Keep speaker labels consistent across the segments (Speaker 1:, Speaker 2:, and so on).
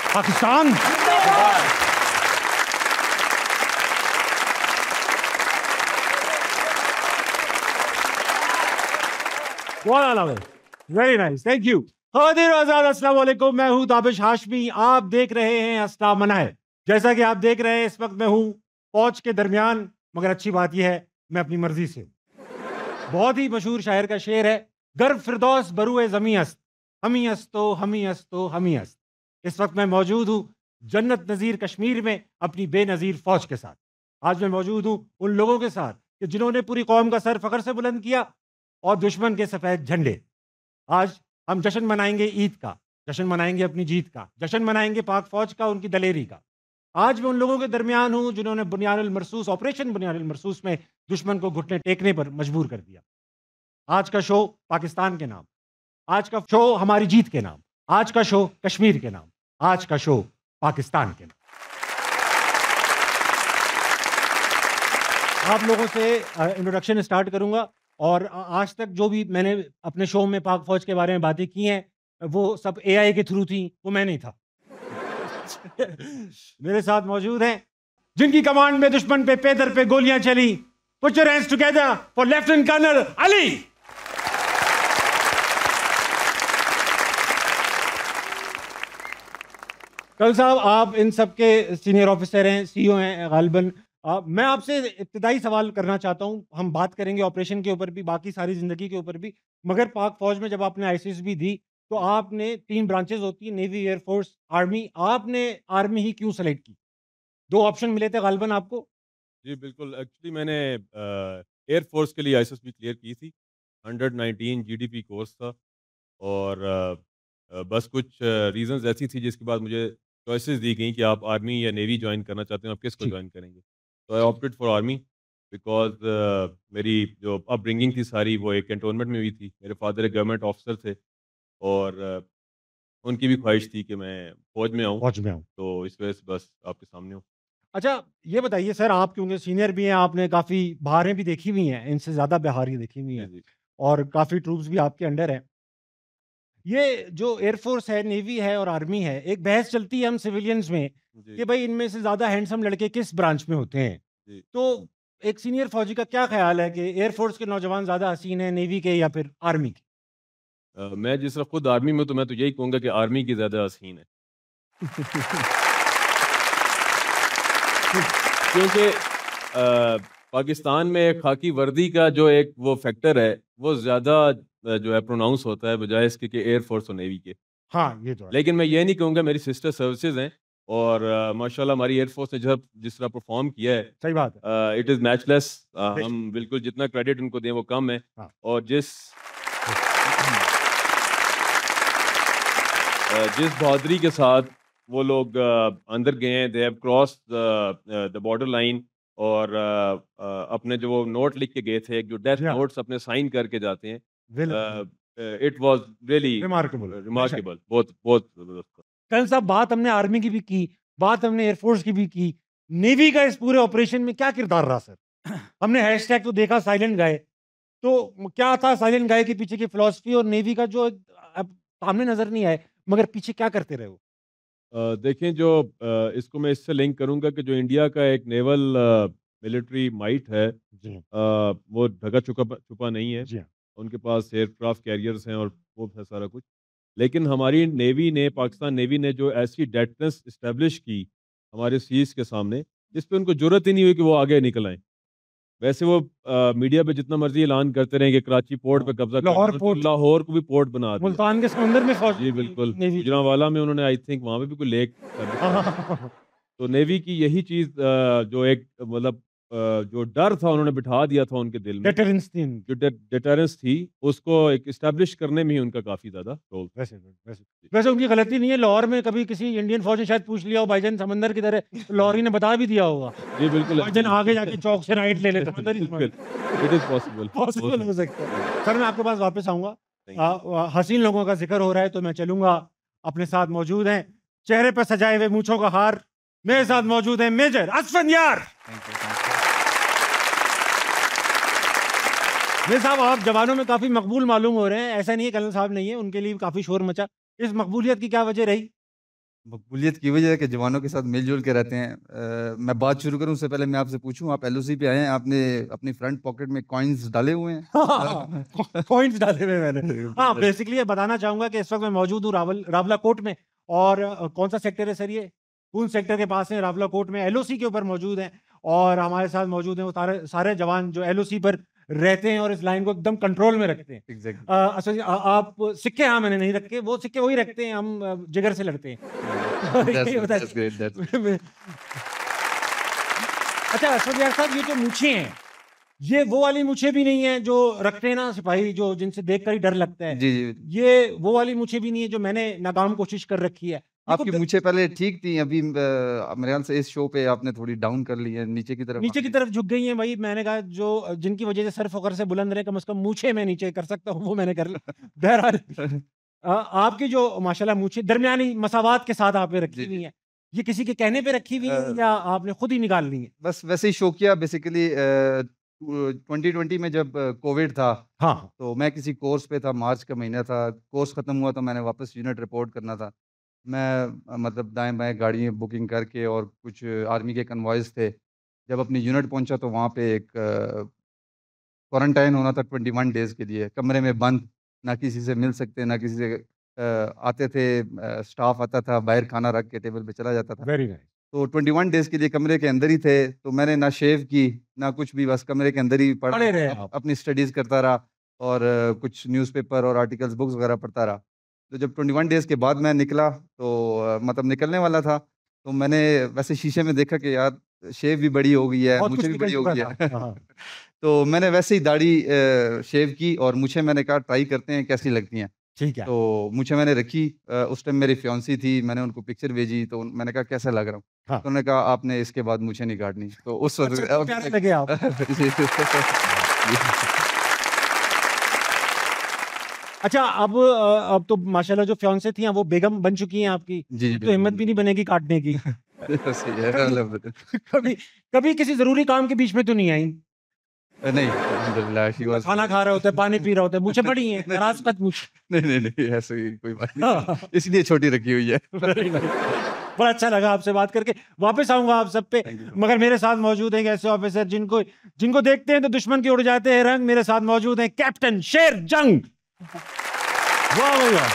Speaker 1: Pakistan very nice, thank you. ख़वातीन और हज़रात, अस्सलाम वालेकुम। मैं हूं ताबिश हाशमी, आप देख रहे हैं हस्ता मनाए। जैसा कि आप देख रहे हैं, इस वक्त मैं हूं फौज के दरमियान, मगर अच्छी बात यह है मैं अपनी मर्जी से। बहुत ही मशहूर शायर का शेर है, गर्व फिरदौस बरुए ज़मी अस्त, हमी अस्तो हमी अस्तो हमी अस्त। इस वक्त मैं मौजूद हूँ जन्नत नज़ीर कश्मीर में अपनी बेनज़ीर फौज के साथ। आज मैं मौजूद हूँ उन लोगों के साथ कि जिन्होंने पूरी कौम का सर फख्र से बुलंद किया और दुश्मन के सफ़ेद झंडे। आज हम जश्न मनाएंगे ईद का, जश्न मनाएंगे अपनी जीत का, जश्न मनाएंगे पाक फौज का, उनकी दलेरी का। आज मैं उन लोगों के दरमियान हूं जिन्होंने बुनियानुल मरसूस, ऑपरेशन बुनियानुल मरसूस में दुश्मन को घुटने टेकने पर मजबूर कर दिया। आज का शो पाकिस्तान के नाम, आज का शो हमारी जीत के नाम, आज का शो कश्मीर के नाम, आज का शो पाकिस्तान के नाम। आप लोगों से इंट्रोडक्शन स्टार्ट करूंगा और आज तक जो भी मैंने अपने शो में पाक फौज के बारे में बातें की हैं वो सब एआई के थ्रू थी, वो मैं नहीं था। मेरे साथ मौजूद हैं जिनकी कमांड में दुश्मन पे पैदर पे गोलियां चली। Put your hands together for lieutenant colonel Ali. कल साहब, आप इन सब के सीनियर ऑफिसर हैं, सीईओ हैं गालिबन। मैं आपसे इब्तिदाई सवाल करना चाहता हूं। हम बात करेंगे ऑपरेशन के ऊपर भी, बाकी सारी जिंदगी के ऊपर भी, मगर पाक फौज में जब आपने आईसीएस भी दी तो आपने 3 ब्रांचेस होती है, नेवी, एयरफोर्स, आर्मी। आपने आर्मी ही क्यों सेलेक्ट की? 2 ऑप्शन मिले थे गालिबन आपको।
Speaker 2: जी बिल्कुल, एक्चुअली मैंने एयरफोर्स के लिए आईएसएसबी क्लियर की थी। 119 जीडीपी कोर्स था और बस कुछ रीजंस ऐसी थी जिसके बाद मुझे चॉइसेस दी गई कि आप आर्मी या नेवी ज्वाइन करना चाहते हैं, आप किसको ज्वाइन करेंगे। तो I opted for army because मेरी जो अपब्रिंगिंग थी सारी वो एक कैंटोनमेंट में हुई थी। मेरे फादर एक गवर्नमेंट ऑफिसर थे और उनकी भी ख्वाहिश थी कि मैं फौज में आऊँ,
Speaker 1: फौज में हूँ।
Speaker 2: तो इस वजह से बस आपके सामने हूँ।
Speaker 1: अच्छा, ये बताइए सर, आप क्योंकि सीनियर भी हैं, आपने काफ़ी बहारें भी देखी हुई हैं, इनसे ज़्यादा बहारें देखी हुई
Speaker 2: जी
Speaker 1: हैं
Speaker 2: जी
Speaker 1: और काफ़ी ट्रूप्स भी आपके अंडर हैं। ये जो एयरफोर्स है, नेवी है और आर्मी है, एक बहस चलती है हम सिविलियंस में
Speaker 2: जी
Speaker 1: कि भाई इनमें से ज़्यादा हैंडसम लड़के किस ब्रांच में होते हैं।
Speaker 2: जी।
Speaker 1: तो एक सीनियर फौजी का क्या ख्याल है कि एयरफोर्स के नौजवान ज़्यादा हसीन हैं नेवी के या फिर आर्मी के?
Speaker 2: मैं जिस वक्त खुद आर्मी में हूं, तो मैं तो यही कहूँगा कि आर्मी की ज़्यादा हसीन है। क्योंकि पाकिस्तान में खाकी वर्दी का जो एक वो फैक्टर है वो ज़्यादा जो है प्रोनाउंस होता है बजाय इसके कि एयरफोर्स और नेवी के।
Speaker 1: हाँ, ये तो है।
Speaker 2: लेकिन मैं ये नहीं कहूँगा, मेरी सिस्टर सर्विसेज हैं और माशाल्लाह हमारी एयरफोर्स ने जब जिस तरह परफॉर्म किया है,
Speaker 1: सही बात है।
Speaker 2: It is matchless.
Speaker 1: बेशक।
Speaker 2: हम बिल्कुल जितना क्रेडिट उनको दें वो कम है।
Speaker 1: हाँ।
Speaker 2: और जिस बहादुरी के साथ वो लोग अंदर गए हैं, they have cross the border line और अपने जो वो नोट लिख के गए थे, जो डेथ
Speaker 1: जी हाँ,
Speaker 2: नोट्स अपने साइन करके जाते हैं,
Speaker 1: will
Speaker 2: it was really
Speaker 1: remarkable. बेशक।
Speaker 2: रिमार्केबल। बहुत बहुत जबरदस्त था।
Speaker 1: कल साहब, बात हमने आर्मी की भी की, बात हमने एयरफोर्स की भी की। नेवी का इस पूरे ऑपरेशन में क्या किरदार रहा सर? हमने हैशटैग तो देखा साइलेंट गाय, तो क्या था साइलेंट गाय के पीछे की फिलॉसफी और नेवी का जो अब सामने नजर नहीं आए, मगर पीछे क्या करते रहे वो?
Speaker 2: देखें जो इसको मैं इससे लिंक करूंगा कि जो इंडिया का एक नेवल मिलिट्री माइट है,
Speaker 1: जी हाँ,
Speaker 2: वो ढका छुपा छुपा नहीं है।
Speaker 1: जी हाँ।
Speaker 2: उनके पास एयरक्राफ्ट कैरियर्स हैं और वो है सारा कुछ। लेकिन हमारी नेवी ने, पाकिस्तान नेवी ने जो ऐसी डेटनेस इस्टेब्लिश की हमारे सीज के सामने, जिस पे उनको जरूरत ही नहीं हुई कि वो आगे निकल आए। वैसे वो मीडिया पे जितना मर्जी ऐलान करते रहे कि कराची पोर्ट पे कब्जा कर
Speaker 1: लाहौर
Speaker 2: लिया, तो
Speaker 1: पोर्ट,
Speaker 2: लाहौर को भी पोर्ट बना दिया।
Speaker 1: मुल्तान के समंदर में फौज,
Speaker 2: जी बिल्कुल,
Speaker 1: नेवी।
Speaker 2: गुजरांवाला में उन्होंने आई थिंक वहाँ पे भी कोई लेक एस्टेब्लिश
Speaker 1: हाँ,
Speaker 2: करा
Speaker 1: हाँ,
Speaker 2: था।
Speaker 1: हाँ, हाँ।
Speaker 2: तो नेवी की यही चीज़ जो एक मतलब जो डर था उन्होंने बिठा दिया था उनके दिल में,
Speaker 1: डेटरेंस थी उनकी।
Speaker 2: जो डिटरेंस थी उसको एक इस्टेब्लिश करने में ही उनका काफ़ी ज़्यादा रोल था।
Speaker 1: वैसे वैसे वैसे उनकी गलती नहीं है। लाहौर में कभी किसी इंडियन फौज ने शायद पूछ लिया हो भाईजान समंदर की तरह, तो लाहौरी ने बता भी दिया होगा।
Speaker 2: जी बिल्कुल।
Speaker 1: भाईजान आगे जाके चौक से राइट ले ले, समंदर ही
Speaker 2: बिल्कुल, इट इज़ पॉसिबल।
Speaker 1: पॉसिबल हो सकता है। सर, मैं आपके पास वापस आऊंगा।
Speaker 2: Thank you.
Speaker 1: हसीन लोगों का जिक्र हो रहा है तो मैं चलूंगा। अपने साथ मौजूद हैं चेहरे पर सजाए हुए मूंछों का हार, मेरे साथ मौजूद हैं मेजर असफंदियार। मेरे साहब, आप जवानों में काफी मकबूल मालूम हो रहे हैं। ऐसा नहीं है कर्नल साहब नहीं है, उनके लिए भी काफी शोर मचा। इस मकबूलियत की क्या वजह रही?
Speaker 3: मकबूलियत की वजह है कि जवानों के साथ मिलजुल के रहते हैं। मैं बात शुरू करूं उससे पहले मैं आपसे पूछूं, आप एलओसी पे आए हैं, आपने अपनी फ्रंट पॉकेट में कॉइन्स डाले हुए हैं?
Speaker 1: पॉइंट्स डाले हुए मैंने। हाँ, बेसिकली ये बताना चाहूंगा कि इस वक्त मैं मौजूद हूँ रावला कोट में। और कौन सा सेक्टर है सर ये? पूंछ सेक्टर के पास है, रावला कोट में एलओसी के ऊपर मौजूद हैं। और हमारे साथ मौजूद हैं वो सारे सारे जवान जो एलओसी पर रहते हैं और इस लाइन को एकदम कंट्रोल में रखते हैं।
Speaker 3: एग्जैक्टली।
Speaker 1: अच्छा जी, आप सिक्के, हाँ मैंने नहीं रखे, वो सिक्के वही रखते हैं, हम जिगर से लड़ते हैं। ये बताइए।
Speaker 3: That's great, that's
Speaker 1: अच्छा असफर साहब, ये जो मूछें हैं, ये वो वाली मूछें भी नहीं है जो रखते हैं ना सिपाही, जो जिनसे देखकर ही डर लगता है।
Speaker 3: जी जी।
Speaker 1: ये वो वाली मूछें भी नहीं है जो मैंने नाकाम कोशिश कर रखी है।
Speaker 3: आपकी मूछें पहले ठीक थी, अभी मेरे ख्याल से इस शो पे आपने थोड़ी डाउन कर ली है, नीचे की तरफ
Speaker 1: नीचे की तरफ झुक गई है भाई। मैंने कहा जो जिनकी वजह से सर फखर से बुलंद रहे, कम से कम मूछें मैं नीचे कर सकता हूँ, वो मैंने कर ली। बहरहाल आपकी जो माशाल्लाह मूछें दरमियानी मसावात के साथ आपने रखी हुई है, ये किसी के कहने पे रखी हुई है या आपने खुद ही निकाल ली है?
Speaker 3: बस वैसे ही शौकिया। बेसिकली 2020 में जब कोविड था,
Speaker 1: हाँ,
Speaker 3: तो मैं किसी कोर्स पे था, मार्च का महीना था, कोर्स ख़त्म हुआ तो मैंने वापस यूनिट रिपोर्ट करना था। मैं मतलब दाएं बाएं गाड़ियाँ बुकिंग करके, और कुछ आर्मी के कन्वॉयज़ थे। जब अपनी यूनिट पहुंचा तो वहाँ पे एक क्वारंटाइन होना था 21 डेज़ के लिए, कमरे में बंद, ना किसी से मिल सकते, ना किसी से आते थे, स्टाफ आता था, बाहर खाना रख के टेबल पे चला जाता था।
Speaker 1: Very nice.
Speaker 3: तो 21 डेज़ के लिए कमरे के अंदर ही थे, तो मैंने ना शेव की, ना कुछ भी, बस कमरे के अंदर ही
Speaker 1: पड़े रहे आप।
Speaker 3: अपनी स्टडीज़ करता रहा, और कुछ न्यूज़पेपर और आर्टिकल्स, बुक्स वगैरह पढ़ता रहा। तो जब 21 डेज़ के बाद मैं निकला, तो मतलब निकलने वाला था, तो मैंने वैसे शीशे में देखा कि यार शेव भी बड़ी हो गई है,
Speaker 1: बहुत
Speaker 3: मूछें
Speaker 1: कुछ
Speaker 3: भी बड़ी
Speaker 1: निकल
Speaker 3: हो
Speaker 1: चुका
Speaker 3: गई है।
Speaker 1: था। हाँ।
Speaker 3: तो मैंने वैसे ही दाढ़ी शेव की, और मूछें मैंने कहा ट्राई करते हैं कैसी लगती हैं।
Speaker 1: ठीक है।
Speaker 3: तो मूछें मैंने रखी, उस टाइम मेरी फियांसी थी, मैंने उनको पिक्चर भेजी, तो मैंने कहा कैसा लग रहा हूँ?
Speaker 1: हाँ।
Speaker 3: तो उन्होंने कहा आपने इसके बाद मूछें नहीं काटनी। तो उस वक्त
Speaker 1: अच्छा, प्यारे लगे आप। अच्छा, अब तो माशाल्लाह जो फियांसे थी वो बेगम बन चुकी हैं आपकी।
Speaker 3: जी
Speaker 1: तो हिम्मत भी नहीं बनेगी काटने की।
Speaker 3: सही है, अल्हम्दुलिल्लाह।
Speaker 1: कभी कभी किसी जरूरी काम के बीच में तो नहीं आई?
Speaker 3: नहीं, अल्हम्दुलिल्लाह शी वाज
Speaker 1: खाना खा रहे होते, पानी पी रहे होते, मुझे बड़ी है नाराज मत मुझ।
Speaker 3: नहीं, ऐसी कोई बात नहीं, इसलिए छोटी रखी हुई है।
Speaker 1: बड़ा अच्छा लगा आपसे बात करके। वापस आऊंगा आप सब पे, मगर मेरे साथ मौजूद हैं ऐसे ऑफिसर जिनको जिनको देखते हैं तो दुश्मन की उड़ जाते हैं रंग। मेरे साथ मौजूद हैं कैप्टन शेर जंग। वाह भाई वाह।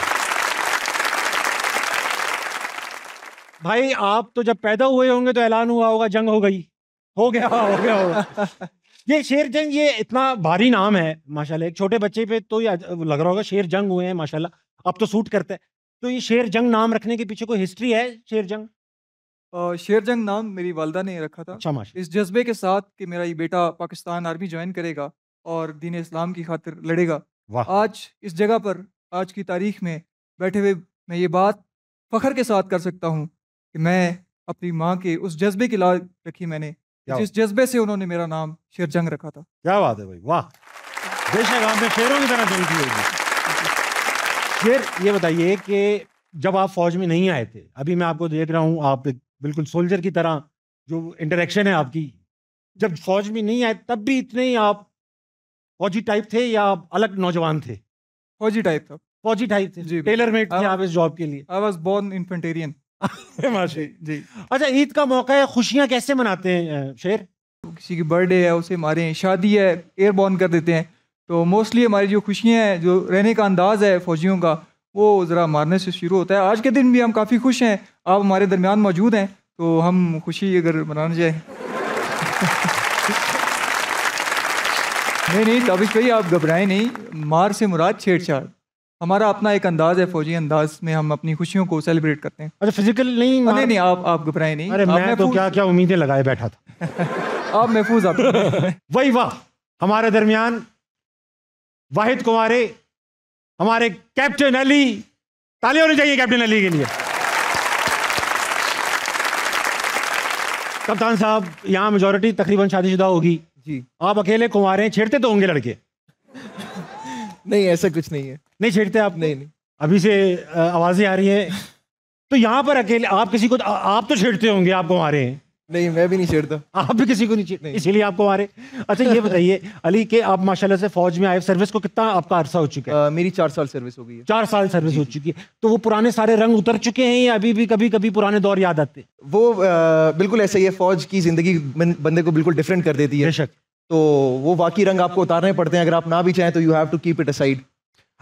Speaker 1: भाई आप तो जब पैदा हुए होंगे तो ऐलान हुआ होगा जंग हो गई, हो गया होगा। ये शेर जंग, ये इतना भारी नाम है माशाल्लाह, एक छोटे बच्चे पे तो ये लग रहा होगा शेर जंग हुए हैं माशाल्लाह, अब तो सूट करता है। तो ये शेर जंग नाम रखने के पीछे कोई हिस्ट्री है? शेर जंग
Speaker 4: शेर जंग नाम मेरी वालदा ने रखा था,
Speaker 1: अच्छा माशा
Speaker 4: इस जज्बे के साथ कि मेरा ये बेटा पाकिस्तान आर्मी ज्वाइन करेगा और दीन इस्लाम की खातिर लड़ेगा।
Speaker 1: वाह।
Speaker 4: आज इस जगह पर, आज की तारीख में बैठे हुए मैं ये बात फ़ख्र के साथ कर सकता हूँ कि मैं अपनी माँ के उस जज्बे की लाज रखी मैंने, जिस जज्बे से उन्होंने मेरा नाम शेर जंग रखा था।
Speaker 1: क्या बात है भाई, वाह। बेशक आपने शेरों की तरह जंग की होगी। शेर, ये बताइए कि जब आप फौज में नहीं आए थे, अभी मैं आपको देख रहा हूँ, आप एक बिल्कुल सोल्जर की तरह जो इंटरेक्शन है आपकी, जब फौज में नहीं आए तब भी इतने ही आप फौजी टाइप थे या आप अलग नौजवान थे?
Speaker 4: फौजी टाइप था।
Speaker 1: फौजी टाइप थे
Speaker 4: जी,
Speaker 1: टेलर मेड थे आप इस जॉब के लिए?
Speaker 4: I was born infanterian.
Speaker 1: माशा
Speaker 4: जी।
Speaker 1: अच्छा, ईद का मौका है, खुशियां कैसे मनाते हैं शेर?
Speaker 4: किसी की बर्थडे है उसे मारे हैं, शादी है एयरबॉर्न कर देते हैं। तो मोस्टली हमारी जो खुशियाँ हैं, जो रहने का अंदाज़ है फ़ौजियों का, वो ज़रा मारने से शुरू होता है। आज के दिन भी हम काफ़ी खुश हैं, आप हमारे दरमियान मौजूद हैं, तो हम खुशी अगर मनाना चाहें। नहीं ताबिश भाई, आप घबराएं नहीं, मार से मुराद छेड़छाड़। हमारा अपना एक अंदाज़ है, फ़ौजी अंदाज में हम अपनी खुशियों को सेलिब्रेट करते हैं।
Speaker 1: अच्छा, फिजिकल नहीं?
Speaker 4: नहीं, आप घबराएं नहीं।
Speaker 1: अरे मैं तो क्या क्या उम्मीदें लगाए बैठा था।
Speaker 4: आप महफूज आप
Speaker 1: वही वाह, हमारे दरमियान वाहिद कुमारे, हमारे कैप्टन अली। ताली होनी चाहिए कैप्टन अली के लिए। कप्तान साहब, यहाँ मेजोरिटी तकरीबन शादीशुदा होगी
Speaker 5: जी।
Speaker 1: आप अकेले कुंवारे हैं, छेड़ते तो होंगे लड़के?
Speaker 5: नहीं, ऐसा कुछ नहीं है।
Speaker 1: नहीं छेड़ते आप?
Speaker 5: नहीं।
Speaker 1: अभी से आवाजें आ रही हैं। तो यहाँ पर अकेले आप किसी को, आप तो छेड़ते होंगे, आप कुंवारे हैं।
Speaker 5: नहीं, मैं भी नहीं छेड़ता।
Speaker 1: आप भी किसी को नहीं, इसीलिए आपको मारे। अच्छा ये बताइए अली कि आप माशाल्लाह से फौज में आए, सर्विस को कितना आपका अरसा हो चुका है?
Speaker 5: मेरी 4 साल सर्विस हो गई है।
Speaker 1: 4 साल सर्विस हो चुकी है, तो वो पुराने सारे रंग उतर चुके हैं या अभी भी कभी कभी पुराने दौर याद आते हैं?
Speaker 5: वो बिल्कुल ऐसा ही है, फौज की ज़िंदगी बंदे को बिल्कुल डिफरेंट कर देती है।
Speaker 1: बेशक।
Speaker 5: तो वो वाकई रंग आपको उतारने पड़ते हैं, अगर आप ना भी चाहें तो you have to keep it aside.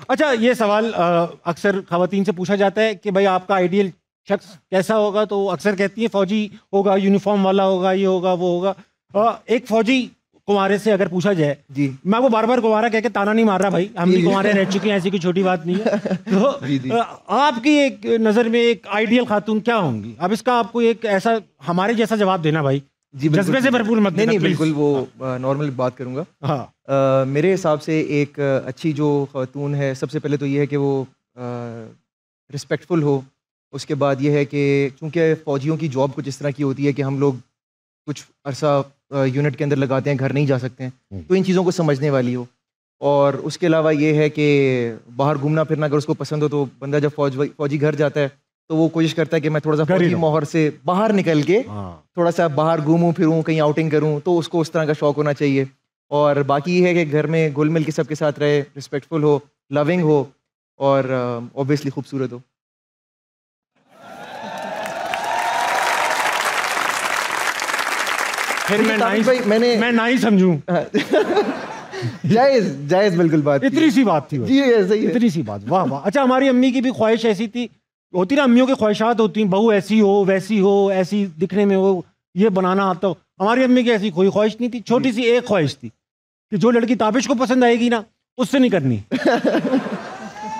Speaker 1: अच्छा ये सवाल अक्सर खवातीन से पूछा जाता है कि भाई आपका आइडियल शख्स कैसा होगा, तो अक्सर कहती है फौजी होगा, यूनिफॉर्म वाला होगा, ये होगा वो होगा। एक फौजी कुंवारे से अगर पूछा जाए,
Speaker 5: जी
Speaker 1: मैं वो बार बार कुंवारा कह के ताना नहीं मार रहा भाई, हम भी कुंवारे रह चुके हैं, ऐसी कोई छोटी बात नहीं है। तो
Speaker 5: जी, जी।
Speaker 1: आपकी एक नज़र में एक आइडियल खातून क्या होंगी? अब इसका आपको एक ऐसा हमारे जैसा जवाब देना भाई,
Speaker 5: जी, बिल्कुल।
Speaker 1: जज्बे से भरपूर मत
Speaker 5: नहीं
Speaker 1: देना,
Speaker 5: नहीं,
Speaker 1: please।
Speaker 5: बिल्कुल वो नॉर्मल बात करूँगा।
Speaker 1: हाँ
Speaker 5: मेरे हिसाब से एक अच्छी जो खातून है, सबसे पहले तो ये है कि वो रिस्पेक्टफुल हो। उसके बाद ये है कि चूँकि फ़ौजियों की जॉब कुछ इस तरह की होती है कि हम लोग कुछ अरसा यूनिट के अंदर लगाते हैं, घर नहीं जा सकते हैं, तो इन चीज़ों को समझने वाली हो। और उसके अलावा ये है कि बाहर घूमना फिरना अगर उसको पसंद हो, तो बंदा जब फ़ौजी घर जाता है तो वो कोशिश करता है कि मैं थोड़ा सा
Speaker 1: घर ही
Speaker 5: फ़ौजी
Speaker 1: रहूं।
Speaker 5: माहौल से बाहर निकल के
Speaker 1: हाँ
Speaker 5: थोड़ा सा बाहर घूमूं फिरूं, कहीं आउटिंग करूं, तो उसको उस तरह का शौक होना चाहिए। और बाकी ये है कि घर में घुल मिल के सबके साथ रहे, रिस्पेक्टफुल हो, लविंग हो और ऑब्वियसली खूबसूरत हो।
Speaker 1: फिर मैं
Speaker 5: ताबिश
Speaker 1: नाई,
Speaker 5: भाई, मैंने
Speaker 1: मैं नाई समझूं,
Speaker 5: जायज जायज बिल्कुल बात
Speaker 1: इतनी सी बात थी भाई।
Speaker 5: जी, ऐसा ही है।
Speaker 1: इतनी सी बात, वाह वाह। अच्छा हमारी अम्मी की भी ख्वाहिश ऐसी थी, होती ना अम्मियों की ख्वाहिशात होती हैं, बहू ऐसी हो वैसी हो, ऐसी दिखने में हो, ये बनाना आता हो। हमारी अम्मी की ऐसी कोई ख्वाहिश नहीं थी, छोटी सी एक ख्वाहिश थी कि जो लड़की ताबिश को पसंद आएगी ना उससे नहीं करनी।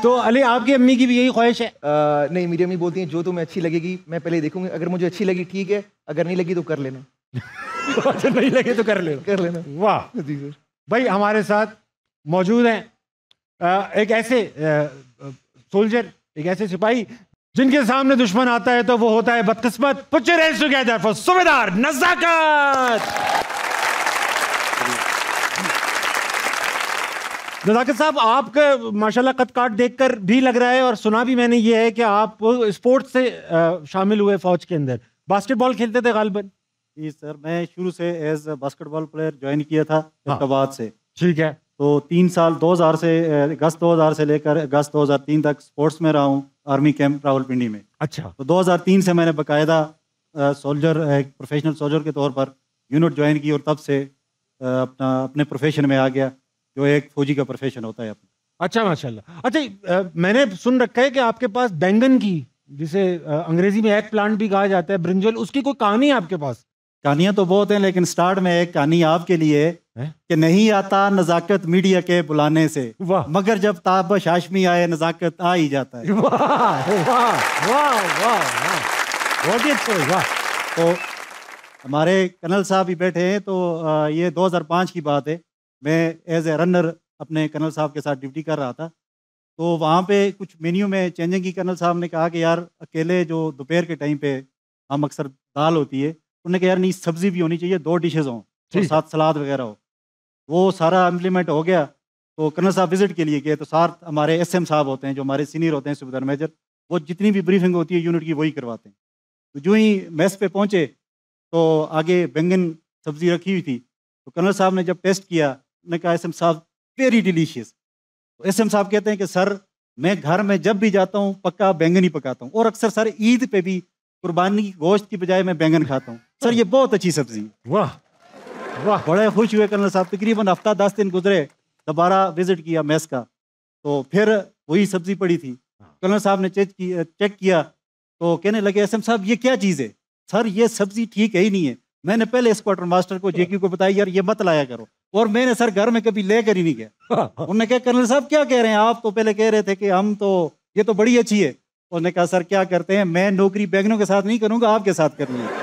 Speaker 1: तो अली आपकी अम्मी की भी यही ख्वाहिश है?
Speaker 5: नहीं, मेरी अम्मी बोलती हैं जो तुम्हें अच्छी लगेगी मैं पहले देखूंगी, अगर मुझे अच्छी लगी ठीक है, अगर नहीं लगी तो कर लेना।
Speaker 1: अच्छा नहीं लगे तो कर लेना।
Speaker 5: कर लेना।
Speaker 1: वाह
Speaker 5: जी सर।
Speaker 1: भाई, हमारे साथ मौजूद हैं एक ऐसे सोल्जर, एक ऐसे सिपाही जिनके सामने दुश्मन आता है तो वो होता है बदकिस्मत। Put your hands together for Subedar Nazakat. नज़ाकत साहब, आपका माशाल्लाह कद काट देखकर भी लग रहा है और सुना भी मैंने ये है कि आप स्पोर्ट्स से शामिल हुए फौज के अंदर, बास्केटबॉल खेलते थे गालिबन?
Speaker 6: जी सर, मैं शुरू से एज बास्केटबॉल प्लेयर ज्वाइन किया था फरीदाबाद से।
Speaker 1: ठीक है।
Speaker 6: तो 3 साल 2000 से अगस्त 2000 से लेकर अगस्त 2003 तक स्पोर्ट्स में रहा हूँ आर्मी कैंप रावलपिंडी में।
Speaker 1: अच्छा।
Speaker 6: तो 2003 से मैंने बाकायदा सोल्जर, एक प्रोफेशनल सोल्जर के तौर पर यूनिट ज्वाइन की और तब से अपने प्रोफेशन में आ गया, जो एक फौजी का प्रोफेशन होता है अपना।
Speaker 1: अच्छा माशाल्लाह। अच्छा मैंने सुन रखा है कि आपके पास बैंगन की, जिसे अंग्रेजी में एग प्लांट भी कहा जाता है, ब्रिंजल, उसकी कोई कहानी है आपके पास?
Speaker 6: कहानियाँ तो बहुत हैं, लेकिन स्टार्ट में एक कहानी आपके लिए
Speaker 1: है?
Speaker 6: कि नहीं आता नज़ाकत मीडिया के बुलाने से,
Speaker 1: वाह।
Speaker 6: मगर जब ताबश हाशमी आए नज़ाकत आ ही जाता है।
Speaker 1: वाह वाह वाह वाह, बहुत ही अच्छा, वाह।
Speaker 6: तो हमारे कर्नल साहब भी बैठे हैं, तो ये 2005 की बात है। मैं एज ए रनर अपने कर्नल साहब के साथ ड्यूटी कर रहा था, तो वहाँ पे कुछ मेन्यू में चेंजिंग की कर्नल साहब ने कहा कि यार अकेले जो दोपहर के टाइम पे हम अक्सर दाल होती है, उन्होंने कहा यार नहीं, सब्ज़ी भी होनी चाहिए, 2 डिशेज़ हों और साथ सलाद वगैरह हो। वो सारा इम्प्लीमेंट हो गया। तो कर्नल साहब विज़िट के लिए गए, तो साथ हमारे एसएम साहब होते हैं, जो हमारे सीनियर होते हैं, सूबेदार मेजर, वो जितनी भी ब्रीफिंग होती है यूनिट की वही करवाते हैं। तो जो ही मेस पे पहुँचे तो आगे बैंगन सब्ज़ी रखी हुई थी, तो कर्नल साहब ने जब टेस्ट किया, उन्होंने कहा एसएम साहब वेरी डिलीशियस। तो एसएम साहब कहते हैं कि सर मैं घर में जब भी जाता हूँ पक्का बैंगन ही पकाता हूँ, और अक्सर सर ईद पे भी कुर्बानी की गोश्त की बजाय मैं बैंगन खाता हूँ, सर ये बहुत अच्छी सब्ज़ी।
Speaker 1: वाह वाह।
Speaker 6: बड़े खुश हुए कर्नल साहब। तकरीबन हफ्ता 10 दिन गुजरे, दोबारा विजिट किया मेस का, तो फिर वही सब्ज़ी पड़ी थी। कर्नल साहब ने चेक किया तो कहने लगे एसएम साहब ये क्या चीज़ है? सर ये सब्ज़ी ठीक है ही नहीं है, मैंने पहले क्वार्टर मास्टर को जेक्यू को बताया यार ये मत लाया करो, और मैंने सर घर में कभी लेकर ही नहीं गया। उन्होंने कहा कर्नल साहब क्या कह रहे हैं, आप तो पहले कह रहे थे कि हम तो ये तो बड़ी अच्छी है। उन्होंने कहा सर क्या करते हैं, मैं नौकरी बैंगनों के साथ नहीं करूँगा, आपके साथ करनी है।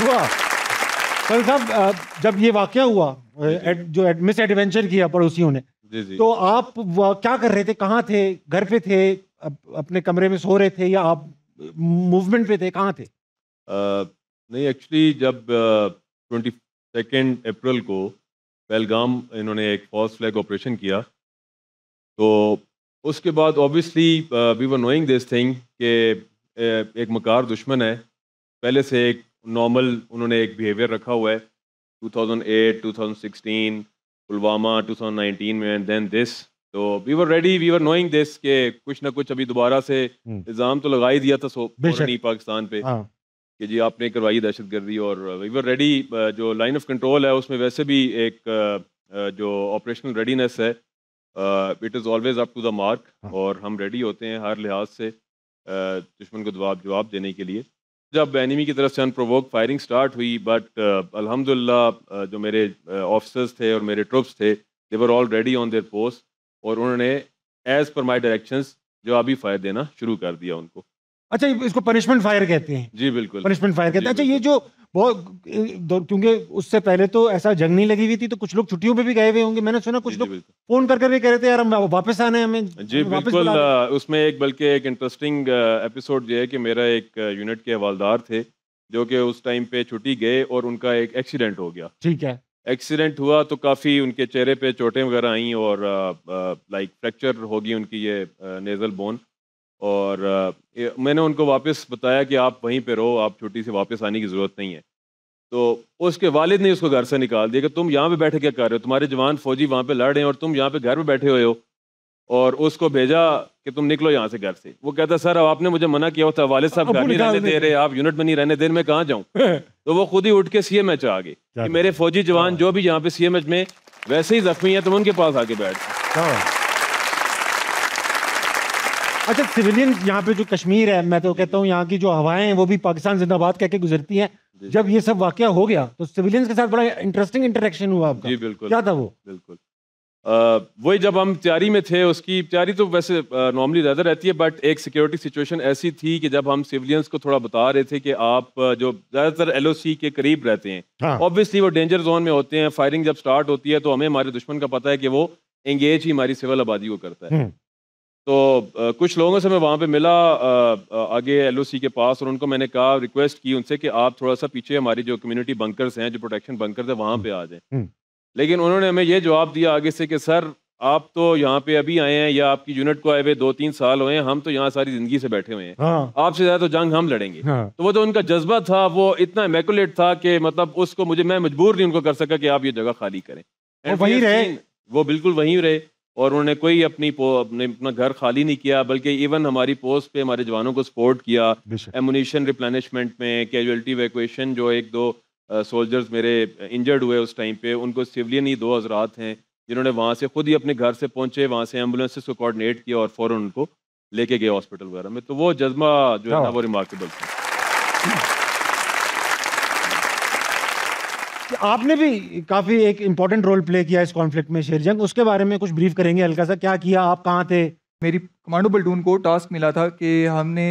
Speaker 1: वाह। कर्नल साहब, जब ये वाकया हुआ, जो मिस एडवेंचर किया पड़ोसियों ने,
Speaker 2: जी जी।
Speaker 1: तो आप क्या कर रहे थे, कहाँ थे? घर पे थे, अपने कमरे में सो रहे थे, या आप मूवमेंट पे थे, कहाँ थे?
Speaker 2: नहीं एक्चुअली जब 22 अप्रैल को पहलगाम इन्होंने एक फॉल्स फ्लैग ऑपरेशन किया, तो उसके बाद obviously we were knowing this thing कि एक मकार दुश्मन है पहले से एक नॉर्मल उन्होंने एक बिहेवियर रखा हुआ है 2008, 2016, पुलवामा 2019 में एंड देन दिस। तो we were ready, we were knowing this कि कुछ ना कुछ अभी दोबारा से इल्ज़ाम तो लगा ही दिया था फौरन ही पाकिस्तान पे
Speaker 1: हाँ
Speaker 2: कि जी आपने करवाई दहशतगर्दी, और वी वर रेडी। जो लाइन ऑफ कंट्रोल है उसमें वैसे भी एक जो ऑपरेशनल रेडीनेस है it is always up to the mark,
Speaker 1: हाँ।
Speaker 2: और हम रेडी होते हैं हर लिहाज से दुश्मन को जवाब देने के लिए। जब एनिमी की तरफ से अनप्रोवोक फायरिंग स्टार्ट हुई, बट अल्हम्दुलिल्लाह जो मेरे ऑफिसर्स थे और मेरे ट्रुप्स थे they were all ready on their post, और उन्होंने एज पर माई डायरेक्शंस जवाबी फायर देना शुरू कर दिया उनको।
Speaker 1: अच्छा, इसको पनिशमेंट फायर कहते हैं।
Speaker 2: जी बिल्कुल,
Speaker 1: पनिशमेंट फायर कहते हैं।
Speaker 2: जी
Speaker 1: अच्छा, ये जो बहुत क्योंकि उससे पहले तो ऐसा जंग नहीं लगी हुई थी, तो कुछ लोग छुट्टियों पे भी गए हुए होंगे। मैंने सुना कुछ
Speaker 2: जी
Speaker 1: लोग
Speaker 2: बिल्कुल,
Speaker 1: फोन कर करके कह रहे थे यार हम वापस आने हैं, हमें
Speaker 2: जी
Speaker 1: वापस
Speaker 2: बिल्कुल।
Speaker 1: बुला लो।
Speaker 2: उसमें एक बल्कि एक इंटरेस्टिंग एपिसोड ये है कि मेरा एक यूनिट के हवालदार थे जो कि उस टाइम पे छुट्टी गए और उनका एक एक्सीडेंट हो गया।
Speaker 1: ठीक है।
Speaker 2: एक्सीडेंट हुआ तो काफ़ी उनके चेहरे पे चोटें वगैरह आई, और लाइक फ्रैक्चर होगी उनकी ये नेज़ल बोन, और मैंने उनको वापस बताया कि आप वहीं पे रहो, आप छुट्टी से वापस आने की ज़रूरत नहीं है। तो उसके वालिद ने उसको घर से निकाल दिया कि तुम यहाँ पे बैठे क्या कर रहे हो, तुम्हारे जवान फौजी वहाँ पे लड़ रहे हैं और तुम यहाँ पे घर पे बैठे हुए हो, और उसको भेजा कि तुम निकलो यहाँ से घर से। वो कहता सर अब आपने मुझे मना किया होता, वालिद साहब
Speaker 1: अब
Speaker 2: घर नहीं
Speaker 1: निकाल
Speaker 2: रहने दे
Speaker 1: देते।
Speaker 2: रहे, आप यूनिट में नहीं रहने दे रहे, मैं कहाँ जाऊँ? तो वो खुद ही उठ के सीएमएच आ गए
Speaker 1: क्या
Speaker 2: कि मेरे फौजी जवान जो भी यहाँ पे सीएमएच में वैसे ही जख्मी है, तुम उनके पास आके बैठ जाओ।
Speaker 1: क्या बात। अच्छा, सिविलियन यहाँ पे जो कश्मीर है, मैं तो कहता हूँ यहाँ की जो हवाएं हैं वो भी पाकिस्तान जिंदाबाद कह के गुजरती हैं।
Speaker 2: जी।
Speaker 1: जब ये सब वाकया हो गया तो सिविलियंस के साथ बड़ा इंटरेस्टिंग इंटरेक्शन हुआ आपका।
Speaker 2: जी बिल्कुल,
Speaker 1: क्या था वो?
Speaker 2: बिल्कुल। वही जब हम तैयारी में थे, उसकी तैयारी तो वैसे नॉर्मली ज़्यादा रहती है, बट एक सिक्योरिटी सिचुएशन ऐसी थी कि जब हम सिविलियंस को थोड़ा बता रहे थे कि आप जो ज़्यादातर एलओसी के करीब रहते हैं,
Speaker 1: हाँ।
Speaker 2: ऑब्वियसली वो डेंजर जोन में होते हैं, फायरिंग जब स्टार्ट होती है तो हमें हमारे दुश्मन का पता है कि वो एंगेज ही हमारी सिविल आबादी को करता है। तो कुछ लोगों से मैं वहाँ पे मिला आगे एलओसी के पास, और उनको मैंने कहा, रिक्वेस्ट की उनसे कि आप थोड़ा सा पीछे हमारी जो कम्युनिटी बंकर्स हैं, जो प्रोटेक्शन बंकर्स हैं, वहाँ पे आ जाएं। लेकिन उन्होंने हमें ये जवाब दिया आगे से कि सर आप तो यहाँ पे अभी आए हैं, या आपकी यूनिट को आए हुए 2-3 साल हुए हैं, हम तो यहाँ सारी ज़िंदगी से बैठे हुए हैं,
Speaker 1: हाँ।
Speaker 2: आपसे ज़्यादा तो जंग हम लड़ेंगे।
Speaker 1: हाँ।
Speaker 2: तो वो जो उनका जज्बा था वो इतना इमेकुलेट था कि मतलब उसको मैं मजबूर नहीं उनको कर सका कि आप ये जगह खाली करें।
Speaker 1: और वहीं रहे।
Speaker 2: वो बिल्कुल वहीं रहे, और उन्होंने कोई अपना घर खाली नहीं किया, बल्कि इवन हमारी पोस्ट पे हमारे जवानों को सपोर्ट किया, एमुनिशन रिप्लेनिशमेंट में, कैजुअलिटी इवैक्यूएशन। जो 1-2 सोल्जर्स मेरे इंजर्ड हुए उस टाइम पे, उनको सिविलियन ही 2 हज़रात हैं जिन्होंने वहाँ से खुद ही अपने घर से पहुँचे, वहाँ से एम्बुलेंसेस को कोऑर्डिनेट किया और फ़ौरन उनको लेके गए हॉस्पिटल वगैरह में। तो वो जज्बा जो है ना वो रिमार्केबल था।
Speaker 1: आपने भी काफी एक इम्पोर्टेंट रोल प्ले किया इस कॉन्फ्लिक्ट में, शेरजंग, उसके बारे में कुछ ब्रीफ करेंगे हल्का सा? क्या किया, आप कहाँ थे?
Speaker 4: मेरी कमांडो प्लेटून को टास्क मिला था कि हमने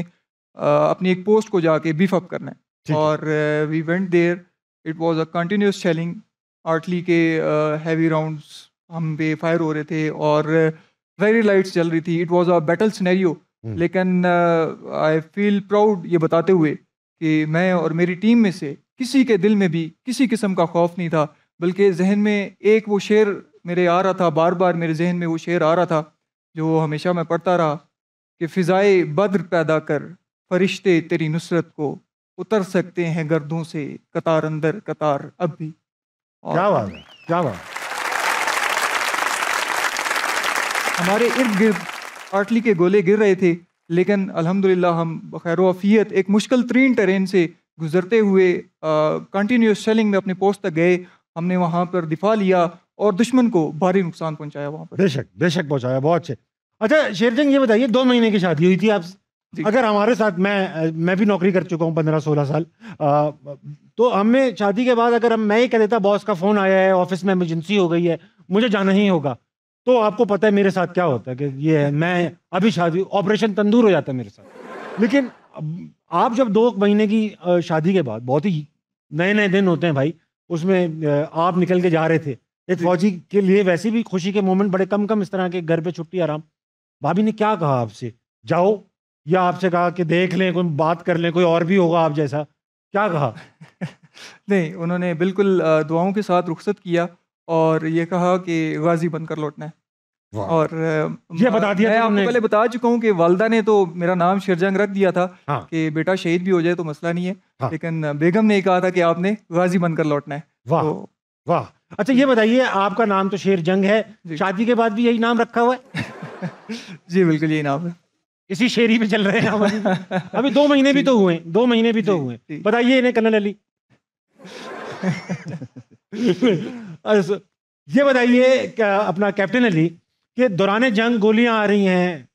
Speaker 4: अपनी एक पोस्ट को जाके बीफ अप करना है, और we went there. It was a continuous shelling, artillery के हैवी राउंड्स हम पे फायर हो रहे थे, और वेरी लाइट्स चल रही थी। It was a battle scenario. लेकिन आई फील प्राउड ये बताते हुए कि मैं और मेरी टीम में से किसी के दिल में भी किसी किस्म का खौफ नहीं था, बल्कि जहन में एक वो शेर मेरे आ रहा था, बार बार मेरे जहन में वो शेर आ रहा था जो हमेशा मैं पढ़ता रहा कि फ़िज़ाए बद्र पैदा कर, फरिश्ते तेरी नुसरत को उतर सकते हैं गर्दों से, कतार अंदर कतार अब भी।
Speaker 1: क्या बात है, क्या बात।
Speaker 4: हमारे इर्द गिर्द आर्टली के गोले गिर रहे थे, लेकिन अल्हम्दुलिल्लाह हम बखैर आफियत एक मुश्किल तरीन टेरेन से गुजरते हुए कंटिन्यूस शेलिंग में अपने पोस्ट तक गए। हमने वहाँ पर दिफा लिया और दुश्मन को भारी नुकसान पहुंचाया वहाँ पर।
Speaker 1: बेशक पहुंचाया, बहुत अच्छे। अच्छा शेरजंग, ये बताइए 2 महीने की शादी हुई थी आपसे, अगर हमारे साथ, मैं भी नौकरी कर चुका हूँ 15-16 साल, तो हमें शादी के बाद अगर मैं ही कह देता बॉस का फ़ोन आया है, ऑफिस में इमरजेंसी हो गई है, मुझे जाना ही होगा, तो आपको पता है मेरे साथ क्या होता है कि ये है, मैं अभी शादी ऑपरेशन तंदूर हो जाता है मेरे साथ। लेकिन आप जब 2 महीने की शादी के बाद, बहुत ही नए दिन होते हैं भाई, उसमें आप निकल के जा रहे थे, एक फौजी के लिए वैसे भी खुशी के मोमेंट बड़े कम इस तरह के, घर पे छुट्टी आराम। भाभी ने क्या कहा आपसे, जाओ, या आपसे कहा कि देख लें, कोई बात कर लें, कोई और भी होगा आप जैसा, क्या कहा?
Speaker 4: नहीं, उन्होंने बिल्कुल दुआओं के साथ रुखसत किया और ये कहा कि गाजी बनकर लौटना है।
Speaker 1: वाह।
Speaker 4: और
Speaker 1: ये बता दिया
Speaker 4: मैं आपको
Speaker 1: तुमने।
Speaker 4: पहले बता चुका हूँ कि वालदा ने तो मेरा नाम शेरजंग रख दिया था
Speaker 1: हाँ।
Speaker 4: कि बेटा शहीद भी हो जाए तो मसला नहीं है,
Speaker 1: हाँ।
Speaker 4: लेकिन बेगम ने कहा था कि आपने गाजी बनकर लौटना है।
Speaker 1: वाह
Speaker 4: तो
Speaker 1: वाह। अच्छा ये बताइए, आपका नाम तो शेर जंग है,
Speaker 4: जी।
Speaker 1: शादी के बाद भी यही नाम रखा हुआ है?
Speaker 4: जी बिल्कुल यही नाम है।
Speaker 1: इसी शेरी पे चल रहे हैं हम अभी 2 महीने भी तो हुए, 2 महीने भी तो
Speaker 4: जी,
Speaker 1: हुए।
Speaker 4: जी।
Speaker 1: बताइए इन्हें कर्नल अली। अच्छा, ये बताइए क्या अपना कैप्टन अली कि दौरान जंग गोलियां आ रही हैं,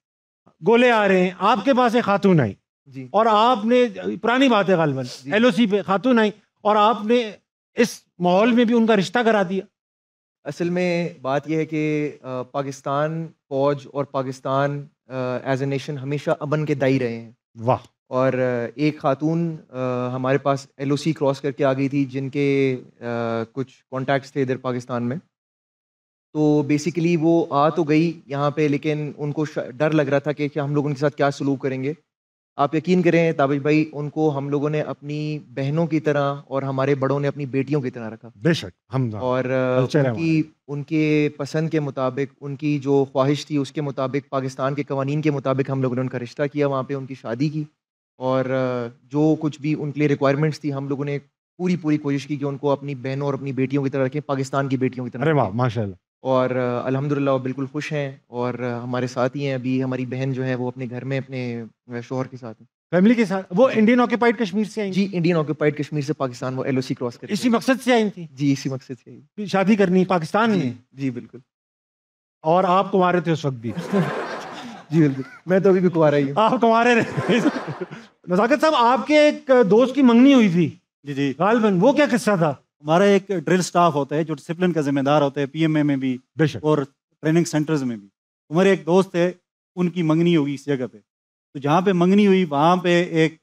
Speaker 1: गोले आ रहे हैं, आपके पास एक खातून आई
Speaker 5: जी
Speaker 1: और आपने, पुरानी बात है गालिबन,
Speaker 5: जी।
Speaker 1: एलओसी पे खातून आई और आपने इस माहौल में भी उनका रिश्ता करा दिया।
Speaker 5: असल में बात यह है कि पाकिस्तान फौज और पाकिस्तान एज ए नेशन हमेशा अमन के दाई रहे हैं।
Speaker 1: वाह।
Speaker 5: और एक खातून हमारे पास एलओसी क्रॉस करके आ गई थी, जिनके कुछ कॉन्टैक्ट्स थे इधर पाकिस्तान में। तो बेसिकली वो आ तो गई यहाँ पे, लेकिन उनको डर लग रहा था कि हम लोग उनके साथ क्या सलूक करेंगे। आप यकीन करें ताबिश भाई, उनको हम लोगों ने अपनी बहनों की तरह और हमारे बड़ों ने अपनी बेटियों की तरह रखा।
Speaker 1: बेशक हम
Speaker 5: और
Speaker 1: कल्चर है
Speaker 5: उनके पसंद के मुताबिक, उनकी जो ख्वाहिश थी उसके मुताबिक, पाकिस्तान के कवानीन के मुताबिक हम लोगों ने उनका रिश्ता किया, वहाँ पे उनकी शादी की। और जो कुछ भी उनके लिए रिक्वायरमेंट्स थी, हम लोगों ने पूरी कोशिश की कि उनको अपनी बहनों और अपनी बेटियों की तरह रखें, पाकिस्तान की बेटियों की तरह
Speaker 1: अरे वाह
Speaker 5: रखें।
Speaker 1: माशाल्लाह।
Speaker 5: और अल्हम्दुलिल्लाह वो बिल्कुल खुश हैं और हमारे साथ ही हैं। अभी हमारी बहन जो है वो अपने घर में अपने शौहर के साथ है।
Speaker 1: फैमिली के साथ वो इंडियन ऑक्यूपाइड कश्मीर से आई
Speaker 5: जी, इंडियन ऑक्यूपाइड कश्मीर से पाकिस्तान वो एलओसी क्रॉस करके
Speaker 1: इसी मकसद से आई थी
Speaker 5: जी, इसी मकसद से आई।
Speaker 1: कि शादी करनी पाकिस्तान
Speaker 5: जी,
Speaker 1: में,
Speaker 5: जी बिल्कुल।
Speaker 1: और आप कुंवारे थे उस वक्त भी?
Speaker 5: जी बिल्कुल, मैं तो अभी भी कुंवारा ही हूँ।
Speaker 1: आप कुंवारे रहे। नज़ाकत साहब, आपके एक दोस्त की मंगनी हुई थी
Speaker 6: जी जी।
Speaker 1: गालिबन, वो क्या किस्सा था?
Speaker 6: हमारा एक ड्रिल स्टाफ होता है जो डिसिप्लिन का जिम्मेदार होता है, पीएमए में भी
Speaker 1: बेशक।
Speaker 6: और ट्रेनिंग सेंटर्स में भी। हमारे एक दोस्त है, उनकी मंगनी होगी इस जगह पे। तो जहाँ पे मंगनी हुई वहाँ पे एक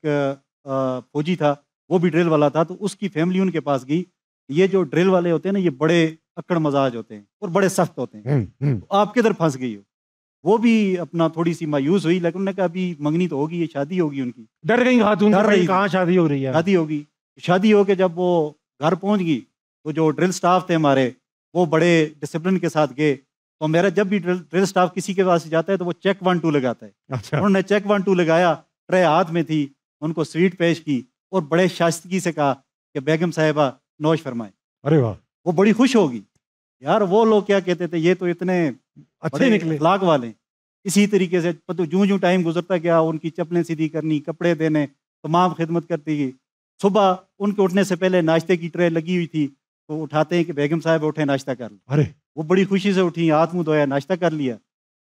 Speaker 6: फौजी था, वो भी ड्रिल वाला था। तो उसकी फैमिली उनके पास गई। ये जो ड्रिल वाले होते हैं ना, ये बड़े अक्कड़ मजाज होते हैं और बड़े सख्त होते हैं। तो आप किधर फंस गई हो? वो भी अपना थोड़ी सी मायूस हुई, लेकिन उन्होंने कहा अभी मंगनी तो होगी, ये शादी होगी उनकी।
Speaker 1: डर गई खातून,
Speaker 6: डर रही थी।
Speaker 1: कहाँ शादी हो रही है?
Speaker 6: शादी होगी। शादी हो के जब वो घर पहुंच गई, तो जो ड्रिल स्टाफ थे हमारे, वो बड़े डिसिप्लिन के साथ गए। तो मेरा जब भी ड्रिल स्टाफ किसी के पास जाता है तो वो चेक 1 2 लगाता है।
Speaker 1: अच्छा।
Speaker 6: उन्होंने चेक 1 2 लगाया, ट्रे हाथ में थी, उनको स्वीट पेश की और बड़े शाइस्तगी से कहा कि बेगम साहिबा नौश फरमाए।
Speaker 1: अरे वाह,
Speaker 6: वो बड़ी खुश होगी। यार वो लोग क्या कहते थे, ये तो इतने
Speaker 1: अच्छे निकले।
Speaker 6: अखलाक वाले हैं। इसी तरीके से जूं जूं टाइम गुजरता गया, उनकी चप्पलें सीधी करनी, कपड़े देने, तमाम खिदमत करती गई। सुबह उनके उठने से पहले नाश्ते की ट्रे लगी हुई थी, तो उठाते हैं कि बेगम साहब उठे, नाश्ता कर लो।
Speaker 1: अरे
Speaker 6: वो बड़ी खुशी से उठी, हाथ मुंह धोया, नाश्ता कर लिया।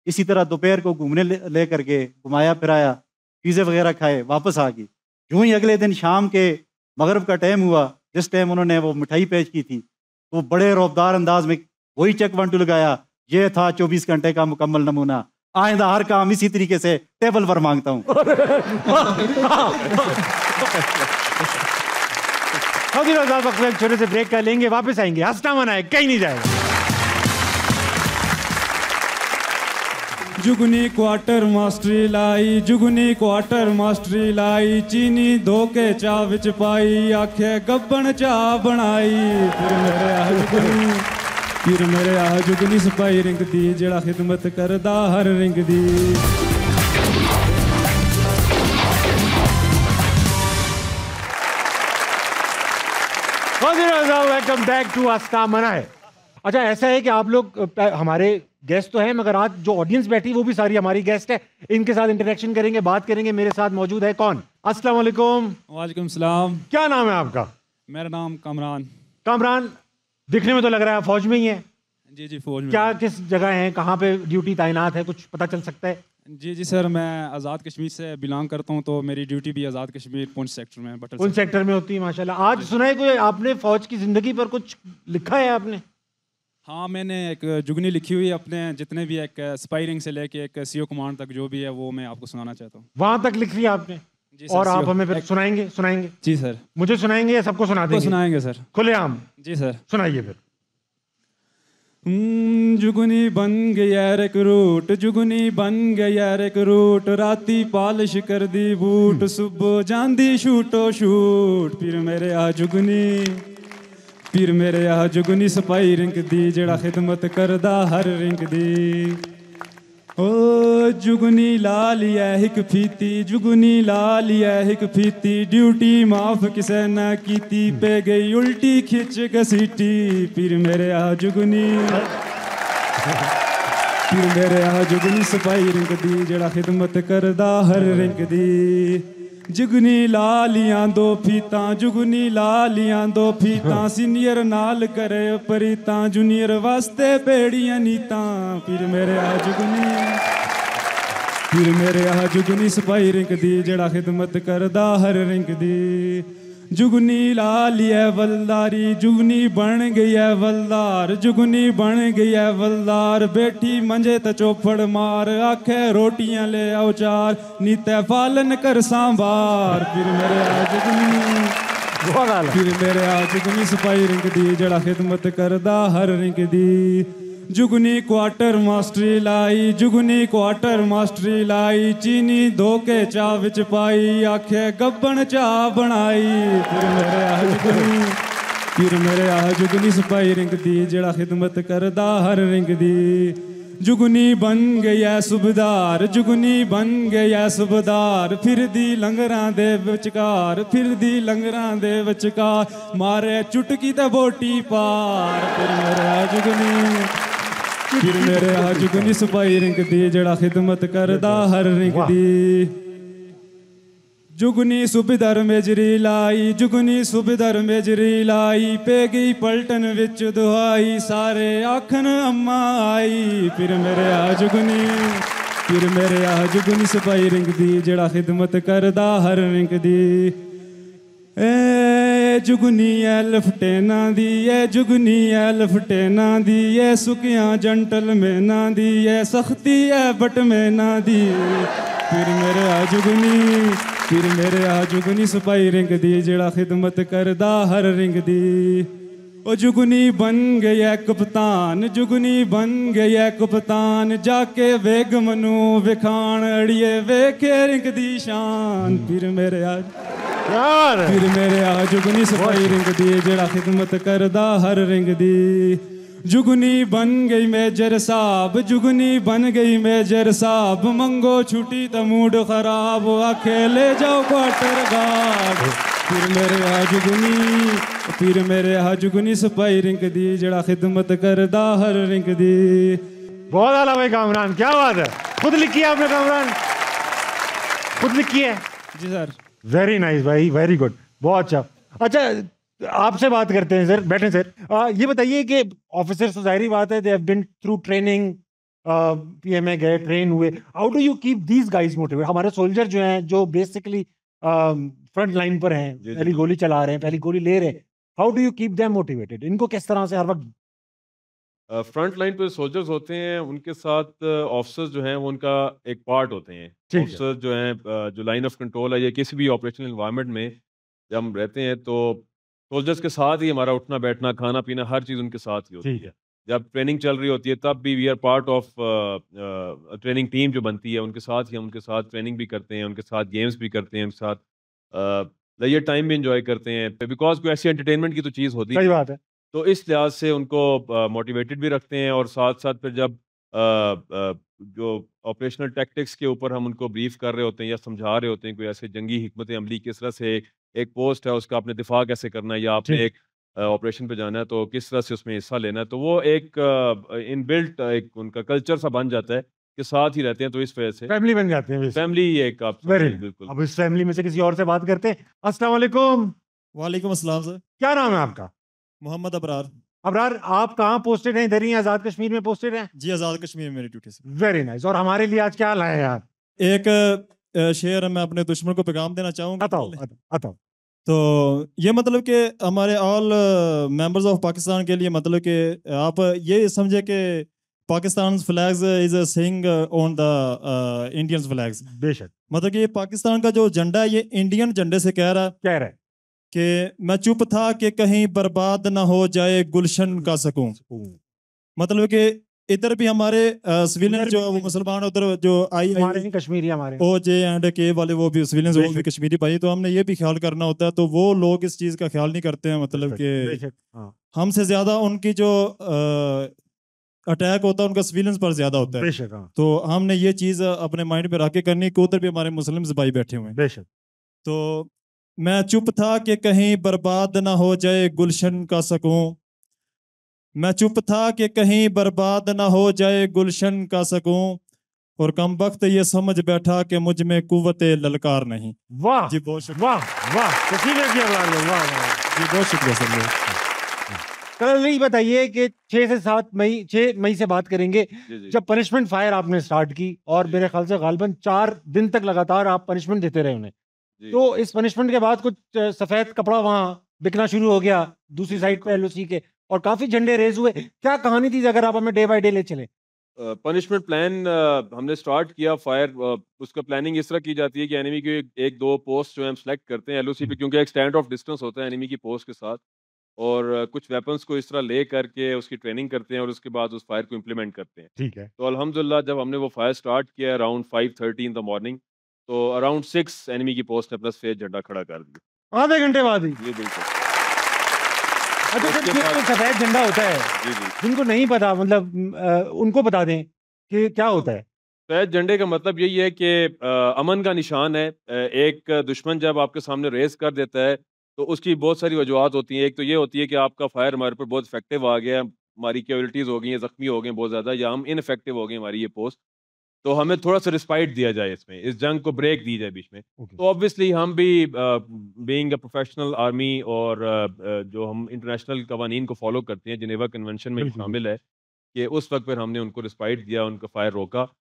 Speaker 6: इसी तरह दोपहर को घूमने ले करके घुमाया फिराया, पिज़्ज़े वगैरह खाए, वापस आ गई। यूं ही अगले दिन शाम के मगरब का टाइम हुआ, जिस टाइम उन्होंने वो मिठाई पेश की थी, तो बड़े रौबदार अंदाज में वही चेक 1 2 लगाया। ये था 24 घंटे का मुकम्मल नमूना। आइंदा हर काम इसी तरीके से टेबल पर मांगता हूँ।
Speaker 1: छोटे से ब्रेक कर लेंगे, वापस आएंगे। हंसना मना है, कहीं नहीं जाएगा।
Speaker 7: जुगनी क्वार्टर मास्टरी लाई, जुगनी क्वार्टर मास्टरी लाई, चीनी धोके चा विच पाई, आखे गब्बन चा बनाई। फिर मेरे आ जुगनी सिपाही रिंग दी, जेड़ा खिदमत करदा हर रिंग दी।
Speaker 1: वेलकम बैक टू हंसना मना है। अच्छा, ऐसा है कि आप लोग हमारे गेस्ट तो हैं, मगर आज जो ऑडियंस बैठी वो भी सारी हमारी गेस्ट है। इनके साथ इंटरेक्शन करेंगे, बात करेंगे। मेरे साथ मौजूद है कौन? अस्सलाम वालेकुम।
Speaker 7: वालेकुम सलाम।
Speaker 1: क्या नाम है आपका?
Speaker 7: मेरा नाम कामरान।
Speaker 1: कामरान, दिखने में तो लग रहा है फौज में ही है।
Speaker 7: जी जी, फौज में।
Speaker 1: क्या किस जगह है, कहाँ पे ड्यूटी तैनात है, कुछ पता चल सकता है?
Speaker 7: जी जी सर, मैं आज़ाद कश्मीर से बिलोंग करता हूँ, तो मेरी ड्यूटी भी आज़ाद कश्मीर पुंछ सेक्टर में, बटल
Speaker 1: पुंछ सेक्टर में होती है। माशाल्लाह। आज सुना है कोई आपने फौज की जिंदगी पर कुछ लिखा है आपने?
Speaker 7: हाँ, मैंने एक जुगनी लिखी हुई है अपने, जितने भी एक स्पाइरिंग से लेके एक सीओ कमांड तक जो भी है वो मैं आपको सुनाना चाहता हूँ।
Speaker 1: वहां तक लिख लिया आपने?
Speaker 7: जी सर।
Speaker 1: और आप हमें फिर सुनाएंगे? सुनाएंगे
Speaker 7: जी सर।
Speaker 1: मुझे सुनाएंगे या सबको सुना देंगे?
Speaker 7: सुनाएंगे सर,
Speaker 1: खुलेआम।
Speaker 7: जी सर,
Speaker 1: सुनाइए फिर।
Speaker 7: जुगनी बन गया रिक्रूट, जुगनी बन गया रिक्रूट, राती पालिश कर दी बूट, सुबह जांदी शूटो शूट। फिर मेरे आ जुगनी, फिर मेरे आ जुगनी सिपाही रिंग दी, जेड़ा खिदमत करदा हर रिंग दी। ओ जुगनी लाल है हिक फीती, जुगनी लाल है हिक फीती, ड्यूटी माफ किसे ना कीती, पे गई उल्टी खिंच घसीटी, फिर मेरे आ जुगनी फिर मेरे आ जुगनी सपाई रिंग दी, जेड़ा खिदमत करदा हर रिंग दी। जुगनी लालियां दो फीतां, जुगनी लालियां दो फीतां, सीनियर नाल करे परीतां, जूनियर वास्ते बेड़ियां नीतां, फिर मेरे आ जुगनी फिर मेरे आ जुगनी सपाई रिंग दी, जेड़ा खिदमत करदा हर रिंग दी। जुगनी लाल है वलदारी, जुगनी बन गई है वलदार, जुगनी बन गई है वलदार, बैठी मंजे ते चौपड़ मार, आखे रोटियां ले आओ चार, नीते पालन कर सांबार, फिर मेरे आ जुगनी फिर मेरे आ जुगनी सपाई रिंग दी, जेड़ा खिदमत करदा हर रिंग दी। जुगनी क्वार्टर मास्टरी लाई, जुगनी क्वार्टर मास्टरी लाई, चीनी धोके चाह विच पाई, आखे गब्बन चाह बनाई, फिर मेरे आ जुगनी फिर मेरे आ जुगनी सपाई रिंग दी, जेड़ा खिदमत करदा हर रिंग दी। जुगनी बन गई है सुबदार, जुगनी बन गई है सुबदार, फिर दी लंगरां दे विचकार, फिर दी लंगरां दे विचकार, मारे चुटकी ते बोटी पार, फिर मेरे आ जुगनी फिर मेरे आ जुगनी सपाई रिंग दी, जेड़ा खिदमत करदा हर रिंग दी। जुगनी सुबदर मेजरी लाई, जुगनी सुबदर मेजरी लाई, पे गई पलटन विच दुहाई, सारे आखन अम्मा आई, फिर मेरे आ जुगनी फिर मेरे आ जुगनी सपाई रिंग दी, जेड़ा खिदमत करदा हर रिंग दी। ए जुगनी है लफटेना दी, ए जुगनी है लफटेना दी, ए सुकियां जंटल मेना दी, ए सख्ती है बटमेना दी, फिर मेरे आ जुगनी फिर मेरे आ जुगनी सपाई रिंग दी, जेड़ा खिदमत करदा हर रिंग दी। ओ जुगनी बन गई है कप्तान, जुगनी बन गई है कप्तान, जाके बेगम नू विखान, अड़िए वेखे रिंग दी शान, फिर मेरे आ फिर मेरे आ जुगनी सफाई रिंग दी, जेड़ा खिदमत करदा हर रिंग दी। जुगनी बन गई मेजर साहब, जुगनी बन गई मेजर साहब, मंगो छुट्टी तो मूड खराब, आखे ले जाओ क्वार्टर गार्ड, फिर मेरे आ जुगनी फिर मेरे आ जुगनी सफाई रिंग दी, जेड़ा खिदमत करदा हर रिंग दी।
Speaker 1: बहुत आला भाई कामरान, क्या बात है, खुद लिखी है आपने कामरान, खुद लिखी है?
Speaker 7: जी सर।
Speaker 1: वेरी नाइस भाई, वेरी गुड, बहुत अच्छा। अच्छा आपसे बात करते हैं सर, बैठे सर। ये बताइए कि ऑफिसर्स तो जाहिर बात है they have been through training, PMA गए, ट्रेन हुए, how do you keep these guys motivated? हमारे सोल्जर जो हैं, जो बेसिकली फ्रंट लाइन पर हैं, पहली गोली चला रहे हैं, पहली गोली ले रहे हैं, how do you keep them motivated? इनको किस तरह से हर वक्त
Speaker 2: फ्रंट लाइन पे सोल्जर्स होते हैं, उनके साथ ऑफिसर्स जो हैं वो उनका एक पार्ट होते हैं। ऑफिसर्स जो हैं, जो लाइन ऑफ कंट्रोल है या किसी भी ऑपरेशनल एनवायरनमेंट में जब हम रहते हैं, तो सोल्जर्स के साथ ही हमारा उठना बैठना, खाना पीना, हर चीज़ उनके साथ ही होती है। जब ट्रेनिंग चल रही होती है तब भी we are part of training team जो बनती है, उनके साथ ही हम उनके साथ ट्रेनिंग भी करते हैं, उनके साथ गेम्स भी करते हैं, उनके साथ लेजर टाइम भी इंजॉय करते हैं, बिकॉज कोई ऐसी एंटरटेनमेंट की तो चीज़ होती
Speaker 1: सही बात है।
Speaker 2: तो इस लिहाज से उनको मोटिवेटेड भी रखते हैं, और साथ साथ फिर जब जो ऑपरेशनल टैक्टिक्स के ऊपर हम उनको ब्रीफ कर रहे होते हैं या समझा रहे होते हैं, कोई ऐसे जंगी हिकमत अमली किस तरह से, एक पोस्ट है उसका आपने दिफा कैसे करना है, या आपने एक ऑपरेशन पे जाना है तो किस तरह से उसमें हिस्सा लेना है, तो वो एक इनबिल्ट एक उनका कल्चर सा बन जाता है कि साथ ही रहते हैं, तो इस वजह से
Speaker 1: फैमिली बन जाते हैं।
Speaker 2: फैमिली एक आप
Speaker 1: बिल्कुल। अब इस फैमिली में से किसी और से बात करते हैं। अस्सलाम वालेकुम।
Speaker 8: वालेकुम अस्सलाम सर।
Speaker 1: क्या नाम है आपका?
Speaker 8: मोहम्मद अबरार।
Speaker 1: अबरार, आप कहाँ पोस्टेड हैं? इधर ही आज़ाद कश्मीर में पोस्टेड हैं?
Speaker 8: जी, आज़ाद कश्मीर में मेरी ड्यूटी से।
Speaker 1: Very nice. और हमारे लिए आज क्या लाए यार?
Speaker 8: एक शेर मैं अपने दुश्मन को पैगाम देना चाहूँगा।
Speaker 1: बताओ।
Speaker 8: तो ये मतलब कि हमारे ऑल मेंबर्स ऑफ पाकिस्तान के लिए, मतलब कि आप ये समझे कि Pakistan flags is a sing on the Indian flags.
Speaker 1: बेशक।
Speaker 8: मतलब कि ये पाकिस्तान का जो झंडा है, ये इंडियन झंडे से कह रहा
Speaker 1: है
Speaker 8: कि मैं चुप था कि कहीं बर्बाद ना हो जाए गुलशन का सकूं। मतलब कि इधर भी हमारे सिविलियन जो वो मुसलमान उधर जो आई
Speaker 1: कश्मीरी हमारे
Speaker 8: OJ&K वाले वो भी सिविलियन, वो भी कश्मीरी भाई, तो हमने ये भी ख्याल करना होता है। तो वो लोग इस चीज का ख्याल नहीं करते हैं, मतलब कि हमसे ज्यादा उनकी जो अटैक होता है उनका सिविलियंस पर ज्यादा होता है।
Speaker 1: बेशक, हाँ,
Speaker 8: तो हमने ये चीज अपने माइंड पे रख के करनी कि उधर भी हमारे मुस्लिम भाई बैठे हुए हैं।
Speaker 1: बेशक।
Speaker 8: तो मैं चुप था कि कहीं बर्बाद ना हो जाए गुलशन का सकूं, मैं चुप था कि कहीं बर्बाद ना हो जाए गुलशन का सकूं, और कम वक्त ये समझ बैठा कि मुझ में कुव्वत ललकार नहीं।
Speaker 1: वाह
Speaker 8: जी बहुत शुक्रिया।
Speaker 1: वाह वाह, तस्वीरें की औलाद है, वाह वाह।
Speaker 8: जी बहुत शुक्रिया सर।
Speaker 1: कल ये बताइए कि 6 से 7 मई, 6 मई से बात करेंगे,
Speaker 2: जी जी
Speaker 1: जब पनिशमेंट फायर आपने स्टार्ट की और मेरे ख्याल से गालिबन 4 दिन तक लगातार आप पनिशमेंट देते रहे उन्हें,
Speaker 2: जी।
Speaker 1: तो इस पनिशमेंट के बाद कुछ सफेद कपड़ा वहां बिकना शुरू हो गया दूसरी साइड पे एलओसी के, और काफी झंडे रेज हुए। क्या कहानी थी, अगर आप हमें डे बाय डे ले चले?
Speaker 2: पनिशमेंट प्लान हमने स्टार्ट किया फायर। उसका प्लानिंग इस तरह की जाती है कि एनिमी की एक दो पोस्ट जो है हम सेलेक्ट करते हैं एलओसी पे, क्योंकि एक स्टैंड ऑफ डिस्टेंस होता है एनिमी की पोस्ट के साथ, और कुछ वेपन्स को इस तरह ले करके उसकी ट्रेनिंग करते हैं और उसके बाद उस फायर को इम्प्लीमेंट करते हैं।
Speaker 1: ठीक है।
Speaker 2: तो अल्हम्दुलिल्लाह जब हमने वो फायर स्टार्ट किया अराउंड 5:30 इन द मॉर्निंग, तो अराउंड 6 एनिमी की पोस्ट ने अपना सफेद झंडा खड़ा कर दिया।
Speaker 1: आधे घंटे बाद ही?
Speaker 2: जी बिल्कुल।
Speaker 1: अच्छा सर,
Speaker 2: उसके
Speaker 1: ये जो सफेद झंडा होता है,
Speaker 2: जी जी।
Speaker 1: जिनको नहीं पता, मतलब उनको बता दें कि क्या होता है।
Speaker 2: सफेद झंडे का मतलब यही है कि अमन का निशान है। एक दुश्मन जब आपके सामने रेस कर देता है तो उसकी बहुत सारी वजूहत होती हैं। एक तो ये होती है कि आपका फायर हमारे पर बहुत इफेक्टिव आ गया, हमारी कैजुअलिटीज हो गई हैं, जख्मी हो गए बहुत ज्यादा, या हम इनफेक्टिव हो गए हमारी ये पोस्ट, तो हमें थोड़ा सा रिस्पाइट दिया जाए, इसमें इस जंग को ब्रेक दी जाए बीच में।
Speaker 1: Okay.
Speaker 2: तो ऑब्वियसली हम भी बीइंग अ प्रोफेशनल आर्मी और जो हम इंटरनेशनल कवानीन को फॉलो करते हैं, जिनेवा कन्वेंशन में
Speaker 1: बिल्कुल।
Speaker 2: शामिल है, कि उस वक्त पर हमने उनको रिस्पाइट दिया, उनका फायर रोका।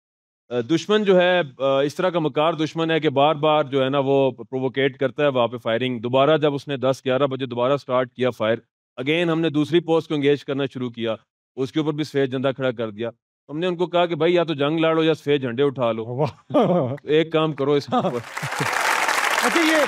Speaker 2: दुश्मन जो है इस तरह का मकार दुश्मन है कि बार बार जो है ना वो प्रोवोकेट करता है वहाँ पे फायरिंग। दोबारा जब उसने 10-11 बजे दोबारा स्टार्ट किया फायर, अगेन हमने दूसरी पोस्ट को एंगेज करना शुरू किया, उसके ऊपर भी सफेद झंडा खड़ा कर दिया। हमने उनको कहा कि भाई या तो जंग लड़ो या सफेद झंडे उठा लो,
Speaker 1: वाह।
Speaker 2: एक काम करो इसके ऊपर।
Speaker 1: अच्छा, ये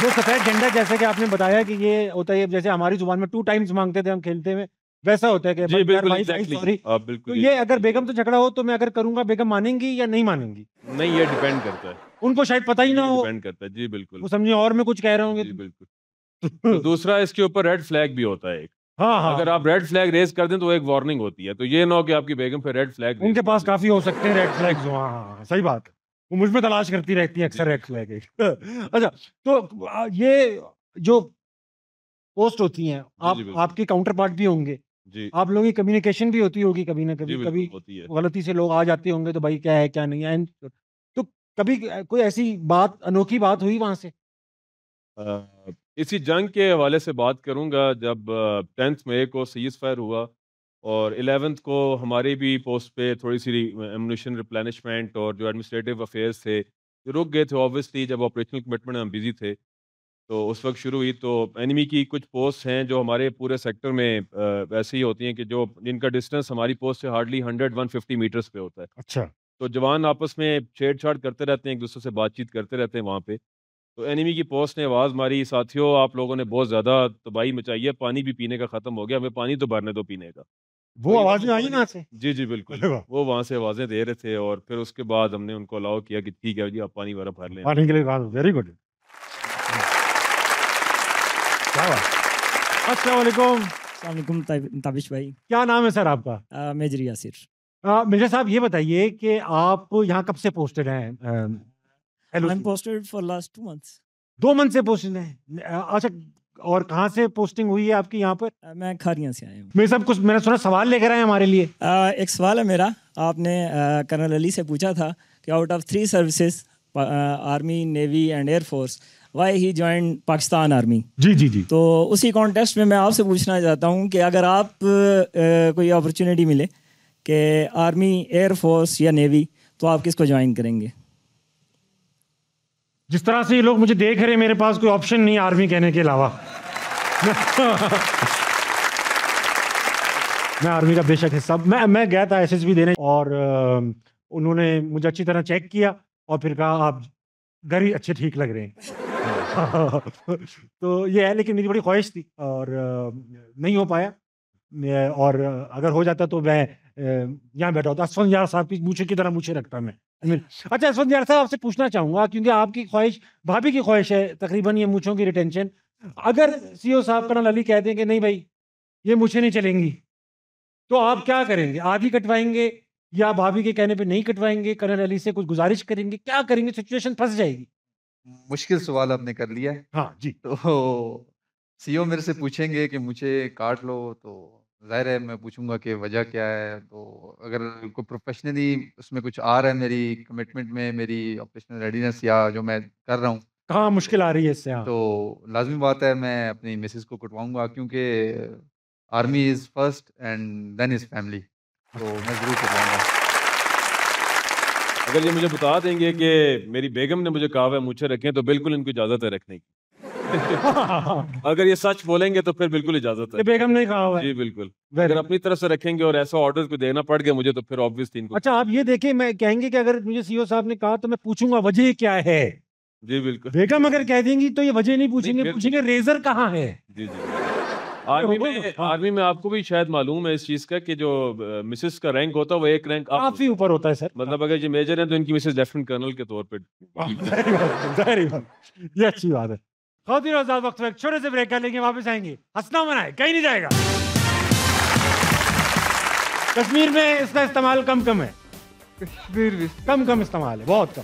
Speaker 1: जो सफेद झंडा, जैसे कि आपने बताया कि ये होता है, जैसे हमारी जुबान में 2 टाइम्स मांगते थे हम खेलते में, वैसा होता है कि
Speaker 2: जी
Speaker 1: भाई यार,
Speaker 2: बिल्कुल
Speaker 1: भाई
Speaker 2: एग्जैक्टली,
Speaker 1: सॉरी।
Speaker 2: आप
Speaker 1: तो
Speaker 2: बिल्कुल
Speaker 1: ये अगर बेगम से झगड़ा हो तो मैं अगर करूंगा, बेगम मानेंगी या नहीं मानेंगी?
Speaker 2: नहीं, ये डिपेंड करता है,
Speaker 1: उनको शायद पता ही ना हो,
Speaker 2: डिपेंड करता है। जी बिल्कुल,
Speaker 1: वो समझे और मैं कुछ कह रहे होंगे
Speaker 2: जी
Speaker 1: तो।
Speaker 2: बिल्कुल। तो दूसरा इसके ऊपर रेड फ्लैग भी होता है एक।
Speaker 1: हाँ हाँ,
Speaker 2: अगर आप रेड फ्लैग रेज कर दें तो एक वार्निंग होती है, तो ये ना हो कि आपकी बेगम पे रेड फ्लैग
Speaker 1: उनके पास काफी हो सकते हैं रेड फ्लैग्स। हाँ हाँ, सही बात है, वो मुझ में तलाश करती रहती है अक्सर रेड फ्लैग। अच्छा, तो ये जो पोस्ट होती हैं,
Speaker 2: जी,
Speaker 1: आप
Speaker 2: जी, बिल्कुल।
Speaker 1: आपके काउंटर पार्ट भी होंगे,
Speaker 2: जी
Speaker 1: आप लोगों की कम्युनिकेशन भी होती होगी कभी ना
Speaker 2: जी
Speaker 1: कभी,
Speaker 2: बिल्कुल
Speaker 1: कभी
Speaker 2: होती है।
Speaker 1: गलती से लोग आ जाते होंगे तो भाई क्या है क्या नहीं है, तो कभी कोई ऐसी बात, अनोखी बात हुई वहां से?
Speaker 2: इसी जंग के हवाले से बात करूंगा। जब 10th मई को सीज फायर हुआ और 11th को हमारी भी पोस्ट पे थोड़ी सी एमुनिशन रिप्लेनिशमेंट और जो एडमिनिस्ट्रेटिव अफेयर्स थे जो रुक गए थे, ऑब्वियसली जब ऑपरेशनल कमिटमेंट में हम बिजी थे, तो उस वक्त शुरू हुई। तो एनिमी की कुछ पोस्ट हैं जो हमारे पूरे सेक्टर में ऐसी ही होती हैं कि जो जिनका डिस्टेंस हमारी पोस्ट से हार्डली 100-150 मीटर्स पे होता है।
Speaker 1: अच्छा।
Speaker 2: तो जवान आपस में छेड़छाड़ करते रहते हैं, एक दूसरे से बातचीत करते रहते हैं वहाँ पे। तो एनिमी की पोस्ट ने आवाज़ मारी, साथियों आप लोगों ने बहुत ज़्यादा तबाही मचाई है, पानी भी पीने का ख़त्म हो गया, हमें पानी तो भरने दो पीने का।
Speaker 1: वो
Speaker 2: तो ये
Speaker 1: आवाजें आई ना से?
Speaker 2: जी, जी, बिल्कुल।
Speaker 1: अरे वाह,
Speaker 2: वो वहाँ से आवाज़ें दे रहे थे और फिर उसके बाद हमने उनको अलाउ किया कि ठीक है जी, आप पानी वगैरह भर लें।
Speaker 1: पानी के लिए बात, वेरी गुड, क्या बात। अस्सलाम वालेकुम।
Speaker 9: अस्सलामुअलैकुम ताबिश भाई।
Speaker 1: क्या नाम है सर आपका?
Speaker 9: मेजर यासिर।
Speaker 1: मेजर साहब, ये बताइए कि आप यहाँ कब से पोस्टेड हैं?
Speaker 9: I am posted for last 2 months.
Speaker 1: 2 month से पोस्टेड हैं? अच्छा, और कहाँ से पोस्टिंग हुई है आपकी यहाँ पर?
Speaker 9: मैं खारियां से आया हूँ।
Speaker 1: मेरे साहब कुछ, मैंने सुना सवाल लेकर आए हमारे लिए।
Speaker 9: एक सवाल है मेरा, आपने कर्नल अली से पूछा था कि out of 3 services, army, navy and air force, why he join Pakistan army.
Speaker 1: जी जी जी।
Speaker 9: तो उसी कॉन्टेक्स्ट में मैं आपसे पूछना चाहता हूँ कि अगर आप कोई अपॉर्चुनिटी मिले कि आर्मी, एयरफोर्स या नेवी, तो आप किसको ज्वाइन करेंगे?
Speaker 1: जिस तरह से ये लोग मुझे देख रहे हैं, मेरे पास कोई ऑप्शन नहीं आर्मी कहने के अलावा। मैं आर्मी का बेशक हिस्सा, मैं गया था एसएसबी देने, और उन्होंने मुझे अच्छी तरह चेक किया और फिर कहा आप घर ही अच्छे ठीक लग रहे हैं। तो ये है, लेकिन मेरी बड़ी ख्वाहिश थी और नहीं हो पाया। और अगर हो जाता तो मैं यहाँ बैठा होता, असफंद यार साहब की मूछे की तरह मूछे रखता मैं। अच्छा असफंद यार साहब, आपसे पूछना चाहूँगा, क्योंकि आपकी ख्वाहिश, भाभी की ख्वाहिश है तकरीबन ये मूछों की रिटेंशन, अगर सीओ साहब कर्नल अली कहते हैं कि नहीं भाई ये मूछें नहीं चलेंगी, तो आप क्या करेंगे? आधी कटवाएंगे या भाभी के कहने पे नहीं कटवाएंगे? कर्नल अली से कुछ गुजारिश करेंगे? क्या करेंगे? सिचुएशन फंस जाएगी।
Speaker 3: मुश्किल सवाल आपने कर लिया है।
Speaker 1: हाँ जी।
Speaker 3: तो सीईओ मेरे से पूछेंगे कि मुझे काट लो, तो ज़ाहिर है मैं पूछूंगा कि वजह क्या है। तो अगर कोई प्रोफेशनली उसमें कुछ आ रहा है मेरी कमिटमेंट में, मेरी ऑपरेशनल रेडीनेस या जो मैं कर रहा हूँ,
Speaker 1: कहाँ मुश्किल आ रही है इससे? हाँ।
Speaker 3: तो लाजमी बात है मैं अपनी मिसेस को कटवाऊंगा, क्योंकि army is first and then is family. तो मैं ज़रूर कटवाऊंगा।
Speaker 2: अगर ये मुझे बता देंगे कि मेरी बेगम ने मुझे कहा हुआ है मूछें रखें, तो बिल्कुल इनको इजाजत है रखने की। अगर ये सच बोलेंगे तो फिर बिल्कुल इजाजत है।
Speaker 1: बेगम ने कहा हुआ है?
Speaker 2: जी बिल्कुल। अगर अपनी तरफ से रखेंगे और ऐसा ऑर्डर को देना पड़ गया मुझे, तो फिर ऑब्वियसली इनको।
Speaker 1: अच्छा, आप ये देखें, मैं कहेंगे कि अगर मुझे सीईओ साहब ने कहा तो मैं पूछूंगा वजह क्या है।
Speaker 2: जी बिल्कुल।
Speaker 1: बेगम अगर कह देंगी तो ये वजह नहीं पूछेंगे, पूछेंगे रेजर कहाँ है।
Speaker 2: जी जी। आर्मी में आपको भी शायद मालूम है इस चीज का कि जो मिसेस का रैंक होता है वो एक रैंक
Speaker 1: काफी ऊपर होता है सर।
Speaker 2: मतलब अगर ये मेजर है तो इनकी मिसेस लेफ्टिनेंट कर्नल के तौर पे।
Speaker 1: ये अच्छी बात है। खातिन आजाद, वक्त में छोटे से ब्रेक कर लेंगे, वापस आएंगे। हंसना मनाए, कहीं नहीं जाएगा। कश्मीर में इसका इस्तेमाल कम है।
Speaker 4: कश्मीर में
Speaker 1: कम इस्तेमाल है, बहुत कम।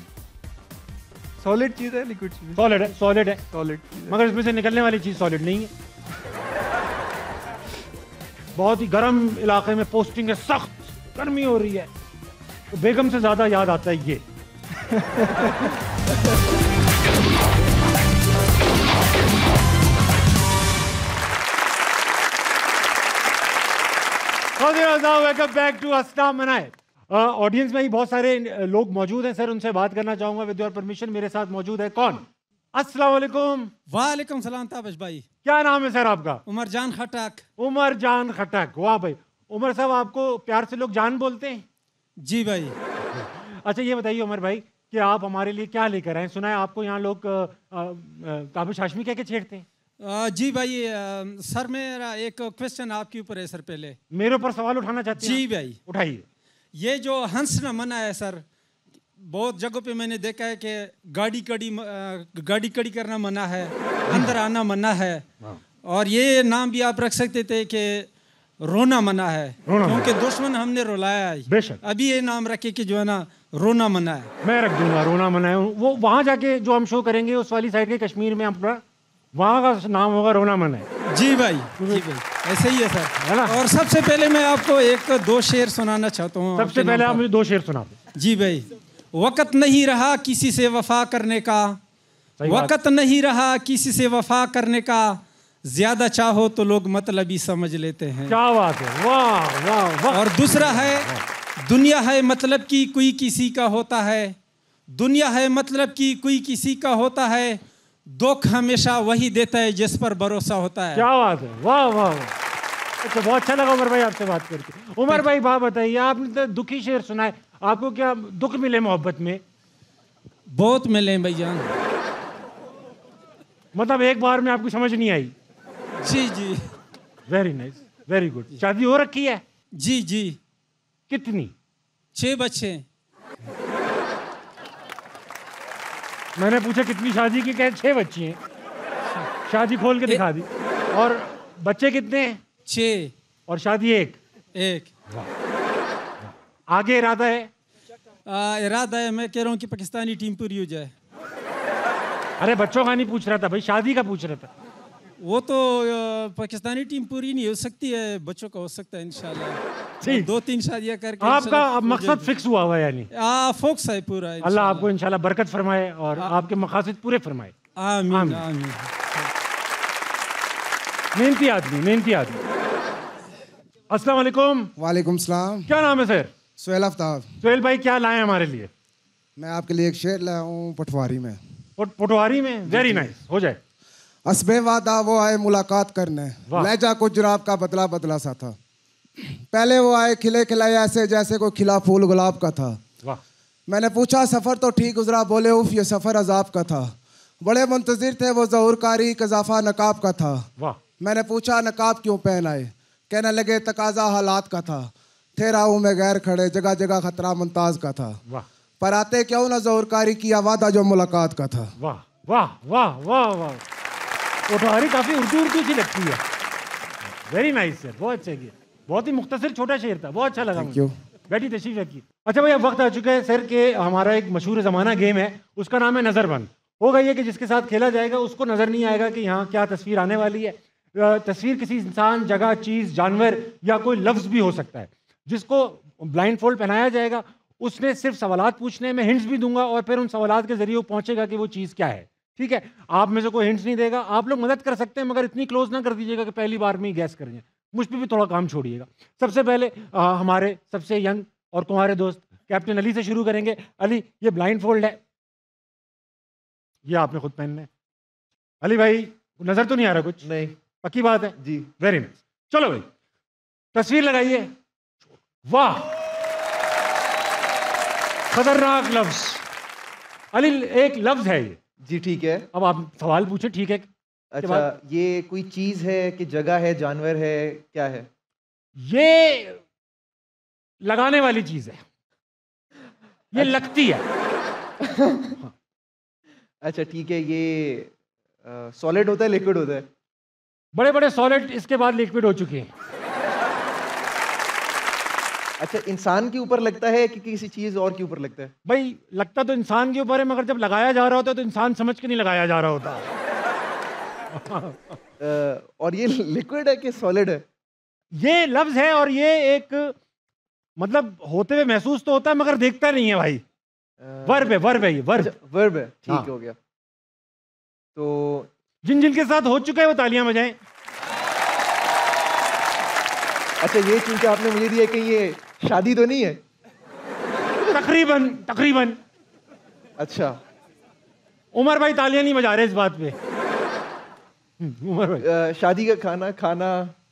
Speaker 4: सॉलिड चीज है, लिक्विड चीज?
Speaker 1: सॉलिड है
Speaker 4: सॉलिड,
Speaker 1: मगर इसमें से निकलने वाली चीज सॉलिड नहीं है। बहुत ही गर्म इलाके में पोस्टिंग है, सख्त गर्मी हो रही है, तो बेगम से ज्यादा याद आता है ये। वेलकम बैक टू हंसना मनाए। ऑडियंस में ही बहुत सारे लोग मौजूद हैं सर, उनसे बात करना चाहूंगा विद योर परमिशन। मेरे साथ मौजूद है कौन? अस्सलाम वालेकुम।
Speaker 10: वालेकुम सलाम ताबिश भाई।
Speaker 1: क्या नाम है सर आपका?
Speaker 10: उमर जान खटक।
Speaker 1: उमर जान खटक, वाह भाई। उमर साहब, आपको प्यार से लोग जान बोलते हैं?
Speaker 10: जी भाई।
Speaker 1: अच्छा ये बताइए उमर भाई कि आप हमारे लिए क्या लेकर आए? सुना है आपको यहाँ लोग ताबिश हाशमी कह के छेड़ते हैं।
Speaker 10: जी भाई, सर मेरा एक क्वेश्चन आपके ऊपर है सर। पहले
Speaker 1: मेरे ऊपर सवाल उठाना चाहते हैं?
Speaker 10: जी भाई
Speaker 1: उठाइए।
Speaker 10: ये जो हंस न मना है सर, बहुत जगहों पे मैंने देखा है कि गाड़ी कड़ी करना मना है, अंदर आना मना है, और ये नाम भी आप रख सकते थे कि रोना मना है, क्योंकि दुश्मन हमने रुलाया है।
Speaker 1: बेशक।
Speaker 10: अभी ये नाम रखे कि जो है ना रोना मना है।
Speaker 1: मैं रख दूंगा रोना मना है। वो वहाँ जाके जो हम शो करेंगे उस वाली साइड के कश्मीर में, अपना वहाँ का नाम होगा रोना मना है।
Speaker 10: जी भाई, जी भाई, ऐसे ही है सर, है ना। और सबसे पहले मैं आपको एक दो शेर सुनाना चाहता हूँ।
Speaker 1: सबसे पहले आप मुझे दो शेर सुना दो।
Speaker 10: जी भाई। वक़्त नहीं रहा किसी से वफा करने का, वक़्त नहीं रहा किसी से वफा करने का, ज्यादा चाहो तो लोग मतलबी समझ लेते हैं।
Speaker 1: क्या बात है, वाह वाह वाह।
Speaker 10: और दूसरा है, दुनिया है मतलब की कोई किसी का होता है, दुनिया है मतलब की कोई किसी का होता है, दुख हमेशा वही देता है जिस पर भरोसा होता है।
Speaker 1: क्या बात है, वाह वाह। अच्छा, बहुत अच्छा लगा उमर भाई आपसे बात करके। उमर भाई बात बताइए, आपने तो दुखी शेर सुना है, आपको क्या दुख मिले मोहब्बत में?
Speaker 10: बहुत मिले भाईजान।
Speaker 1: मतलब एक बार में आपको समझ नहीं आई?
Speaker 10: जी जी।
Speaker 1: Very nice, very good. शादी हो रखी है?
Speaker 10: जी जी।
Speaker 1: कितनी?
Speaker 10: 6 बच्चे।
Speaker 1: मैंने पूछा कितनी शादी की, कहे 6 बच्ची हैं। शादी खोल के दिखा दी। और बच्चे कितने हैं?
Speaker 10: 6।
Speaker 1: और शादी एक? आगे इरादा है?
Speaker 10: इरादा है, मैं कह रहा हूँ कि पाकिस्तानी टीम पूरी हो जाए।
Speaker 1: अरे बच्चों का नहीं पूछ रहा था भाई, शादी का पूछ रहा था।
Speaker 10: वो तो पाकिस्तानी टीम पूरी नहीं हो सकती है, बच्चों का हो सकता है इंशाल्लाह। 2-3 शादियां करके
Speaker 1: आपका मकसद फिक्स हुआ हुआ, यानी
Speaker 10: फोकस है पूरा।
Speaker 1: अल्लाह आपको इंशाल्लाह बरकत फरमाए और आपके मकासद पूरे फरमाए।
Speaker 10: आमीन आमीन।
Speaker 1: मेहनती आदमी, मेहनती आदमी। अस्सलाम वालेकुम।
Speaker 11: वालेकुम सलाम।
Speaker 1: क्या नाम है सर?
Speaker 11: सुहेल आफ्ताब।
Speaker 1: सुहेल भाई, क्या लाए हमारे लिए?
Speaker 11: मैं आपके लिए एक शेर लाया हूँ पटवारी में।
Speaker 1: पटवारी में? वेरी नाइस, हो जाए।
Speaker 11: असबे वादा वो आए मुलाकात करने, लहजा को जुराब का बदला बदला सा था। पहले वो आए खिले खिलाए ऐसे जैसे कोई खिला फूल गुलाब का था।
Speaker 1: वाह।
Speaker 11: मैंने पूछा सफ़र तो ठीक गुजरा, बोले उफ ये सफ़र अजाब का था। बड़े मुंतजिर थे वो ज़हूर कारी, कज़ाफ़ा नकाब का था।
Speaker 1: वाह।
Speaker 11: मैंने पूछा नकाब क्यों पहन आए, कहने लगे तकाजा हालात का था। थे राहों में गैर खड़े, जगह जगह खतरा मुमताज का था।
Speaker 1: वाह।
Speaker 11: पर आते क्यों ना ज़हूर कारी किया वादा जो मुलाकात का था।
Speaker 1: वाह वाह वाह वाह वाह। पटवारी काफी उर्दू सी लगती है। वेरी नाइस सर, बहुत अच्छा किया। बहुत ही मुख्तसर छोटा शेर था, बहुत अच्छा लगा
Speaker 11: थैंक
Speaker 1: मुझे।
Speaker 11: यू।
Speaker 1: बैठी तशरीफ रखिए। अच्छा भाई, अब वक्त आ चुका है सर के हमारा एक मशहूर ज़माना गेम है, उसका नाम है नज़रबंद। होगा ये कि जिसके साथ खेला जाएगा उसको नज़र नहीं आएगा कि यहाँ क्या तस्वीर आने वाली है। तस्वीर किसी इंसान, जगह, चीज़, जानवर या कोई लफ्ज़ भी हो सकता है। जिसको ब्लाइंड फोल्ड पहनाया जाएगा उसने सिर्फ सवालात पूछने में, हिंट्स भी दूंगा और फिर उन सवालात के जरिए वो पहुंचेगा कि वो चीज़ क्या है। ठीक है, आप में से कोई हिंट्स नहीं देगा। आप लोग मदद कर सकते हैं मगर इतनी क्लोज ना कर दीजिएगा कि पहली बार में ही गैस कर जाए। मुझ पर भी थोड़ा काम छोड़िएगा। सबसे पहले हमारे सबसे यंग और तुम्हारे दोस्त कैप्टन अली से शुरू करेंगे। अली, ये ब्लाइंड फोल्ड है, ये आपने खुद पहनना है। अली भाई, नजर तो नहीं आ रहा कुछ?
Speaker 5: नहीं।
Speaker 1: पक्की बात है
Speaker 5: जी।
Speaker 1: Very nice. चलो भाई, तस्वीर लगाइए। वाह, खतरनाक लफ्ज। अली, एक लफ्ज है ये।
Speaker 5: जी ठीक है।
Speaker 1: अब आप सवाल पूछे, ठीक है?
Speaker 5: अच्छा, ये कोई चीज है कि जगह है, जानवर है, क्या है?
Speaker 1: ये लगाने वाली चीज है, ये लगती है।
Speaker 5: अच्छा ठीक है, ये सॉलिड होता है, लिक्विड होता है?
Speaker 1: बड़े बड़े सॉलिड इसके बाद लिक्विड हो चुके हैं।
Speaker 5: अच्छा, इंसान के ऊपर लगता है कि किसी चीज और के ऊपर लगता है?
Speaker 1: भाई, लगता तो इंसान के ऊपर है मगर जब लगाया जा रहा होता है तो इंसान समझ के नहीं लगाया जा रहा होता।
Speaker 5: और ये लिक्विड है कि सॉलिड है?
Speaker 1: ये लफ्ज है और ये एक मतलब होते हुए महसूस तो होता है मगर देखता नहीं है भाई। वर्ब है, वर्ब है, ये वर्ब।
Speaker 5: वर्ब है, ठीक
Speaker 1: हाँ।
Speaker 5: हो गया। तो
Speaker 1: जिन जिनके साथ हो चुका है वो तालियां बजाएं।
Speaker 5: अच्छा, ये चूंकि आपने मुझे दिया कि ये शादी तो नहीं है?
Speaker 1: तकरीबन तकरीबन।
Speaker 5: अच्छा,
Speaker 1: उमर भाई तालियां नहीं बजा रहे इस बात पे। उमर भाई,
Speaker 5: शादी का खाना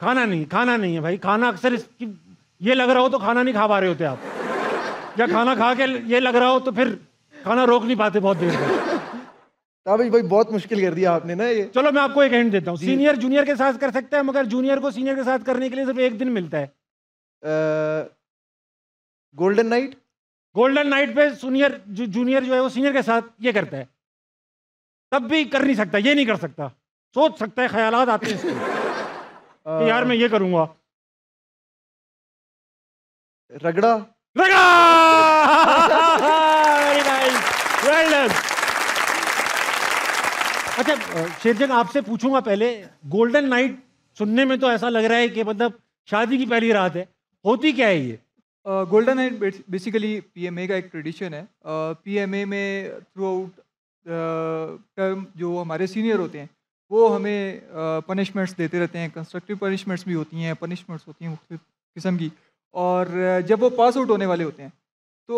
Speaker 1: खाना नहीं है भाई। खाना अक्सर इसकी ये लग रहा हो तो खाना नहीं खा पा रहे होते आप, या खाना खा के ये लग रहा हो तो फिर खाना रोक नहीं पाते बहुत देर तक।
Speaker 5: ताबिश भाई, बहुत मुश्किल कर दिया आपने ना ये।
Speaker 1: चलो मैं आपको एक हिंट देता हूँ। सीनियर जूनियर के साथ कर सकता है मगर जूनियर को सीनियर के साथ करने के लिए सिर्फ एक दिन मिलता है।
Speaker 5: Golden night?
Speaker 1: गोल्डन नाइट पे जूनियर जो है वो सीनियर के साथ ये करता है। तब भी कर नहीं सकता, ये नहीं कर सकता। सोच सकता है, ख्यालात आते हैं इसके कि यार मैं ये करूंगा।
Speaker 5: रगड़ा?
Speaker 1: रगड़ा! Very nice. Well done. अच्छा शेरजंग, आपसे पूछूंगा पहले, गोल्डन नाइट सुनने में तो ऐसा लग रहा है कि मतलब शादी की पहली रात है, होती क्या है ये?
Speaker 4: गोल्डन नाइट बेसिकली पीएमए का एक ट्रेडिशन है। पीएमए में थ्रू आउट टर्म जो हमारे सीनियर होते हैं वो हमें पनिशमेंट्स देते रहते हैं। कंस्ट्रक्टिव पनिशमेंट्स भी होती हैं, पनिशमेंट्स होती हैं मुख्तलिफ किस्म की। और जब वो पास आउट होने वाले होते हैं तो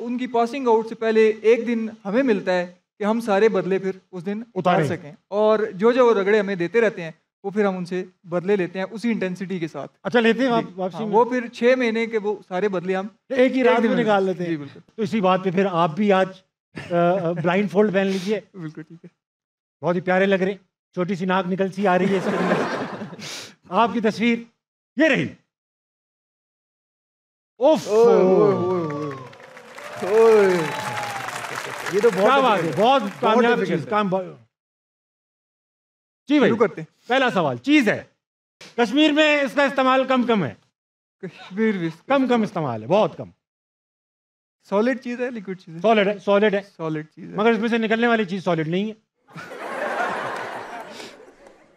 Speaker 4: उनकी पासिंग आउट से पहले एक दिन हमें मिलता है कि हम सारे बदले फिर उस दिन उतार सकें। और जो जो रगड़े हमें देते रहते हैं वो फिर हम उनसे बदले लेते हैं उसी इंटेंसिटी के साथ।
Speaker 1: अच्छा, लेते हैं वापसी में?
Speaker 4: वो फिर 6 महीने के वो सारे बदले हम
Speaker 1: एक ही रात में निकाल लेते हैं।
Speaker 4: जी बिल्कुल।
Speaker 1: तो इसी बात पे फिर आप भी आज ब्लाइंड फोल्ड पहन लीजिए।
Speaker 4: बिल्कुल ठीक है।
Speaker 1: बहुत ही प्यारे लग रहे, छोटी सी नाक निकल सी आ रही है इसके अंदर। आपकी तस्वीर ये रही। उफ,
Speaker 5: ये तो
Speaker 1: क्या बात है, बहुत कामयाब चीज। काम जी भाई,
Speaker 4: करते हैं।
Speaker 1: पहला सवाल, चीज है। कश्मीर में इसका इस्तेमाल कम है।
Speaker 4: कश्मीर में
Speaker 1: कम इस्तेमाल है, बहुत कम।
Speaker 4: सॉलिड चीज है, लिक्विड चीज है?
Speaker 1: सॉलिड है, सॉलिड है।
Speaker 4: सॉलिड चीज है
Speaker 1: मगर इसमें से निकलने वाली चीज सॉलिड नहीं है।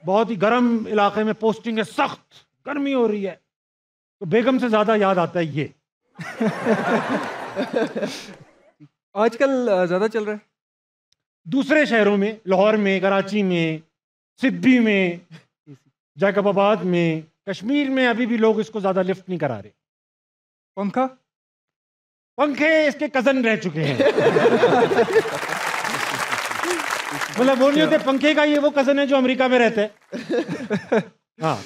Speaker 1: बहुत ही गर्म इलाके में पोस्टिंग है, सख्त गर्मी हो रही है तो बेगम से ज्यादा याद आता है ये।
Speaker 4: आजकल ज्यादा चल रहा है
Speaker 1: दूसरे शहरों में, लाहौर में, कराची में, सिद्दी में, जैकबाबाद में। कश्मीर में अभी भी लोग इसको ज्यादा लिफ्ट नहीं करा रहे। पंखे इसके कजन रह चुके हैं। मतलब वो नहीं होते पंखे का, ये वो कजन है जो अमेरिका में रहते हैं। हाँ,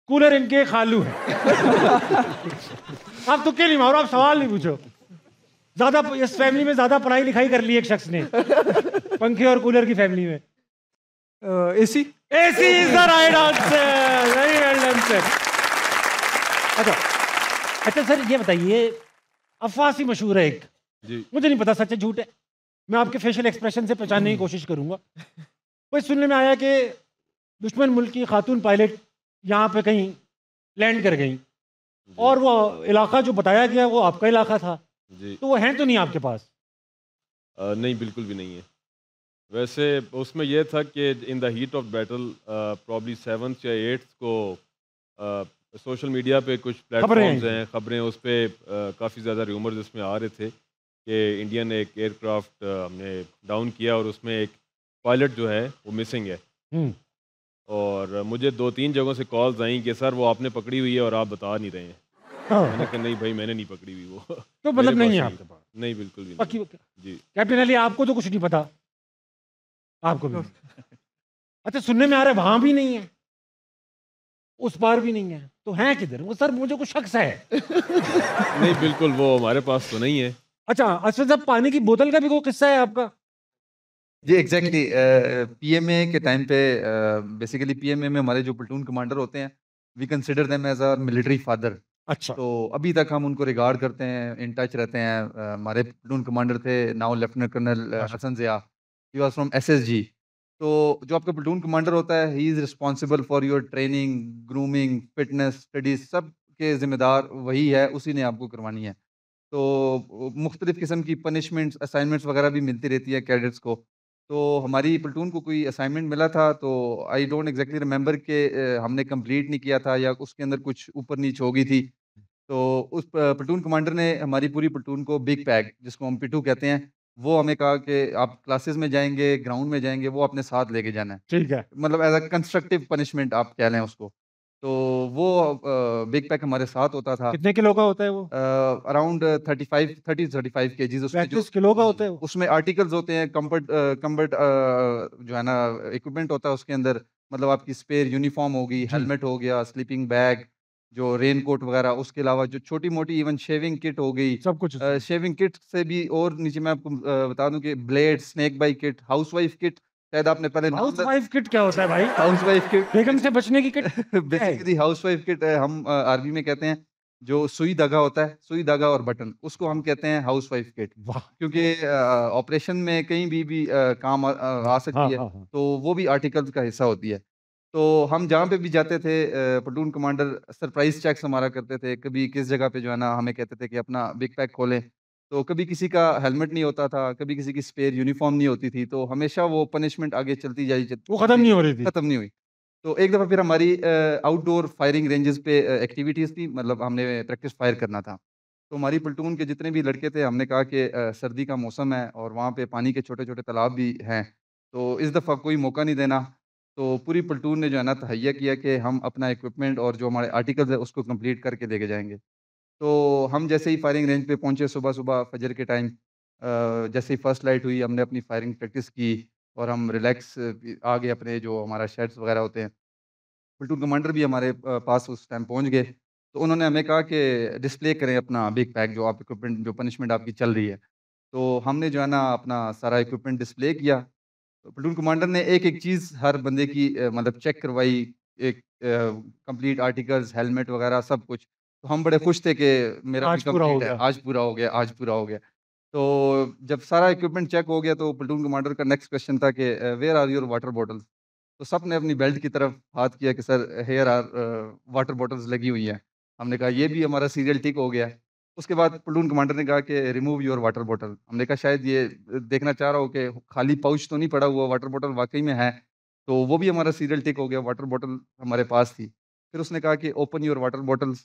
Speaker 1: कूलर इनके खालू है। आप तुक्के नहीं मारो, आप सवाल नहीं पूछो। ज्यादा इस फैमिली में ज्यादा पढ़ाई लिखाई कर ली एक शख्स ने, पंखे और कूलर की फैमिली में।
Speaker 4: AC
Speaker 1: is the right answer. Very well done sir. अच्छा सर, ये बताइए, अफवाह सी मशहूर है एक, मुझे नहीं पता सच है झूठ है, मैं आपके फेशियल एक्सप्रेशन से पहचानने की कोशिश करूंगा। कोई सुनने में आया कि दुश्मन मुल्क की खातून पायलट यहाँ पे कहीं लैंड कर गई
Speaker 2: जी
Speaker 1: और वो इलाका जो बताया गया वो आपका इलाका था,
Speaker 2: जी
Speaker 1: तो वो हैं तो नहीं आपके पास?
Speaker 2: नहीं, बिल्कुल भी नहीं है। वैसे उसमें यह था कि in the heat of battle probably 7th या 8th को सोशल मीडिया पे कुछ प्लेटफॉर्म्स हैं, खबरें उस पर काफ़ी ज़्यादा रूमर्स इसमें आ रहे थे कि इंडियन एक एयरक्राफ्ट हमने डाउन किया और उसमें एक पायलट जो है वो मिसिंग है। और मुझे 2-3 जगहों से कॉल्स आई कि सर वो आपने पकड़ी हुई है और आप बता नहीं रहे हैं। मैंने कहा नहीं भाई, मैंने नहीं पकड़ी हुई वो।
Speaker 1: तो मतलब नहीं है आपके पास?
Speaker 2: नहीं, बिल्कुल भी
Speaker 1: पक्की
Speaker 2: नहीं। जी
Speaker 1: कैप्टन अली, आपको तो कुछ नहीं पता? आपको भी नहीं। अच्छा, सुनने में आ रहा है वहां भी नहीं है, उस पार भी नहीं है, तो है किधर वो? सर मुझे कुछ शक सा है।
Speaker 2: नहीं, बिल्कुल वो हमारे पास तो नहीं है।
Speaker 1: अच्छा असद साहब, पानी की बोतल का भी कोई किस्सा है आपका?
Speaker 3: जी एग्जैक्टली पीएमए के टाइम पे बेसिकली पीएमए में हमारे जो प्लटून कमांडर होते हैं, we consider them as our military father.
Speaker 1: अच्छा,
Speaker 3: तो अभी तक हम उनको रिगार्ड करते हैं, इन टच रहते हैं। हमारे प्लटून कमांडर थे now lieutenant colonel Hasan Zia, he was from SSG. तो जो आपका प्लटून कमांडर होता है, he is responsible for your training, grooming, fitness, studies, सब के जिम्मेदार वही है, उसी ने आपको करवानी है। तो मुख्तलिफ किस्म की पनिशमेंट्स, असाइनमेंट्स वगैरह भी मिलती रहती है कैडेट्स को। तो हमारी प्लटून को कोई असाइनमेंट मिला था, तो आई डोंट एग्जैक्टली रिमेंबर कि हमने कंप्लीट नहीं किया था या उसके अंदर कुछ ऊपर नीच हो गई थी। तो उस प्लटून कमांडर ने हमारी पूरी प्लटून को बिग पैक, जिसको हम पिटू कहते हैं, वो हमें कहा कि आप क्लासेस में जाएंगे, ग्राउंड में जाएंगे, वो अपने साथ लेके जाना है।
Speaker 1: ठीक है।
Speaker 3: मतलब एज अ कंस्ट्रक्टिव पनिशमेंट आप कह लें उसको। तो वो बिग पैक हमारे साथ होता था।
Speaker 1: कितने किलो का होता है वो?
Speaker 3: Around 30-35 KGs. उसमें जो
Speaker 1: 35 किलो का होता है वो?
Speaker 3: उसमें आर्टिकल्स होते हैं, कंबर्ट जो है ना इक्विपमेंट होता है उसके अंदर। मतलब आपकी स्पेयर यूनिफॉर्म होगी, हेलमेट हो गया, स्लीपिंग बैग, जो रेन कोट वगैरह, उसके अलावा जो छोटी मोटी इवन शेविंग किट हो गई,
Speaker 1: सब कुछ
Speaker 3: शेविंग किट से भी और नीचे मैं आपको बता दूं कि blade, snake bite kit, housewife kit, शायद आपने पहले
Speaker 1: हाउस वाइफ किट क्या होता है भाई?
Speaker 3: हाउसवाइफ किट
Speaker 1: बेगम से बचने की किट?
Speaker 3: बेसिकली हाउसवाइफ किट हम आर्मी में कहते हैं, जो सुई धागा होता है, सुई धागा और बटन, उसको हम कहते हैं हाउसवाइफ किट।
Speaker 1: वाह।
Speaker 3: क्योंकि ऑपरेशन में कहीं भी काम आ सकती
Speaker 1: हाँ
Speaker 3: है,
Speaker 1: हाँ हाँ।
Speaker 3: तो वो भी आर्टिकल्स का हिस्सा होती है। तो हम जहाँ पे भी जाते थे, प्लटून कमांडर सरप्राइज चेक्स हमारा करते थे। कभी किस जगह पे जो है ना हमें कहते थे कि अपना बिग पैक खोलें, तो कभी किसी का हेलमेट नहीं होता था, कभी किसी की स्पेयर यूनिफॉर्म नहीं होती थी, तो हमेशा वो पनिशमेंट आगे चलती जाई,
Speaker 1: वो खत्म नहीं हो रही थी।
Speaker 3: खत्म नहीं हुई। तो एक दफ़ा फिर हमारी आउटडोर फायरिंग रेंजेस पे एक्टिविटीज़ थी, मतलब हमने प्रैक्टिस फायर करना था। तो हमारी प्लटून के जितने भी लड़के थे, हमने कहा कि सर्दी का मौसम है और वहाँ पे पानी के छोटे-छोटे तालाब भी हैं, तो इस दफ़ा कोई मौका नहीं देना। तो पूरी प्लटून ने जो है ना तहैया किया कि हम अपना इक्विपमेंट और जो हमारे आर्टिकल्स है उसको कंप्लीट करके लेके जाएँगे। तो हम जैसे ही फायरिंग रेंज पे पहुँचे सुबह-सुबह फजर के टाइम, जैसे ही फर्स्ट लाइट हुई, हमने अपनी फायरिंग प्रैक्टिस की और हम रिलैक्स आ गए अपने जो हमारा शेड्स वगैरह होते हैं। प्लटून कमांडर भी हमारे पास उस टाइम पहुँच गए। तो उन्होंने हमें कहा कि डिस्प्ले करें अपना बिग पैक, जो आप इक्विपमेंट, जो पनिशमेंट आपकी चल रही है। तो हमने जो है ना अपना सारा इक्विपमेंट डिस्प्ले किया। तो प्लटून कमांडर ने एक-एक चीज़ हर बंदे की मतलब चेक करवाई, एक कंप्लीट आर्टिकल्स, हेलमेट वगैरह सब कुछ। तो हम बड़े खुश थे कि मेरा भी
Speaker 1: आज पूरा हो
Speaker 3: कंप्लीट है,
Speaker 1: गया।
Speaker 3: आज पूरा हो गया, आज पूरा हो गया। तो जब सारा इक्विपमेंट चेक हो गया, तो प्लटून कमांडर का नेक्स्ट क्वेश्चन था कि where are your water bottles? तो सब ने अपनी बेल्ट की तरफ हाथ किया कि sir here are water bottles लगी हुई हैं। हमने कहा ये भी हमारा सीरियल टिक हो गया। उसके बाद प्लटून कमांडर ने कहा कि रिमूव योर वाटर बॉटल। हमने कहा शायद ये देखना चाह रहा हो कि खाली पाउच तो नहीं पड़ा हुआ, वाटर बॉटल वाक़ई में है। तो वो भी हमारा सीरियल टिक हो गया, वाटर बॉटल हमारे पास थी। फिर उसने कहा कि ओपन योर वाटर बॉटल्स।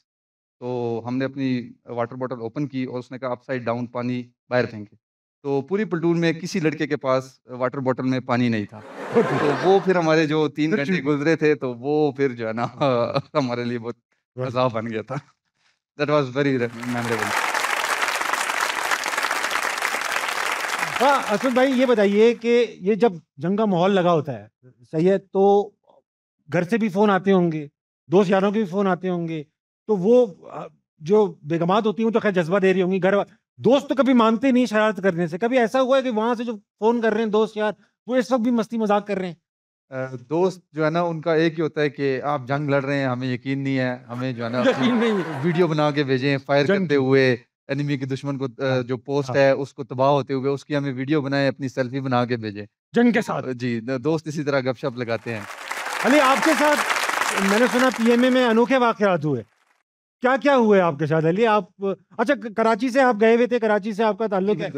Speaker 3: तो हमने अपनी वाटर बॉटल ओपन की और उसने कहा अपसाइड डाउन पानी बाहर फेंके। तो पूरी प्लटून में किसी लड़के के पास वाटर बॉटल में पानी नहीं था। तो वो फिर हमारे जो 3 घंटे गुज़रे थे, तो वो फिर जो है ना हमारे लिए बहुत अज़ाब बन गया था। That was very memorable.
Speaker 1: हाँ असद भाई, ये बताइए कि ये जब जंग का माहौल लगा होता है, सही है, तो घर से भी फ़ोन आते होंगे, दोस्त यारों के भी फ़ोन आते होंगे, तो वो जो बेगमात होती हैं वो तो खैर जज्बा दे रही होंगी, दोस्त तो कभी मानते नहीं शरारत करने से। कभी ऐसा हुआ है कि वहाँ से जो फ़ोन कर रहे हैं दोस्त यार, वो इस वक्त भी मस्ती मजाक कर रहे हैं?
Speaker 3: दोस्त जो है ना उनका एक ही होता है कि आप जंग लड़ रहे हैं, हमें यकीन नहीं है, हमें जो है ना
Speaker 1: यकीन नहीं है।
Speaker 3: वीडियो बना के भेजें फायर
Speaker 1: जंग
Speaker 3: करते
Speaker 1: की।
Speaker 3: हुए, एनिमी के दुश्मन को जो पोस्ट
Speaker 1: हाँ।
Speaker 3: है उसको तबाह होते हुए, उसकी हमें वीडियो बनाएं, अपनी सेल्फी बना के भेजें।
Speaker 1: जंग के साथ।
Speaker 3: जी, दोस्त इसी तरह गपशप लगाते हैं।
Speaker 1: अली आपके साथ मैंने सुना पीएमए में अनोखे वाकयात हुए, क्या क्या हुए आपके साथ अली? आप अच्छा कराची से आप गए हुए थे, कराची से आपका ताल्लुक है,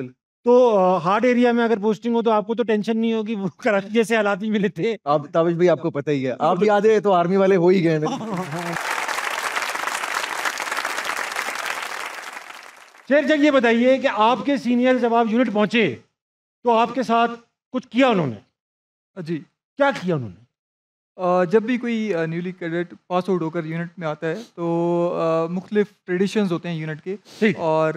Speaker 1: तो हार्ड एरिया में अगर पोस्टिंग हो तो आपको तो टेंशन नहीं होगी, वो कराची जैसे हालात ही मिले थे।
Speaker 5: अब ताबिश भाई आपको पता ही है, आप भी आधे तो आर्मी वाले हो ही गए ना।
Speaker 1: शेर जंग, ये बताइए कि आपके सीनियर जब आप यूनिट पहुंचे तो आपके साथ कुछ किया उन्होंने?
Speaker 4: जी,
Speaker 1: क्या किया उन्होंने?
Speaker 4: जब भी कोई न्यूली कैडेट पास आउट होकर यूनिट में आता है तो मुख्तलिफ ट्रेडिशंस होते हैं यूनिट के, और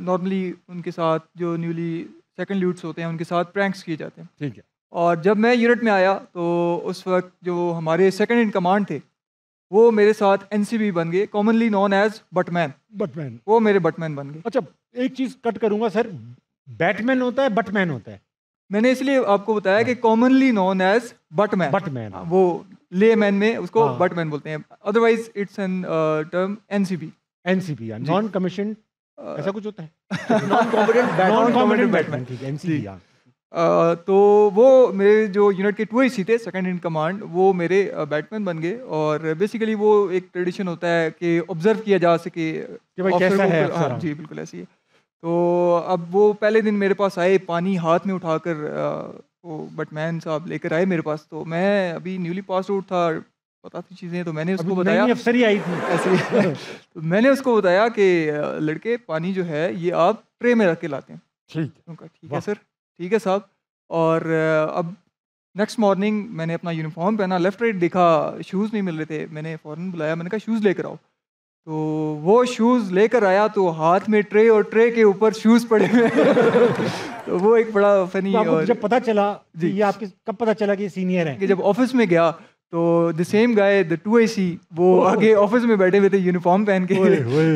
Speaker 4: नॉर्मली उनके साथ जो न्यूली सेकंड ल्यूट्स होते हैं उनके साथ प्रैंक्स किए जाते हैं।
Speaker 1: ठीक है।
Speaker 4: और जब मैं यूनिट में आया तो उस वक्त जो हमारे सेकंड इन कमांड थे वो मेरे साथ एनसीबी बन गए, कॉमनली नॉन एज बटमैन।
Speaker 1: बटमैन,
Speaker 4: वो मेरे बटमैन बन गए।
Speaker 1: अच्छा एक चीज़ कट करूंगा सर, बैटमैन होता है बटमैन होता है?
Speaker 4: मैंने इसलिए आपको बताया कि कॉमनली नॉन एज बटमैन।
Speaker 1: बटमैन,
Speaker 4: वो लेमैन में उसको
Speaker 1: हाँ।
Speaker 4: बटमैन बोलते हैं, otherwise it's an term NCB.
Speaker 1: NCB non commission ऐसा कुछ होता है?
Speaker 4: Non competent Batman.
Speaker 1: ठीक है, एनसीबी।
Speaker 4: तो वो मेरे जो यूनिट के 2AC थे सेकंड इन कमांड, वो मेरे बैटमैन बन गए। और बेसिकली वो एक ट्रेडिशन होता है कि ऑब्जर्व किया जा सके
Speaker 1: कि भाई कैसा है अफसर।
Speaker 4: हाँ जी, बिल्कुल ऐसी है। तो अब वो पहले दिन मेरे पास आए, पानी हाथ में उठाकर वो बटमैन साहब लेकर आए मेरे पास। तो मैं अभी न्यूली पास आउट था, पता थी चीज़ें, तो मैंने उसको बताया,
Speaker 1: अफसरी आई थी
Speaker 4: ऐसे तो मैंने उसको बताया कि लड़के पानी जो है ये आप ट्रे में रख के लाते हैं। ठीक है सर, ठीक है साहब। और अब नेक्स्ट मॉर्निंग मैंने अपना यूनिफॉर्म पहना, लेफ्ट राइट देखा, शूज़ नहीं मिल रहे थे। मैंने फ़ौरन बुलाया, मैंने कहा शूज़ लेकर आओ। तो वो शूज़ लेकर आया तो हाथ में ट्रे और ट्रे के ऊपर शूज़ पड़े हुए तो वो एक बड़ा फनी।
Speaker 1: और जब पता चला जी, ये आपके कब पता चला कि सीनियर हैं?
Speaker 4: कि जब ऑफिस में गया तो the same guy the 2AC वो आगे ऑफिस में बैठे हुए थे यूनिफॉर्म पहन के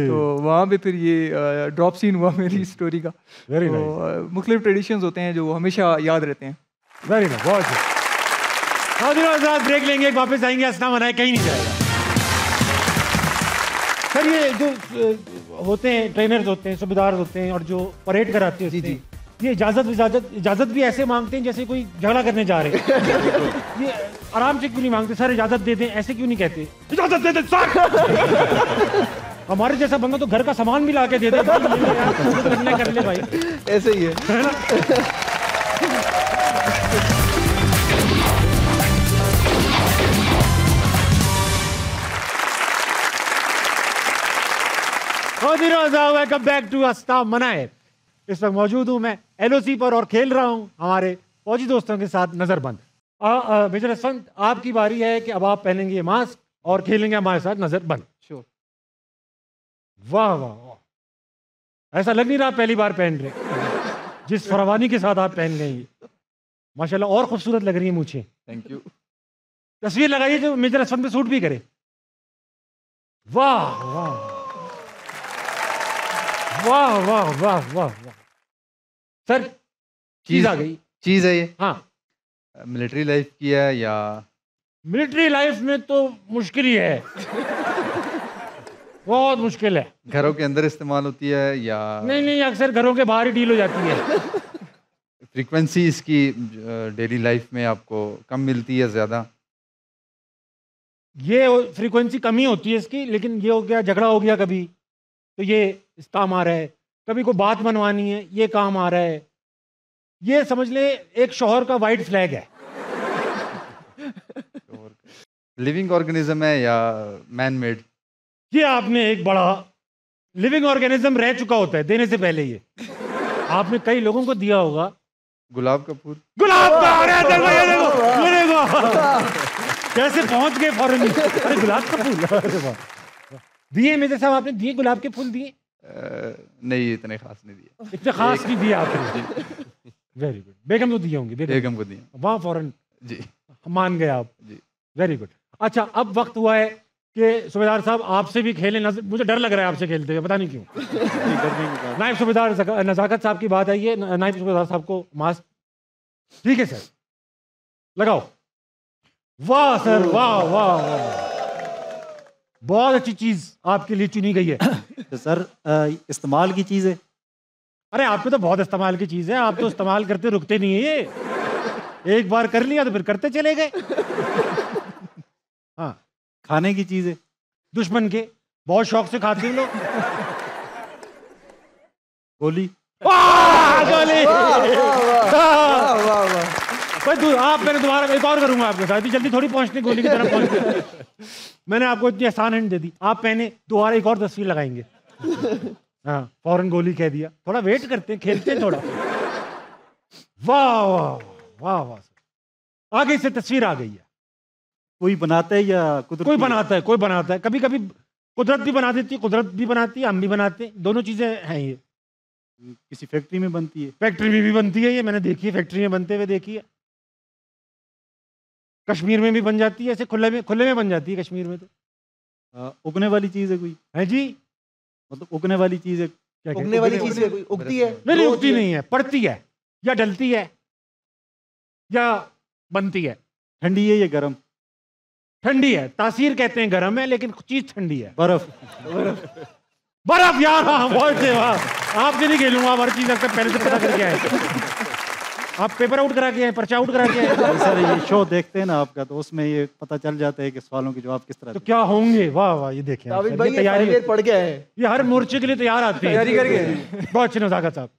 Speaker 4: तो वहाँ पे फिर ये ड्रॉप सीन हुआ मेरी स्टोरी का। तो मुख्तलिफ ट्रेडिशंस होते हैं जो हमेशा याद रहते हैं।
Speaker 1: वेरी नाइस, बहुत ब्रेक लेंगे, वापस आएंगे, हंसना मनाए कहीं नहीं जाएगा। सर ये जो होते हैं ट्रेनर्स होते हैं, सूबेदार होते हैं और जो परेड कराते हैं, जी ये इजाजत भी ऐसे मांगते हैं जैसे कोई झगड़ा करने जा रहे हैं। ये आराम से क्यों नहीं मांगते? सर इजाजत दे दें, ऐसे क्यों नहीं कहते? इजाजत दे दें सर। हमारे जैसा बंदा तो घर का सामान भी ला के दे दे, कर ले भाई,
Speaker 5: ऐसे ही है।
Speaker 1: वेलकम बैक टू हंसना मनाए। इस वक्त मौजूद हूं मैं LOC पर और खेल रहा हूं हमारे फौजी दोस्तों के साथ नजरबंद। मेजर हसवंत, आपकी बारी है कि अब आप पहनेंगे मास्क और खेलेंगे हमारे साथ नजरबंद।
Speaker 4: श्योर।
Speaker 1: वाह वाह वाह, ऐसा लग नहीं रहा पहली बार पहन रहे, जिस फरवानी के साथ आप पहन गए माशाल्लाह, और खूबसूरत लग रही है मुझे।
Speaker 5: Thank you.
Speaker 1: तस्वीर लगाइए जो मेजर हसवंत पे सूट भी करे। वाह वाह वाह वाह वाह वाह वाह। सर चीज आ गई,
Speaker 3: चीज़ है ये।
Speaker 1: हाँ,
Speaker 3: मिलिट्री लाइफ की है या
Speaker 1: मिलिट्री लाइफ में तो मुश्किल ही है, बहुत मुश्किल है।
Speaker 3: घरों के अंदर इस्तेमाल होती है या
Speaker 1: नहीं, अक्सर घरों के बाहर ही डील हो जाती है।
Speaker 3: फ्रीक्वेंसी इसकी डेली लाइफ में आपको कम मिलती है, ज़्यादा?
Speaker 1: ये फ्रीक्वेंसी कम ही होती है इसकी, लेकिन ये हो गया झगड़ा हो गया कभी तो ये इस काम आ रहा है, कभी को बात मनवानी है ये काम आ रहा है। ये समझ ले एक शौहर का वाइट फ्लैग है।
Speaker 3: लिविंग ऑर्गेनिज्म है या मैन मेड?
Speaker 1: ये आपने एक बड़ा लिविंग ऑर्गेनिज्म रह चुका होता है देने से पहले, ये आपने कई लोगों को दिया होगा।
Speaker 3: गुलाब का फूल?
Speaker 1: गुलाब का, अरे देखो कैसे पहुंच गए फौरन। अरे गुलाब का फूल दिए मेजर साहब, आपने दिए गुलाब के फूल दिए?
Speaker 3: नहीं, इतने खास नहीं दिए।
Speaker 1: इतने खास नहीं दिए आपने? Very good. बेगम तो दिए होंगे?
Speaker 3: बेगम को दिए
Speaker 1: वहाँ फौरन
Speaker 3: जी
Speaker 1: मान गए आप
Speaker 3: जी।
Speaker 1: Very good. अच्छा अब वक्त हुआ है कि सूबेदार साहब आपसे भी खेलें। मुझे डर लग रहा है आपसे खेलते हुए, पता नहीं क्यों। नायब सूबेदार नजाकत साहब की बात आई है, नायब सूबेदार साहब को मास्क। ठीक है सर, लगाओ। वाह सर, वाह वाह वाह, बहुत अच्छी चीज आपके लिए चुनी गई है।
Speaker 6: तो सर इस्तेमाल की चीज़ है?
Speaker 1: अरे आपके तो बहुत इस्तेमाल की चीज है, आप तो इस्तेमाल करते रुकते नहीं है। ये एक बार कर लिया तो फिर करते चले गए। हाँ,
Speaker 6: खाने की चीज़ है।
Speaker 1: दुश्मन के, बहुत शौक से खाते हैं लोग।
Speaker 6: गोली।
Speaker 1: गोली। आप मैंने दोबारा एक और करूंगा आपके साथ, जल्दी थोड़ी पहुंचने गोली की तरफ पहुंचने। मैंने आपको इतनी आसान हिंट दे दी, आप पहने दोबारा एक और तस्वीर लगाएंगे। हाँ, फौरन गोली कह दिया। थोड़ा वेट करते हैं, खेलते हैं थोड़ा। वाह वाह वाह वाह, आगे से तस्वीर आ गई है।
Speaker 6: कोई बनाता है या कुदरत?
Speaker 1: कोई बनाता है, कोई बनाता है। कभी कभी कुदरत भी बना देती है, कुदरत भी बनाती है, हम भी बनाते हैं, दोनों चीजें हैं ये।
Speaker 6: किसी फैक्ट्री में बनती है?
Speaker 1: फैक्ट्री में भी बनती है ये, मैंने देखी है, फैक्ट्री में बनते हुए देखी है। कश्मीर में भी बन जाती है, ऐसे खुले में बन जाती है कश्मीर में। तो
Speaker 6: उगने वाली चीज है कोई?
Speaker 1: है जी,
Speaker 6: मतलब उगने वाली चीज है।
Speaker 5: उगने वाली चीज है कोई? उगती है?
Speaker 1: नहीं, उगती नहीं है, पड़ती है या डलती है या बनती है।
Speaker 6: ठंडी है या गर्म?
Speaker 1: ठंडी है, तासीर कहते हैं गर्म है, लेकिन चीज ठंडी है।
Speaker 6: बर्फ।
Speaker 1: बर्फ यार, हाँ बहुत से। वाह, आपसे नहीं खेलूंगा, आप हर चीज पहले से पता करके आए। आप पेपर आउट करा के आए, पर्चा आउट करा के आए।
Speaker 6: सर ये शो देखते हैं ना आपका, तो उसमें ये पता चल जाता है कि सवालों के जवाब किस तरह।
Speaker 1: तो क्या होंगे? वाह वाह, ये देखें
Speaker 5: तैयारी पड़ गया है,
Speaker 1: ये हर मोर्चे के लिए तैयार आते हैं,
Speaker 4: तैयारी करके।
Speaker 1: बहुत अच्छी नजाकत साहब।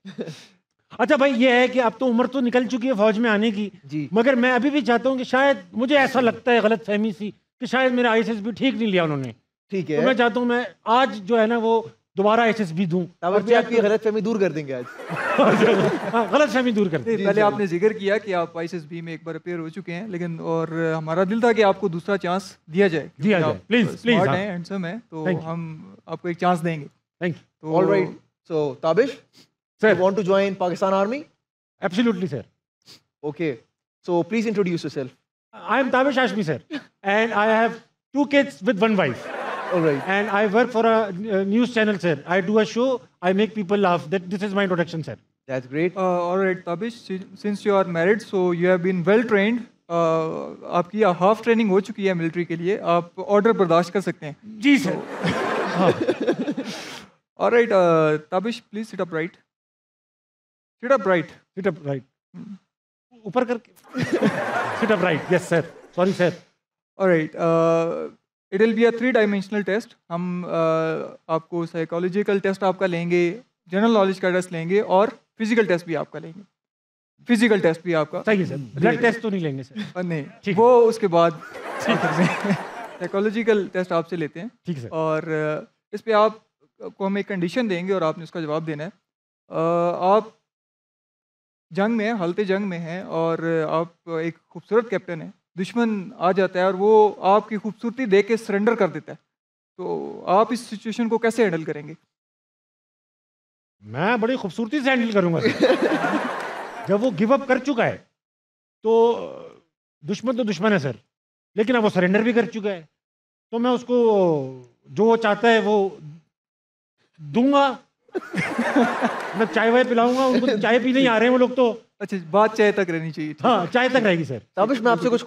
Speaker 1: अच्छा भाई, ये है कि अब तो उम्र तो निकल चुकी है फौज में आने की
Speaker 5: जी,
Speaker 1: मगर मैं अभी भी चाहता हूँ कि शायद, मुझे ऐसा लगता है गलत फहमी सी, कि शायद मेरा ISSB ठीक नहीं लिया उन्होंने।
Speaker 5: ठीक है,
Speaker 1: तो मैं चाहता हूँ मैं आज जो है ना वो दोबारा ISSB दूं।
Speaker 5: ताबिश भाई आपकी गलतफहमी दूर कर देंगे आज।
Speaker 1: गलतफहमी दूर कर देंगे।
Speaker 4: पहले आपने जिक्र किया कि आप ISSB में एक बार अपेयर हो चुके हैं, लेकिन और हमारा दिल था कि आपको दूसरा चांस दिया जाए।
Speaker 1: दिया जाए, प्लीज प्लीज।
Speaker 4: स्मार्ट हैं, हैंडसम हैं, तो हम आपको एक चांस देंगे।
Speaker 1: Thank
Speaker 4: you.
Speaker 5: Alright, so Tabish,
Speaker 1: sir,
Speaker 5: you want to join Pakistan Army?
Speaker 1: Absolutely, sir.
Speaker 5: Okay, so please introduce yourself.
Speaker 1: I am Tabish Hashmi, sir, and I have 2 kids with 1 wife.
Speaker 5: All right.
Speaker 1: And I work for a news channel, sir. I do a show. I make people laugh. This is my introduction, sir.
Speaker 5: That's great.
Speaker 4: All right, Tabish, since you are married, so you have been well trained. आपकी half training हो चुकी है military के लिए, आप order बर्दाश्त कर सकते हैं।
Speaker 1: जी sir.
Speaker 4: All right, Tabish, please sit up right. Sit up right.
Speaker 1: Sit up right. ऊपर करके। Sit up right. Yes, sir. Sorry, sir.
Speaker 4: All right. It will be a 3-dimensional test. हम आपको साइकोलॉजिकल टेस्ट आपका लेंगे, general knowledge का test लेंगे और physical test भी आपका लेंगे। फिजिकल टेस्ट भी आपका
Speaker 1: सही है सर। ब्लड टेस्ट तो नहीं लेंगे सर?
Speaker 4: नहीं, वो उसके बाद साइकोलॉजिकल टेस्ट आपसे लेते हैं।
Speaker 1: ठीक है सर।
Speaker 4: और इस पे आपको हम एक कंडीशन देंगे और आपने उसका जवाब देना है। आप जंग में हैं, हालत जंग में हैं और आप एक खूबसूरत कैप्टन हैं, दुश्मन आ जाता है और वो आपकी खूबसूरती देख के सरेंडर कर देता है, तो आप इस सिचुएशन को कैसे हैंडल करेंगे?
Speaker 1: मैं बड़ी खूबसूरती से हैंडल करूंगा सर। जब वो गिव अप कर चुका है तो दुश्मन तो दुश्मन है सर, लेकिन अब वो सरेंडर भी कर चुका है, तो मैं उसको जो वो चाहता है वो दूंगा। मैं चाय वाय पिलाऊंगा, उनको चाय पी नहीं आ रहे हैं वो लोग तो।
Speaker 4: अच्छा, बात चाय तक रहनी चाहिए।
Speaker 1: हाँ, चाय तक रहेगी सर।
Speaker 5: ताबिश, मैं आपसे कुछ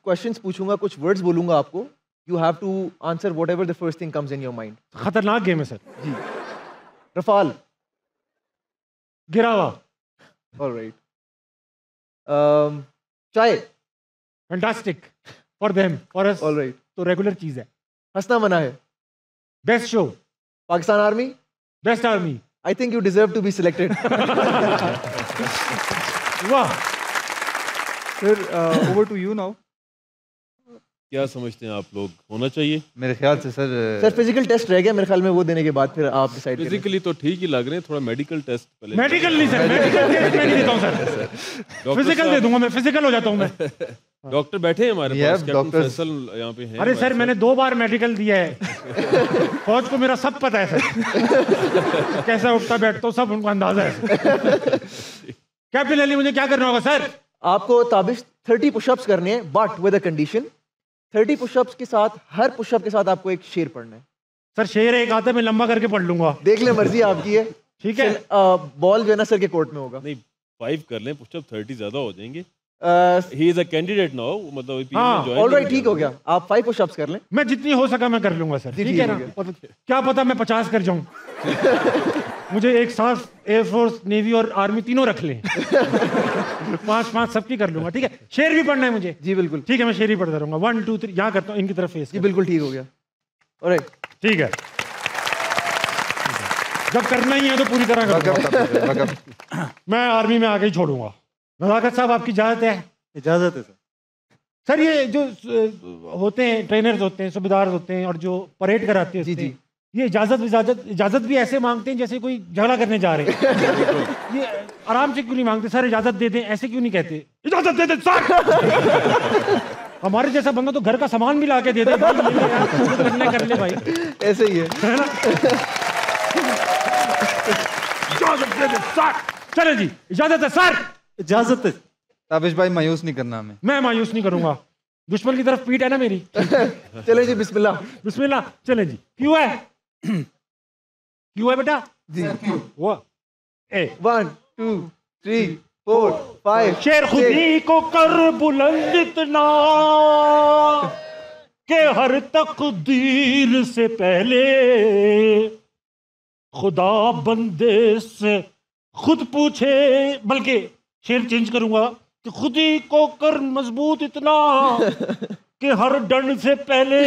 Speaker 5: क्वेश्चंस पूछूंगा, कुछ वर्ड्स बोलूंगा आपको, you have to answer whatever the first thing comes in your mind.
Speaker 1: खतरनाक गेम है सर।
Speaker 5: जी। रफाल।
Speaker 1: गिरावा।
Speaker 5: Alright. Chai.
Speaker 1: Fantastic for them, for us
Speaker 5: alright,
Speaker 1: तो रेगुलर चीज है।
Speaker 5: हंसना मना है।
Speaker 1: Best show.
Speaker 5: Pakistan army.
Speaker 1: Best army.
Speaker 5: I think you deserve to be selected.
Speaker 1: वाह
Speaker 4: Sir, over to you now.
Speaker 2: क्या समझते हैं आप लोग होना चाहिए?
Speaker 3: मेरे ख्याल से
Speaker 5: सर फिजिकल टेस्ट रह गया मेरे ख्याल में, वो देने के बाद फिर आप डिसाइड करें।
Speaker 2: फिजिकली तो ठीक ही लग रहे हैं, थोड़ा मेडिकल टेस्ट पहले।
Speaker 1: मेडिकल नहीं सर, मेडिकल टेस्ट मैं नहीं देता हूं सर। फिजिकल दे दूंगा मैं, फिजिकल हो जाता हूं मैं।
Speaker 2: डॉक्टर बैठे हैं हमारे पास, कैप्टन फैसल यहाँ पे हैं।
Speaker 1: अरे सर, मैंने 2 बार मेडिकल दिया है। फौज को मेरा सब पता है सर, कैसा उठता बैठता हूँ सब उनको अंदाजा है। कैप्टन अली, मुझे क्या करना होगा सर?
Speaker 5: आपको ताबिश 30 पुशअप्स करने हैं, but with a condition. 30 pushups के साथ, हर पुशअप के साथ आपको एक शेर पढ़ना है।
Speaker 1: सर शेर एक आता है, मैं लंबा करके पढ़ लूंगा।
Speaker 5: देख ले, मर्जी आपकी है।
Speaker 1: ठीक है।
Speaker 5: बॉल जो है ना सर के कोर्ट में होगा।
Speaker 2: नहीं, 5 कर लें, पुशअप 30 ज्यादा हो जाएंगे। He is a candidate now, मतलब
Speaker 5: ऑलराइट, ठीक हो गया, आप 5 पुशअप्स कर लें।
Speaker 1: मैं जितनी हो सका मैं कर लूंगा सर, ठीक है ना? क्या पता मैं 50 कर जाऊं। मुझे एक साथ एयरफोर्स, नेवी और आर्मी तीनों रख लें। 5-5 सबकी कर लूंगा, ठीक है। शेर भी पढ़ना है मुझे?
Speaker 5: जी बिल्कुल।
Speaker 1: ठीक है, मैं शेर ही पढ़ता रहूंगा। 1 2 3 यहाँ करता हूँ, इनकी तरफ फेस।
Speaker 5: जी बिल्कुल ठीक हो गया। ऑलराइट,
Speaker 1: ठीक है। जब करना ही है तो पूरी तरह करूंगा। मैं आर्मी में आके ही छोड़ूंगा। नजाकत साहब, आपकी इजाजत है?
Speaker 6: इजाजत है सर।
Speaker 1: सर, ये जो होते हैं, ट्रेनर्स होते हैं, सूबेदार होते हैं और जो परेड कराते हैं,
Speaker 5: जी
Speaker 1: ये इजाजत भी ऐसे मांगते हैं जैसे कोई झगड़ा करने जा रहे हैं। ये आराम से क्यों नहीं मांगते? सर इजाजत दे दें, ऐसे क्यों नहीं कहते? इजाजत दे दें सर। हमारे जैसा बंदा तो घर का सामान भी ला के दे दे। कर ले भाई,
Speaker 5: ऐसे ही है
Speaker 1: ना? इजाजत दे दें सर। चले जी, इजाजत है सर।
Speaker 3: इजाजत है। ताबिश भाई, मायूस नहीं करना हमें।
Speaker 1: मैं मायूस नहीं करूंगा, दुश्मन की तरफ पीठ है ना मेरी।
Speaker 5: चले जी, बिस्मिल्लाह।
Speaker 1: बिस्मिल्लाह, चले जी। क्यों है? क्यों है बेटा?
Speaker 5: जी
Speaker 1: वो
Speaker 5: 1 2 3 4 5।
Speaker 1: शेर खुदी को कर बुलंद इतना के हर तकदीर से पहले खुदा बंदे से खुद पूछे। बल्कि शेर चेंज करूंगा कि खुदी को कर मजबूत इतना कि हर डंड से पहले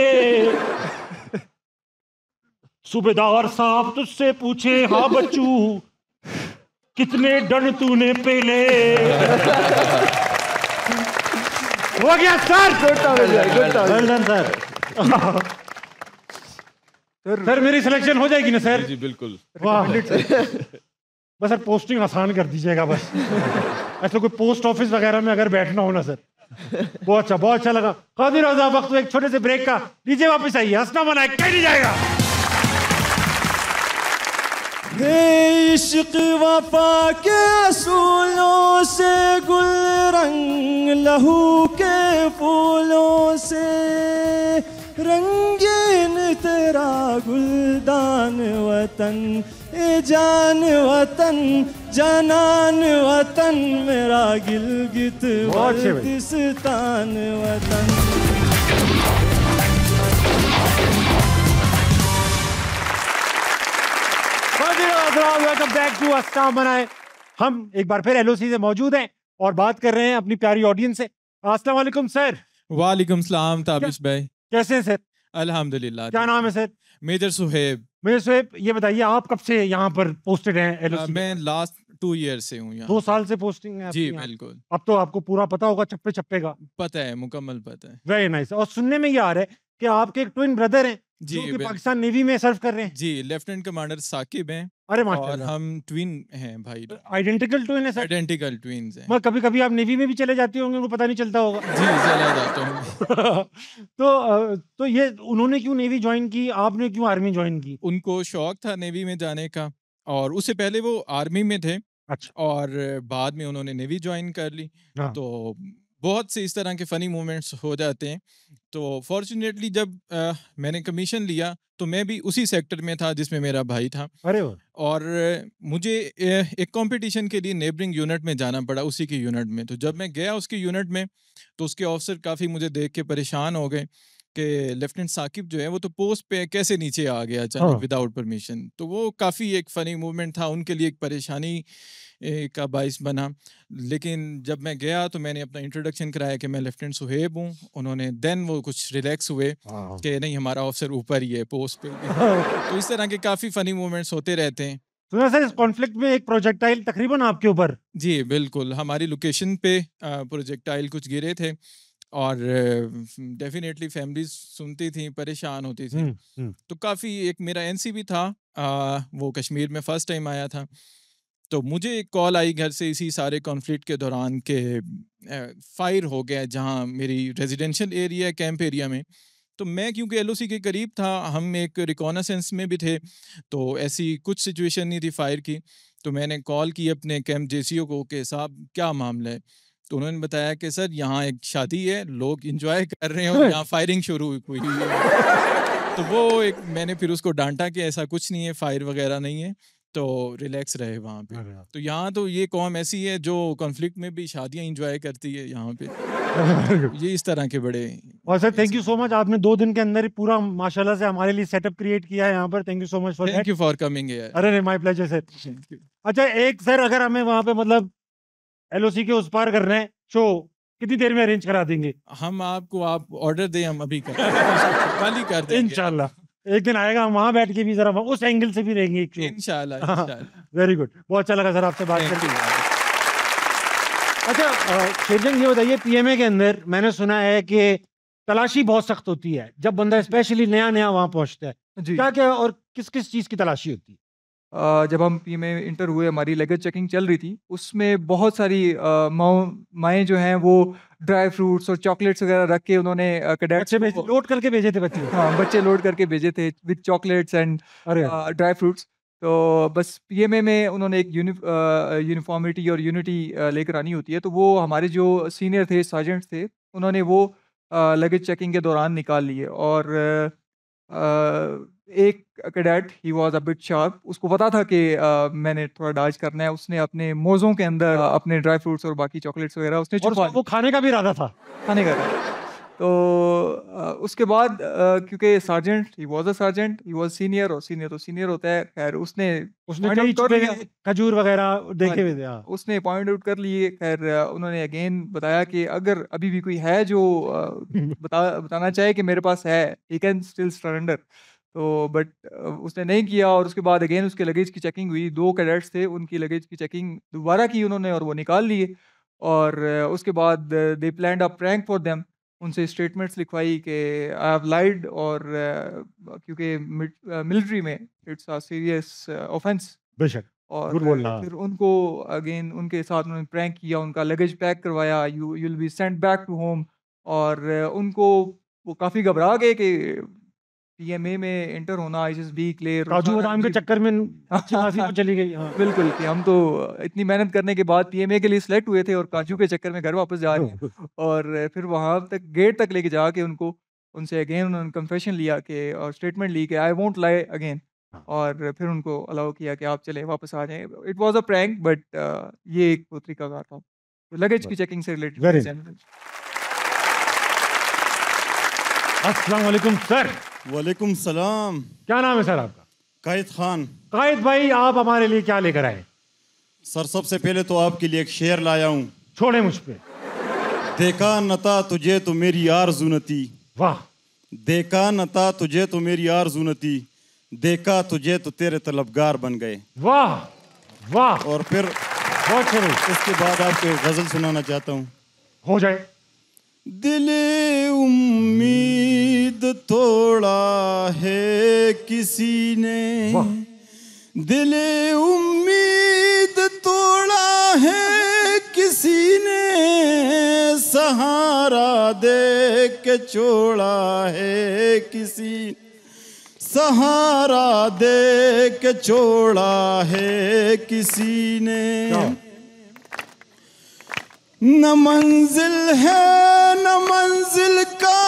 Speaker 1: सूबेदार साहब तुझसे पूछे, हाँ बच्चू कितने डंड तूने पहले। हो गया sir.
Speaker 6: Well done sir.
Speaker 1: Sir मेरी सिलेक्शन हो जाएगी ना सर?
Speaker 2: जी बिल्कुल।
Speaker 1: वाह। बस सर पोस्टिंग आसान कर दीजिएगा बस। ऐसे कोई पोस्ट ऑफिस वगैरह में अगर बैठना हो ना सर। बहुत अच्छा लगा। कादिर रज़ा, वक्त एक छोटे से ब्रेक का। डीजे वापस आइए, हंसना मना कहीं नहीं जाएगा।
Speaker 7: इश्क वफा के असूलों से गुल रंग लहू के फूलों से रंगीन तेरा गुलदान वतन, ए जान वतन जनान वतन मेरा गिलगित बल्तिस्तान वतन।
Speaker 1: वेलकम बैक टू अस्सलाम मनाए। हम एक बार फिर एलओसी से मौजूद हैं और बात कर रहे हैं अपनी प्यारी ऑडियंस से। अस्सलाम वालेकुम सर।
Speaker 12: वालेकुम सलाम ताबिश भाई।
Speaker 1: कैसे हैं सर?
Speaker 12: अल्हम्दुलिल्लाह।
Speaker 1: क्या नाम है सर?
Speaker 12: मेजर सुहेब।
Speaker 1: मेजर सुहेब, ये बताइए आप कब से यहाँ पर पोस्टेड हैं एलओसी?
Speaker 12: मैं लास्ट 2 ईयर से हूँ यहाँ।
Speaker 1: 2 साल से पोस्टिंग है?
Speaker 12: जी बिल्कुल।
Speaker 1: अब तो आपको पूरा पता होगा चप्पे चप्पे का।
Speaker 12: पता है, मुकम्मल पता है।
Speaker 1: Very nice. और सुनने में ये आ रहा है कि आपके एक ट्विन ब्रदर हैं जो कि पाकिस्तान नेवी में सर्व कर रहे हैं।
Speaker 12: जी, लेफ्टिनेंट कमांडर साकिब हैं।
Speaker 1: अरे
Speaker 12: और
Speaker 1: माशाल्लाह।
Speaker 12: हम ट्विन हैं भाई।
Speaker 1: आइडेंटिकल ट्विन है सर?
Speaker 12: आइडेंटिकल ट्विन्स हैं।
Speaker 1: मैं कभी आप नेवी में भी चले जाते होंगे, उनको पता नहीं चलता होगा।
Speaker 12: जी चला जाता हूँ।
Speaker 1: तो ये उन्होंने क्यों नेवी ज्वाइन की, आपने क्यों आर्मी ज्वाइन की?
Speaker 12: उनको शौक था नेवी में जाने का और उससे पहले वो आर्मी में थे।
Speaker 1: अच्छा।
Speaker 12: और बाद में उन्होंने नेवी ज्वाइन कर ली। तो बहुत से इस तरह के फ़नी मोमेंट्स हो जाते हैं। तो फॉर्चुनेटली जब मैंने कमीशन लिया तो मैं भी उसी सेक्टर में था जिसमें मेरा भाई था।
Speaker 1: अरे
Speaker 12: और मुझे एक कंपटीशन के लिए नेबरिंग यूनिट में जाना पड़ा, उसी के यूनिट में। तो जब मैं गया उसके यूनिट में तो उसके ऑफिसर काफ़ी मुझे देख के परेशान हो गए कि लेफ्टिनेंट साकिब जो है वो तो पोस्ट पे कैसे नीचे आ गया अचानक विदाउट परमिशन। तो वो काफ़ी एक फ़नी मूवमेंट था, उनके लिए एक परेशानी का बाइस बना। लेकिन जब मैं गया तो मैंने अपना इंट्रोडक्शन कराया कि मैं लेफ्टिनेंट सुहेब हूँ। उन्होंने देन वो कुछ रिलैक्स हुए कि नहीं हमारा ऑफिसर ऊपर ही है पोस्ट पे। तो इस तरह के काफ़ी फ़नी मोमेंट्स होते रहते हैं।
Speaker 1: सुना सर इस कॉन्फ्लिक्ट में एक प्रोजेक्टाइल तकरीबन आपके ऊपर?
Speaker 12: जी बिल्कुल, हमारी लोकेशन पे प्रोजेक्टाइल कुछ गिरे थे और डेफिनेटली फैमिलीज सुनती थी, परेशान होती थी। तो काफ़ी एक मेरा एनसी भी था, वो कश्मीर में फ़र्स्ट टाइम आया था। तो मुझे एक कॉल आई घर से इसी सारे कॉन्फ्लिक्ट के दौरान के फायर हो गया जहाँ मेरी रेजिडेंशियल एरिया कैंप एरिया में। तो मैं क्योंकि एलओसी के करीब था, हम एक रिकॉनेसेंस में भी थे, तो ऐसी कुछ सिचुएशन नहीं थी फायर की। तो मैंने कॉल की अपने कैंप जेसीओ को कि साहब क्या मामला है। तो उन्होंने बताया कि सर यहाँ एक शादी है, लोग इंजॉय कर रहे हैं और यहाँ फायरिंग शुरू हुई है। तो वो एक मैंने फिर उसको डांटा कि ऐसा कुछ नहीं है, फायर वगैरह नहीं है, तो रिलैक्स रहे वहाँ पे। तो यहाँ तो ये कौम ऐसी है जो कॉन्फ्लिक्ट में भी शादियाँ इंजॉय करती है यहाँ पे। ये इस तरह के बड़े।
Speaker 1: और sir thank you so much, आपने 2 दिन के अंदर ही पूरा माशाल्लाह से हमारे लिए सेटअप क्रिएट किया है यहाँ पर। Thank you so much for that.
Speaker 12: Thank you for coming here.
Speaker 1: अरे माय प्लेजर सर। अच्छा एक सर, अगर हमें वहाँ पे मतलब LOC के उस पार करना है शो, कितनी देर में अरेंज करा देंगे?
Speaker 12: हम आपको, आप ऑर्डर दें, हम अभी कल ही कर देंगे
Speaker 1: इंशाल्लाह। एक दिन आएगा हम वहाँ बैठ के भी जरा उस एंगल से भी रहेंगे एक शो
Speaker 12: इंशाल्लाह।
Speaker 1: वेरी गुड, बहुत अच्छा लगा सर आपसे बात करके। अच्छा शेरजंग ये बताइए, PMA के अंदर मैंने सुना है कि तलाशी बहुत सख्त होती है जब बंदा स्पेशली नया नया वहाँ पहुँचता है, क्या क्या और किस किस चीज़ की तलाशी होती है?
Speaker 4: जब हम PMA इंटर हुए, हमारी लगेज चेकिंग चल रही थी, उसमें बहुत सारी माएँ जो हैं वो ड्राई फ्रूट्स और चॉकलेट्स वगैरह रख के उन्होंने कैडेट्स को
Speaker 1: लोड करके भेजे थे बच्चे।
Speaker 4: हाँ, बच्चे लोड करके भेजे थे with chocolates and dry fruits. तो बस PMA में उन्होंने एक यूनिफॉर्मिटी और यूनिटी लेकर आनी होती है, तो वो हमारे जो सीनियर थे, सार्जेंट्स थे, उन्होंने वो लगेज चेकिंग के दौरान निकाल लिए। और एक cadet he was a bit sharp, उसको पता था कि मैंने थोड़ा डाज करना है, उसने अपने मोज़ों के अंदर अपने ड्राई फ्रूट्स और बाकी चॉकलेट्स वगैरह उसने छुपा,
Speaker 1: वो खाने का भी इरादा था,
Speaker 4: खाने का था। तो उसके बाद क्योंकि sergeant, he was a sergeant, he was senior, और सीनियर तो सीनियर होता है, खैर उसने
Speaker 1: कई छुपे खजूर वगैरह देखे हुए थे,
Speaker 4: उसने पॉइंट आउट कर लिए। खैर उन्होंने अगेन बताया कि अगर अभी भी कोई है जो बताना चाहे कि मेरे पास है, ही कैन स्टिल सरेंडर। तो बट उसने नहीं किया, और उसके बाद अगेन उसके लगेज की चेकिंग हुई। 2 कैडेट्स थे, उनकी लगेज की चेकिंग दोबारा की उन्होंने और वो निकाल लिए। और उसके बाद they planned a prank for them, उनसे स्टेटमेंट्स लिखवाई कि आई हैव लाइड, और क्योंकि मिलिट्री में इट्स अ सीरियस ऑफेंस।
Speaker 1: बेशक।
Speaker 4: और फिर उनको अगेन उनके साथ उन्होंने प्रैंक किया, उनका लगेज पैक करवाया, you will be sent back to home. और उनको वो काफ़ी घबरा गए कि PMA में इंटर होना, ISSB क्लियर,
Speaker 1: काजू बादाम के चक्कर में चली गई। हाँ।
Speaker 4: बिल्कुल, कि हम तो इतनी मेहनत करने के बाद PMA के लिए सिलेक्ट हुए थे और काजू के चक्कर में घर वापस जा रहे हैं। और फिर वहाँ तक गेट तक लेके जाके उनको, उनसे अगेन उन्होंने कन्फेशन लिया कि, और स्टेटमेंट ली कि आई वोंट लाई अगेन, और फिर उनको अलाउ किया कि आप चले वापस आ जाएं। It was a prank, but ये एक तरीकाकार था लगेज की चेकिंग से रिलेटेड।
Speaker 1: अस्सलाम वालेकुम सर।
Speaker 13: वालेकुम सलाम।
Speaker 1: क्या नाम है सर आपका?
Speaker 13: कायद खान।
Speaker 1: कायद भाई, आप हमारे लिए क्या लेकर आए?
Speaker 13: सर सबसे पहले तो आपके लिए एक शेर लाया हूँ।
Speaker 1: छोड़े मुझ पे।
Speaker 13: देखा नता तुझे तो मेरी आरज़ू नती।
Speaker 1: वाह।
Speaker 13: देखा नता तुझे तो मेरी आरज़ू नती, देखा तुझे तो तेरे तलबगार बन गए।
Speaker 1: वाह वाह।
Speaker 13: और फिर
Speaker 1: बहुत अच्छे।
Speaker 13: इसके बाद आपको गजल सुनाना चाहता हूँ।
Speaker 1: हो जाए।
Speaker 13: दिले उम्मीद तोड़ा है किसी ने, दिले उम्मीद तोड़ा है किसी ने, सहारा दे के छोड़ा है किसी, सहारा दे के छोड़ा है किसी ने। न मंजिल है न मंजिल का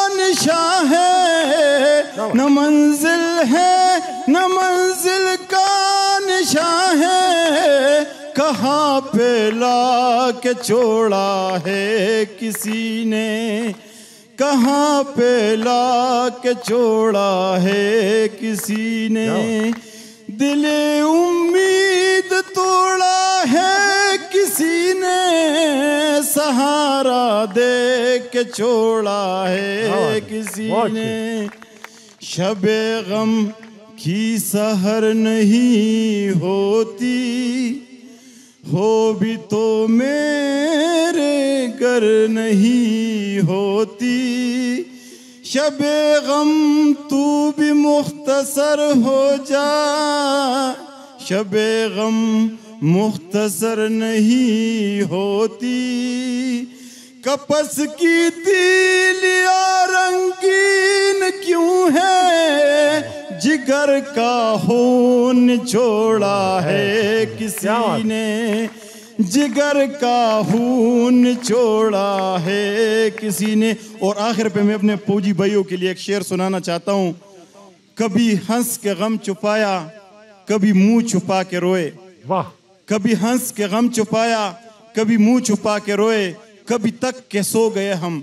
Speaker 13: निशान है, न मंजिल है न मंजिल का निशान है, कहाँ पे ला के छोड़ा है किसी ने, कहाँ पे ला के छोड़ा है किसी ने। दिले उम्मीद तोड़ा है किसी ने, सहारा दे के छोड़ा है किसी ने। शबे गम की सहर नहीं होती, हो भी तो मेरे घर नहीं होती। शबे गम तू भी मुख्तसर हो जा, शबे गम मुख्तसर नहीं होती। कपस की तीलिया रंगीन क्यों है, जिगर का खून छोड़ा है किसी ने, जिगर का खून छोड़ा है किसी ने। और आखिर पे मैं अपने फौजी भाइयों के लिए एक शेर सुनाना चाहता हूँ। कभी हंस के गम छुपाया, कभी मुंह छुपा के रोए।
Speaker 1: वाह।
Speaker 13: कभी हंस के गम छुपाया, कभी मुंह छुपा के रोए, कभी तक के सो गए हम,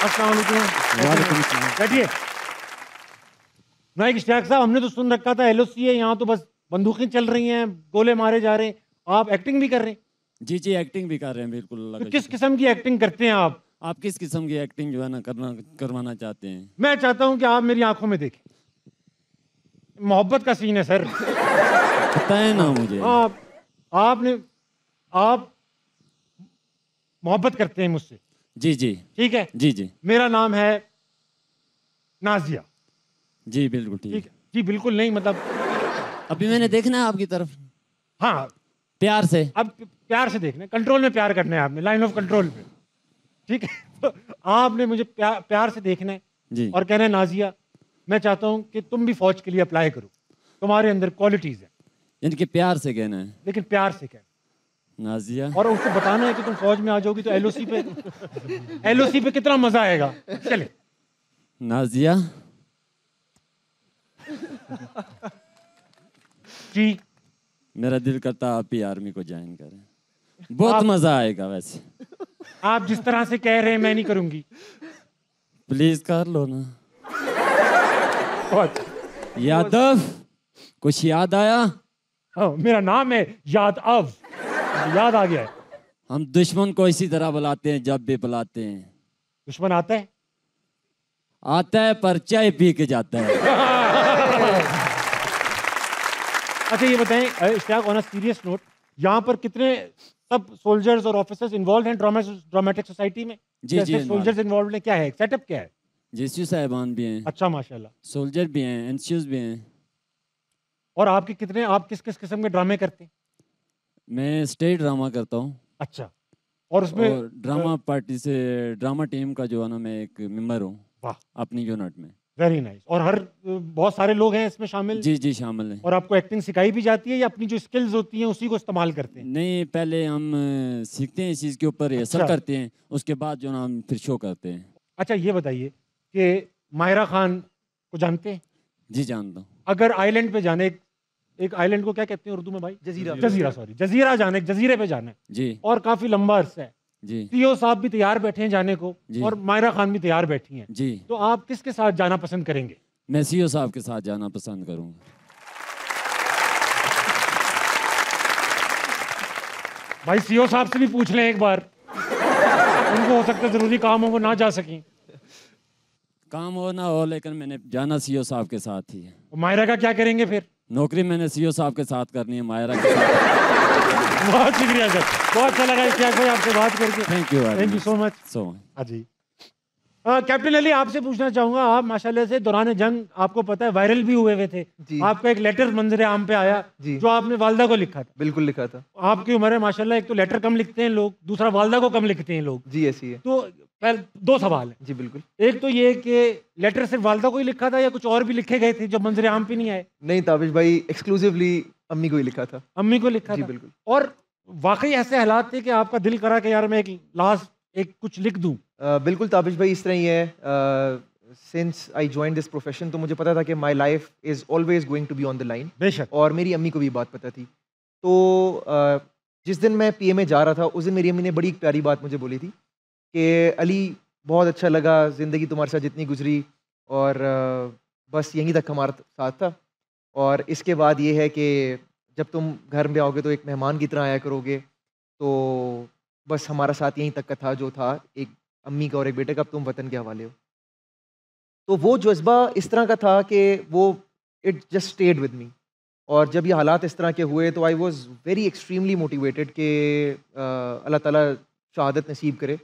Speaker 1: अस्सलाम वालेकुम।
Speaker 14: वालेकुम सलाम।
Speaker 1: बैठिए। नाइक इश्तियाक साहब, हमने तो सुन रखा था LOC है, यहाँ तो बस बंदूकें चल रही हैं, गोले मारे जा रहे हैं, आप एक्टिंग भी कर रहे हैं?
Speaker 14: जी जी, एक्टिंग भी कर रहे हैं, बिल्कुल। अल्लाह
Speaker 1: तो
Speaker 14: का
Speaker 1: किस
Speaker 14: शुक्र।
Speaker 1: किस्म की एक्टिंग करते हैं आप
Speaker 14: किस किस्म की एक्टिंग जो है ना करवाना चाहते हैं?
Speaker 1: मैं चाहता हूं कि आप मेरी आंखों में देखें। मोहब्बत का सीन है सर।
Speaker 14: बताए ना मुझे।
Speaker 1: आप मोहब्बत करते हैं मुझसे?
Speaker 14: जी जी।
Speaker 1: ठीक है।
Speaker 14: जी जी।
Speaker 1: मेरा नाम है नाजिया।
Speaker 14: जी बिल्कुल ठीक है।
Speaker 1: जी बिल्कुल नहीं, मतलब
Speaker 14: अभी मैंने देखना है आपकी तरफ।
Speaker 1: हाँ,
Speaker 14: प्यार से।
Speaker 1: अब प्यार से देखना है, कंट्रोल में प्यार करना है आपने, लाइन ऑफ कंट्रोल पे। ठीक है। तो आपने मुझे प्यार से देखना है
Speaker 14: जी।
Speaker 1: और कहना है नाजिया, मैं चाहता हूं कि तुम भी फौज के लिए अप्लाई करो, तुम्हारे अंदर क्वालिटीज है।
Speaker 14: यानी कि प्यार से कहना है।
Speaker 1: लेकिन प्यार से कहना
Speaker 14: नाजिया,
Speaker 1: और उसको बताना है कि तुम फौज में आ जाओगी तो LOC पे कितना मजा आएगा। चले
Speaker 14: नाजिया
Speaker 1: जी,
Speaker 14: मेरा दिल करता आप ही आर्मी को ज्वाइन करें, बहुत मजा आएगा। वैसे
Speaker 1: आप जिस तरह से कह रहे हैं मैं नहीं करूंगी।
Speaker 14: प्लीज कर लो ना। यादव, कुछ याद आया?
Speaker 1: हाँ, मेरा नाम है यादव, याद आ गया है।
Speaker 14: हम दुश्मन को इसी तरह बुलाते हैं जब भी बुलाते हैं।
Speaker 1: दुश्मन आता है?
Speaker 14: आता है पर चाय पी के जाता है।
Speaker 1: अच्छा ये बताएं Ishtiaq, on a serious note, यहाँ पर कितने सब सोल्जर्स और ऑफिसर्स इन्वॉल्व हैं ड्रामेटिक सोसाइटी में?
Speaker 14: जी जी।
Speaker 1: सोल्जर्स इन्वॉल्व हैं, क्या है सेटअप, क्या है?
Speaker 14: जेसीयू साहिबान भी हैं।
Speaker 1: अच्छा माशाल्लाह।
Speaker 14: सोल्जर भी हैं, एनसीयूज भी हैं।
Speaker 1: और आपके कितने, आप किस किस किस्म के ड्रामे करते हैं?
Speaker 14: मैं स्टेज ड्रामा करता हूँ।
Speaker 1: अच्छा, और उसमें
Speaker 14: ड्रामा पार्टी से ड्रामा टीम का जो है ना मैं एक मेंबर हूँ अपनी यूनिट में।
Speaker 1: Very nice. और हर बहुत सारे लोग हैं इसमें शामिल?
Speaker 14: जी जी शामिल हैं।
Speaker 1: और आपको एक्टिंग सिखाई भी जाती है या अपनी जो स्किल्स होती हैं उसी को इस्तेमाल करते हैं?
Speaker 14: नहीं, पहले हम सीखते हैं इस चीज़ के ऊपर, रिहर्सल करते हैं, उसके बाद जो ना हम फिर शो करते हैं।
Speaker 1: अच्छा ये बताइए कि माहिरा खान को जानते हैं?
Speaker 14: जी जानता हूँ।
Speaker 1: अगर आइलैंड पे जाने, एक आइलैंड को क्या कहते हैं उर्दू में भाई?
Speaker 5: जजीरा।
Speaker 1: जजीरा, सॉरी, जजीरा जाने, एक जजीरे पे जाना है
Speaker 14: जी,
Speaker 1: और काफी लंबा अरसा है
Speaker 14: जी।
Speaker 1: सीओ साहब भी तैयार बैठे हैं जाने को
Speaker 14: जी।
Speaker 1: और माहिरा खान भी तैयार बैठी हैं
Speaker 14: जी।
Speaker 1: तो आप किसके साथ जाना पसंद करेंगे?
Speaker 14: मैं सीओ साहब के साथ जाना पसंद करूँगा।
Speaker 1: भाई सीओ साहब से भी पूछ लें एक बार, उनको हो सकता है जरूरी काम हो वो ना जा सकें।
Speaker 14: काम हो ना हो, लेकिन मैंने जाना सीओ साहब के साथ ही है।
Speaker 1: माहिरा का क्या करेंगे फिर?
Speaker 14: नौकरी मैंने सीओ साहब के साथ करनी है, माहिरा के साथ।
Speaker 1: बहुत शुक्रिया सर, बहुत अच्छा लगा इश्तियाक भाई आपसे बात करके।
Speaker 14: Thank
Speaker 1: you so much. हाँ जी। कैप्टन अली, आपसे पूछना चाहूंगा, आप माशाल्लाह से दौरान जंग आपको पता है वायरल भी हुए थे। आपका एक लेटर मंजर आम पे आया जो आपने वालदा को लिखा था।
Speaker 5: बिल्कुल लिखा था।
Speaker 1: आपकी उम्र है माशाल्लाह, एक तो लेटर कम लिखते हैं लोग, दूसरा वालदा को कम लिखते हैं लोग।
Speaker 5: जी ऐसी है।
Speaker 1: तो पहले दो सवाल है।
Speaker 5: जी बिल्कुल।
Speaker 1: एक तो ये कि लेटर सिर्फ वालदा को ही लिखा था या कुछ और भी लिखे गए थे जो मंजर आम पे नहीं आए?
Speaker 5: नहीं ताबिश भाई, एक्सक्लूसिवली अम्मी को ही लिखा था।
Speaker 1: अम्मी को लिखा
Speaker 5: जी
Speaker 1: था?
Speaker 5: बिल्कुल।
Speaker 1: और वाकई ऐसे हालात थे कि आपका दिल करा कि यार मैं एक लास्ट एक कुछ लिख दूं?
Speaker 5: बिल्कुल ताबिश भाई, इस तरह ही है। Since I join this profession तो मुझे पता था कि my life is always going to be on the line.
Speaker 1: बेशक।
Speaker 5: और मेरी अम्मी को भी बात पता थी। तो जिस दिन मैं PMA जा रहा था उस दिन मेरी अम्मी ने बड़ी एक प्यारी बात मुझे बोली थी कि अली बहुत अच्छा लगा ज़िंदगी तुम्हारे साथ जितनी गुजरी, और बस यहीं तक हमारा साथ था, और इसके बाद ये है कि जब तुम घर में आओगे तो एक मेहमान की तरह आया करोगे, तो बस हमारा साथ यहीं तक का था जो था, एक अम्मी का और एक बेटे का, अब तुम वतन के हवाले हो। तो वो जज्बा इस तरह का था कि वो it just stayed with me. और जब ये हालात इस तरह के हुए तो I was very extremely motivated कि अल्लाह ताला शहादत नसीब करे।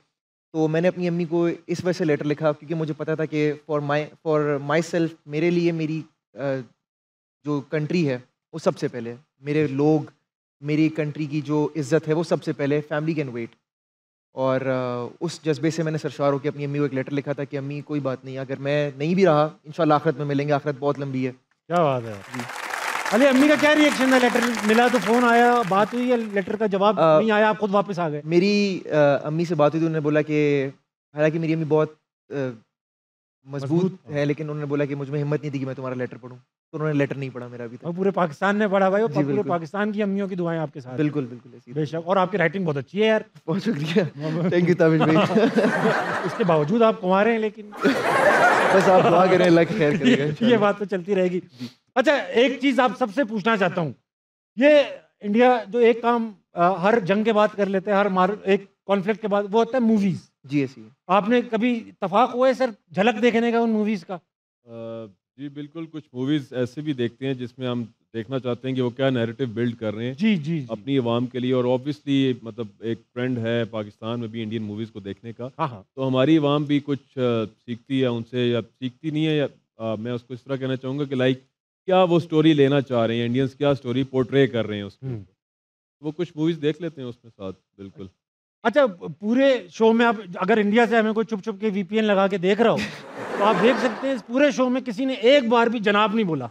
Speaker 5: तो मैंने अपनी अम्मी को इस वजह से लेटर लिखा क्योंकि मुझे पता था कि फॉर माई सेल्फ, मेरे लिए मेरी जो कंट्री है वो सबसे पहले है, मेरे लोग, मेरी कंट्री की जो इज़्ज़त है वो सबसे पहले, फैमिली कैन वेट। और उस जज्बे से मैंने सरशार होकर अपनी अम्मी को एक लेटर लिखा था कि अम्मी कोई बात नहीं, अगर मैं नहीं भी रहा इंशाल्लाह आखिरत में मिलेंगे, आखिरत बहुत लंबी है।
Speaker 1: क्या बात है जी। अली अम्मी का क्या रिएक्शन था? लेटर मिला तो फोन आया, बात हुई, या लेटर का जवाब नहीं आया, आप खुद वापस आ गए?
Speaker 5: मेरी अम्मी से बात हुई तो उन्होंने बोला कि हालांकि मेरी अम्मी बहुत मजबूत है, लेकिन उन्होंने बोला कि मुझ में हिम्मत नहीं थी कि मैं तुम्हारा लेटर पढ़ूं। तो उन्होंने लेटर नहीं पढ़ा मेरा अभी तक।
Speaker 1: और पूरे पाकिस्तान ने पढ़ा भाई, और
Speaker 5: जी,
Speaker 1: पूरे
Speaker 5: बिल्कुल।
Speaker 1: पाकिस्तान की अम्मियों की दुआएं आपके साथ।
Speaker 5: बिल्कुल बिल्कुल ऐसी
Speaker 1: बेशक, और आपकी राइटिंग बहुत अच्छी है यार।
Speaker 5: बहुत शुक्रिया, थैंक यू ताबिश भाई।
Speaker 1: इसके बावजूद आप कुंवारे हैं, लेकिन
Speaker 5: बस आप दुआ करें, अल्लाह खैर करेगा।
Speaker 1: ये बात तो चलती रहेगी। अच्छा, एक चीज आप सबसे पूछना चाहता हूँ, ये इंडिया जो एक काम हर जंग के बाद कर लेते हैं, एक कॉन्फ्लिक्ट के बाद, वो होता है मूवीज।
Speaker 5: जी ऐसी है।
Speaker 1: आपने कभी इत्तेफाक हुआ है सर झलक देखने का उन मूवीज का?
Speaker 2: जी बिल्कुल, कुछ मूवीज़ ऐसे भी देखते हैं जिसमें हम देखना चाहते हैं कि वो क्या नैरेटिव बिल्ड कर रहे हैं
Speaker 1: जी
Speaker 2: अपनी आवाम के लिए। और ऑब्वियसली मतलब एक ट्रेंड है पाकिस्तान में भी इंडियन मूवीज़ को देखने का।
Speaker 1: हाँ।
Speaker 2: तो हमारी आवाम भी कुछ सीखती है उनसे, या सीखती नहीं है, या मैं उसको इस तरह कहना चाहूँगा कि लाइक क्या वो स्टोरी लेना चाह रहे हैं, इंडियंस क्या स्टोरी पोर्ट्रे कर रहे हैं उसमें, वो कुछ मूवीज़ देख लेते हैं उसमें साथ। बिल्कुल।
Speaker 1: अच्छा, पूरे शो में आप अगर इंडिया से हमें कोई चुप चुप के VPN लगा के देख रहा हो तो आप देख सकते हैं इस पूरे शो में किसी ने एक बार भी जनाब नहीं बोला,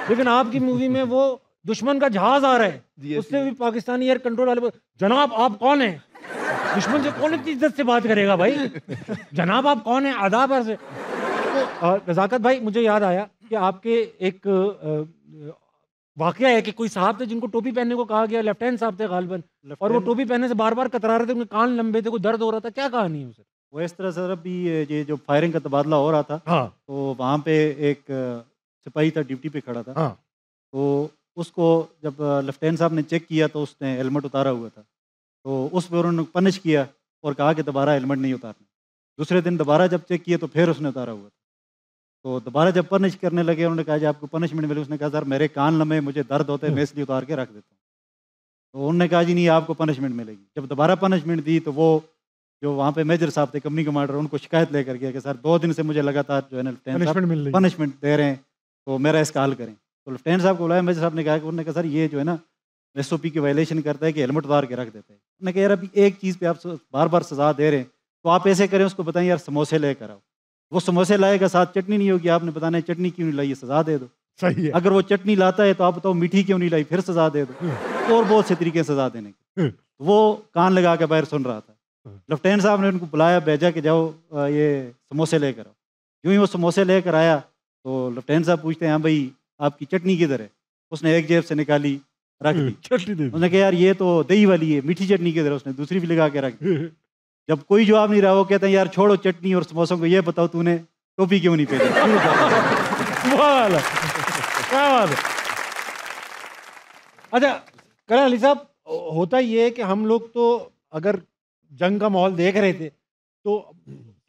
Speaker 1: लेकिन आपकी मूवी में वो दुश्मन का जहाज आ रहा है, उससे भी पाकिस्तानी एयर कंट्रोल वाले जनाब आप कौन है? दुश्मन से कौन इतनी इज्जत से बात करेगा भाई? जनाब आप कौन है? आदाब से। तो रज़ाकत भाई, मुझे याद आया कि आपके एक वाकया है कि कोई साहब थे जिनको टोपी पहनने को कहा गया, लेफ्टिनेंट साहब थे गालिबन, और वो टोपी पहनने से बार बार कतरा रहे थे, उनके कान लंबे थे, कोई दर्द हो रहा था, क्या कहानी है सर?
Speaker 6: वो इस तरह सर, अभी ये जो फायरिंग का तबादला हो रहा था,
Speaker 1: हाँ।
Speaker 6: तो वहाँ पे एक सिपाही था, ड्यूटी पे खड़ा था।
Speaker 1: हाँ।
Speaker 6: तो उसको जब लेफ्टिनेंट साहब ने चेक किया तो उसने हेलमेट उतारा हुआ था, तो उस पर उन्होंने पनिश किया और कहा कि दोबारा हेलमेट नहीं उतारना। दूसरे दिन दोबारा जब चेक किया तो फिर उसने उतारा हुआ था। तो दोबारा जब पनिश करने लगे, उन्होंने कहा जी आपको पनिशमेंट मिली। उसने कहा सर मेरे कान लंबे, मुझे दर्द होता है, मैं इसलिए उतार के रख देता हूँ। तो उन्होंने कहा जी नहीं, आपको पनिशमेंट मिलेगी। जब दोबारा पनिशमेंट दी तो वो जो वहाँ पे मेजर साहब थे, कंपनी कमांडर, उनको शिकायत लेकर गया कि सर 2 दिन से मुझे लगातार जो है ना पनिशमेंट दे रहे हैं, तो मेरा इसका हल करें। तो लेफ्टिनेंट साहब को बुलाया, मेजर साहब ने कहा कि, उन्होंने कहा सर ये जो है ना SOP की वायलेशन करता है कि हेलमेट उतार के रख देते हैं। उन्होंने कहा यार अभी एक चीज़ पे आप बार बार सजा दे रहे हैं, तो आप ऐसे करें, उसको बताएं यार समोसे लेकर आओ। वो समोसे लाएगा, साथ चटनी नहीं होगी, आपने बताना है चटनी क्यों नहीं लाई, सजा दे दो।
Speaker 1: सही है।
Speaker 6: अगर वो चटनी लाता है तो आप बताओ मीठी क्यों नहीं लाई, फिर सजा दे दो। और बहुत से तरीके सजा देने के। वो कान लगा के बाहर सुन रहा था। लेफ्टिनेंट साहब ने उनको बुलाया, भेजा कि जाओ ये समोसे लेकर आओ। यूँ ही वो समोसे लेकर आया तो लेफ्टिनेंट साहब पूछते हैं हाँ भाई आपकी चटनी किधर है? उसने एक जेब से निकाली, रख दी।
Speaker 1: चटनी दे दी।
Speaker 6: उसने कहा यार ये तो दही वाली है, मीठी चटनी किधर है? उसने दूसरी भी लगा के रख दी। जब कोई जवाब नहीं रहा, वो कहते हैं यार छोड़ो चटनी और समोसों को, ये बताओ तूने टोपी क्यों नहीं पहनी?
Speaker 1: क्या बात है। अच्छा कर्नल अली साहब, होता ये है कि हम लोग तो अगर जंग का माहौल देख रहे थे तो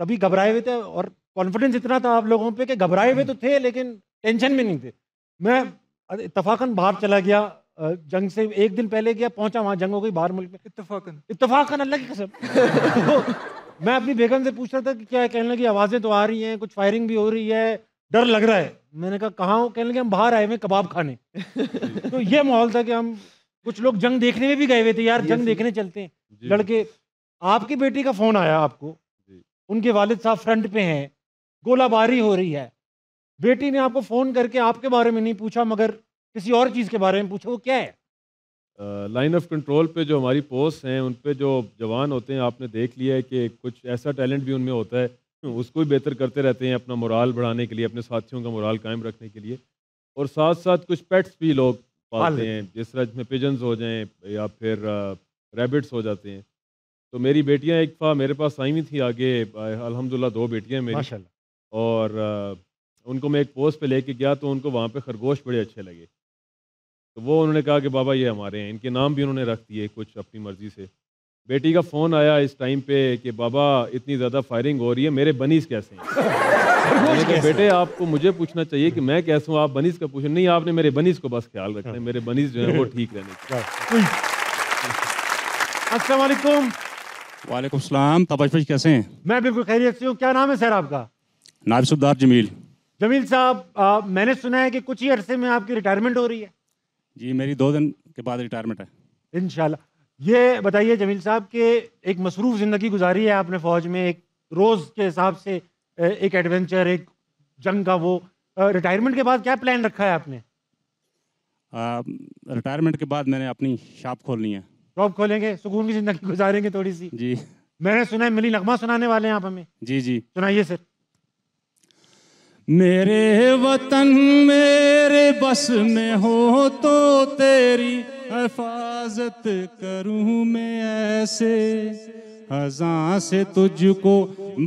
Speaker 1: सभी घबराए हुए थे, और कॉन्फिडेंस इतना था आप लोगों पे कि घबराए हुए तो थे लेकिन टेंशन में नहीं थे। मैं इत्तफाकन बाहर चला गया, जंग से एक दिन पहले गया, पहुंचा वहाँ जंग हो गई बाहर मुल्क में। इत्तफाकन अल्लाह की कसम। तो मैं अपनी बेगम से पूछ रहा था कि क्या है, कहने लगी आवाज़ें तो आ रही हैं, कुछ फायरिंग भी हो रही है, डर लग रहा है। मैंने कहा कहाँ हो? कहने लगे हम बाहर आए हुए कबाब खाने। तो ये माहौल था कि हम कुछ लोग जंग देखने में भी गए हुए थे, यार जंग देखने चलते हैं लड़के। आपकी बेटी का फ़ोन आया आपको, उनके वालिद साहब फ्रंट पे हैं, गोलाबारी हो रही है, बेटी ने आपको फ़ोन करके आपके बारे में नहीं पूछा मगर किसी और चीज़ के बारे में पूछा, वो क्या है?
Speaker 2: लाइन ऑफ कंट्रोल पे जो हमारी पोस्ट हैं, उन पे जो जवान होते हैं, आपने देख लिया है कि कुछ ऐसा टैलेंट भी उनमें होता है, उसको भी बेहतर करते रहते हैं अपना मोराल बढ़ाने के लिए, अपने साथियों का मोराल कायम रखने के लिए। और साथ साथ कुछ पेट्स भी लोग पालते हैं, जिस तरह जिसमें पिजन्स हो जाएं या फिर रैबिट्स हो जाते हैं। तो मेरी बेटियां एक दफ़ा मेरे पास आई हुई थी आगे, अल्हम्दुलिल्लाह 2 बेटियां मेरी,
Speaker 1: माशाल्लाह।
Speaker 2: और उनको मैं एक पोस्ट पे लेके गया तो उनको वहाँ पे खरगोश बड़े अच्छे लगे। तो वो उन्होंने कहा कि बाबा ये हमारे हैं, इनके नाम भी उन्होंने रख दिए कुछ अपनी मर्ज़ी से। बेटी का फ़ोन आया इस टाइम पे कि बाबा इतनी ज़्यादा फायरिंग हो रही है, मेरे बनीज़ कैसे हैं? मैंने कहा बेटे आपको मुझे पूछना चाहिए कि मैं कैसे हूँ, आप बनीज़ का पूछें। नहीं, आपने मेरे बनीज़ को बस ख्याल रखना है, मेरे बनीज़ जो है वो ठीक रहने चाहिए।
Speaker 1: अस्सलाम वालेकुम।
Speaker 15: वालेकुम सलाम। तबाश भाई कैसे हैं?
Speaker 1: मैं बिल्कुल खैरियत से हूँ। क्या नाम है सर आपका?
Speaker 15: नायब सुबदार जमील।
Speaker 1: जमील साहब, मैंने सुना है कि कुछ ही अरसे में आपकी रिटायरमेंट हो रही है।
Speaker 15: जी मेरी 2 दिन के बाद रिटायरमेंट है
Speaker 1: इंशाल्लाह। ये बताइए जमील साहब के एक मसरूफ़ ज़िंदगी गुजारी है आपने फ़ौज में, एक रोज़ के हिसाब से एक एडवेंचर, एक जंग का वो। रिटायरमेंट के बाद क्या प्लान रखा है आपने?
Speaker 15: रिटायरमेंट के बाद मैंने अपनी शॉप खोलनी है।
Speaker 1: शॉप खोलेंगे, सुकून की ज़िंदगी गुजारेंगे थोड़ी सी।
Speaker 15: जी
Speaker 1: मैंने सुना है मिली नगमा सुनाने वाले हैं आप हमें।
Speaker 15: जी जी
Speaker 1: सुनाइए सर।
Speaker 15: मेरे वतन मेरे बस में हो तो तेरी हिफाजत करूं मैं ऐसे, खज़ां से तुझको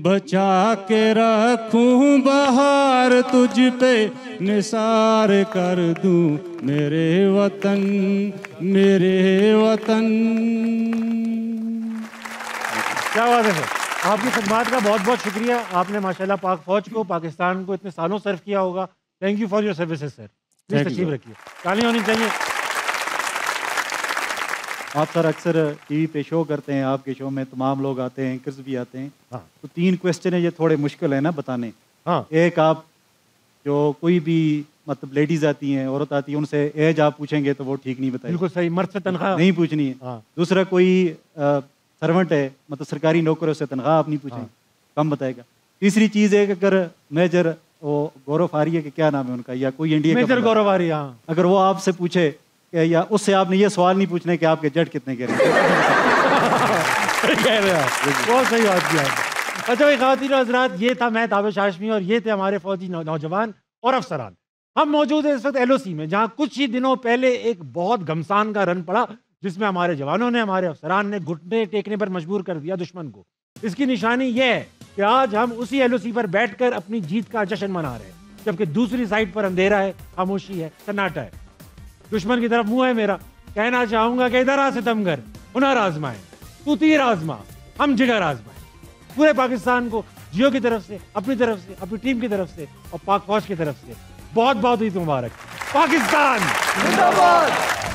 Speaker 15: बचा के रखूं, बहार तुझ पे निसार कर दूं, मेरे वतन मेरे वतन।
Speaker 1: क्या बात है सर, आपकी खिदमत का बहुत बहुत शुक्रिया। आपने माशाल्लाह पाक फौज को, पाकिस्तान को इतने सालों सर्व किया होगा। Thank you for your services sir. Please तशरीफ रखिए, ताली होनी चाहिए।
Speaker 6: आप सर अक्सर टीवी पे शो करते हैं, आपके शो में तमाम लोग आते हैं, एंकर्स भी आते हैं।
Speaker 1: हाँ।
Speaker 6: तो 3 क्वेश्चन है, ये थोड़े मुश्किल है ना बताने।
Speaker 1: हाँ।
Speaker 6: एक, आप जो कोई भी मतलब लेडीज आती हैं, औरत आती है, उनसे एज आप पूछेंगे तो वो ठीक नहीं बताएगी।
Speaker 1: बिल्कुल सही, मर्द से तनख्वाह
Speaker 6: नहीं पूछनी है।
Speaker 1: हाँ।
Speaker 6: दूसरा, कोई सर्वेंट है, मतलब सरकारी नौकर है, उससे तनख्वाह आप नहीं पूछेंगे।
Speaker 1: हाँ।
Speaker 6: कम बताएगा। तीसरी चीज़ है कि अगर मेजर वो गौरव आर्य के क्या नाम है उनका, या कोई इंडिया
Speaker 1: मेजर गौरव आर्य, हाँ,
Speaker 6: अगर वो आपसे पूछे या उससे आपने ये सवाल नहीं पूछना कि आपके जेट कितने कह रहे हैं।
Speaker 1: कह रहे हैं, बहुत सही बात किया। अच्छा भाई, ख़वातीन और हज़रात, ये था मैं ताबिश हाशमी और ये थे हमारे फौजी नौजवान और अफसरान। हम मौजूद हैं इस वक्त LOC में, जहाँ कुछ ही दिनों पहले एक बहुत घमसान का रन पड़ा, जिसमें हमारे जवानों ने, हमारे अफसरान ने घुटने टेकने पर मजबूर कर दिया दुश्मन को। इसकी निशानी ये है कि आज हम उसी LOC पर बैठकर अपनी जीत का जश्न मना रहे हैं, जबकि दूसरी साइड पर अंधेरा है, खामोशी है, सन्नाटा है। दुश्मन की तरफ मुंह है मेरा, कहना चाहूंगा कि इधर आ सितमगर, हुनर आजमाए, तू तीर आजमा, हम जिगर आजमाए। पूरे पाकिस्तान को जियो की तरफ से, अपनी तरफ से, अपनी टीम की तरफ से और पाक फौज की तरफ से बहुत बहुत ईद मुबारक। पाकिस्तान जिंदाबाद।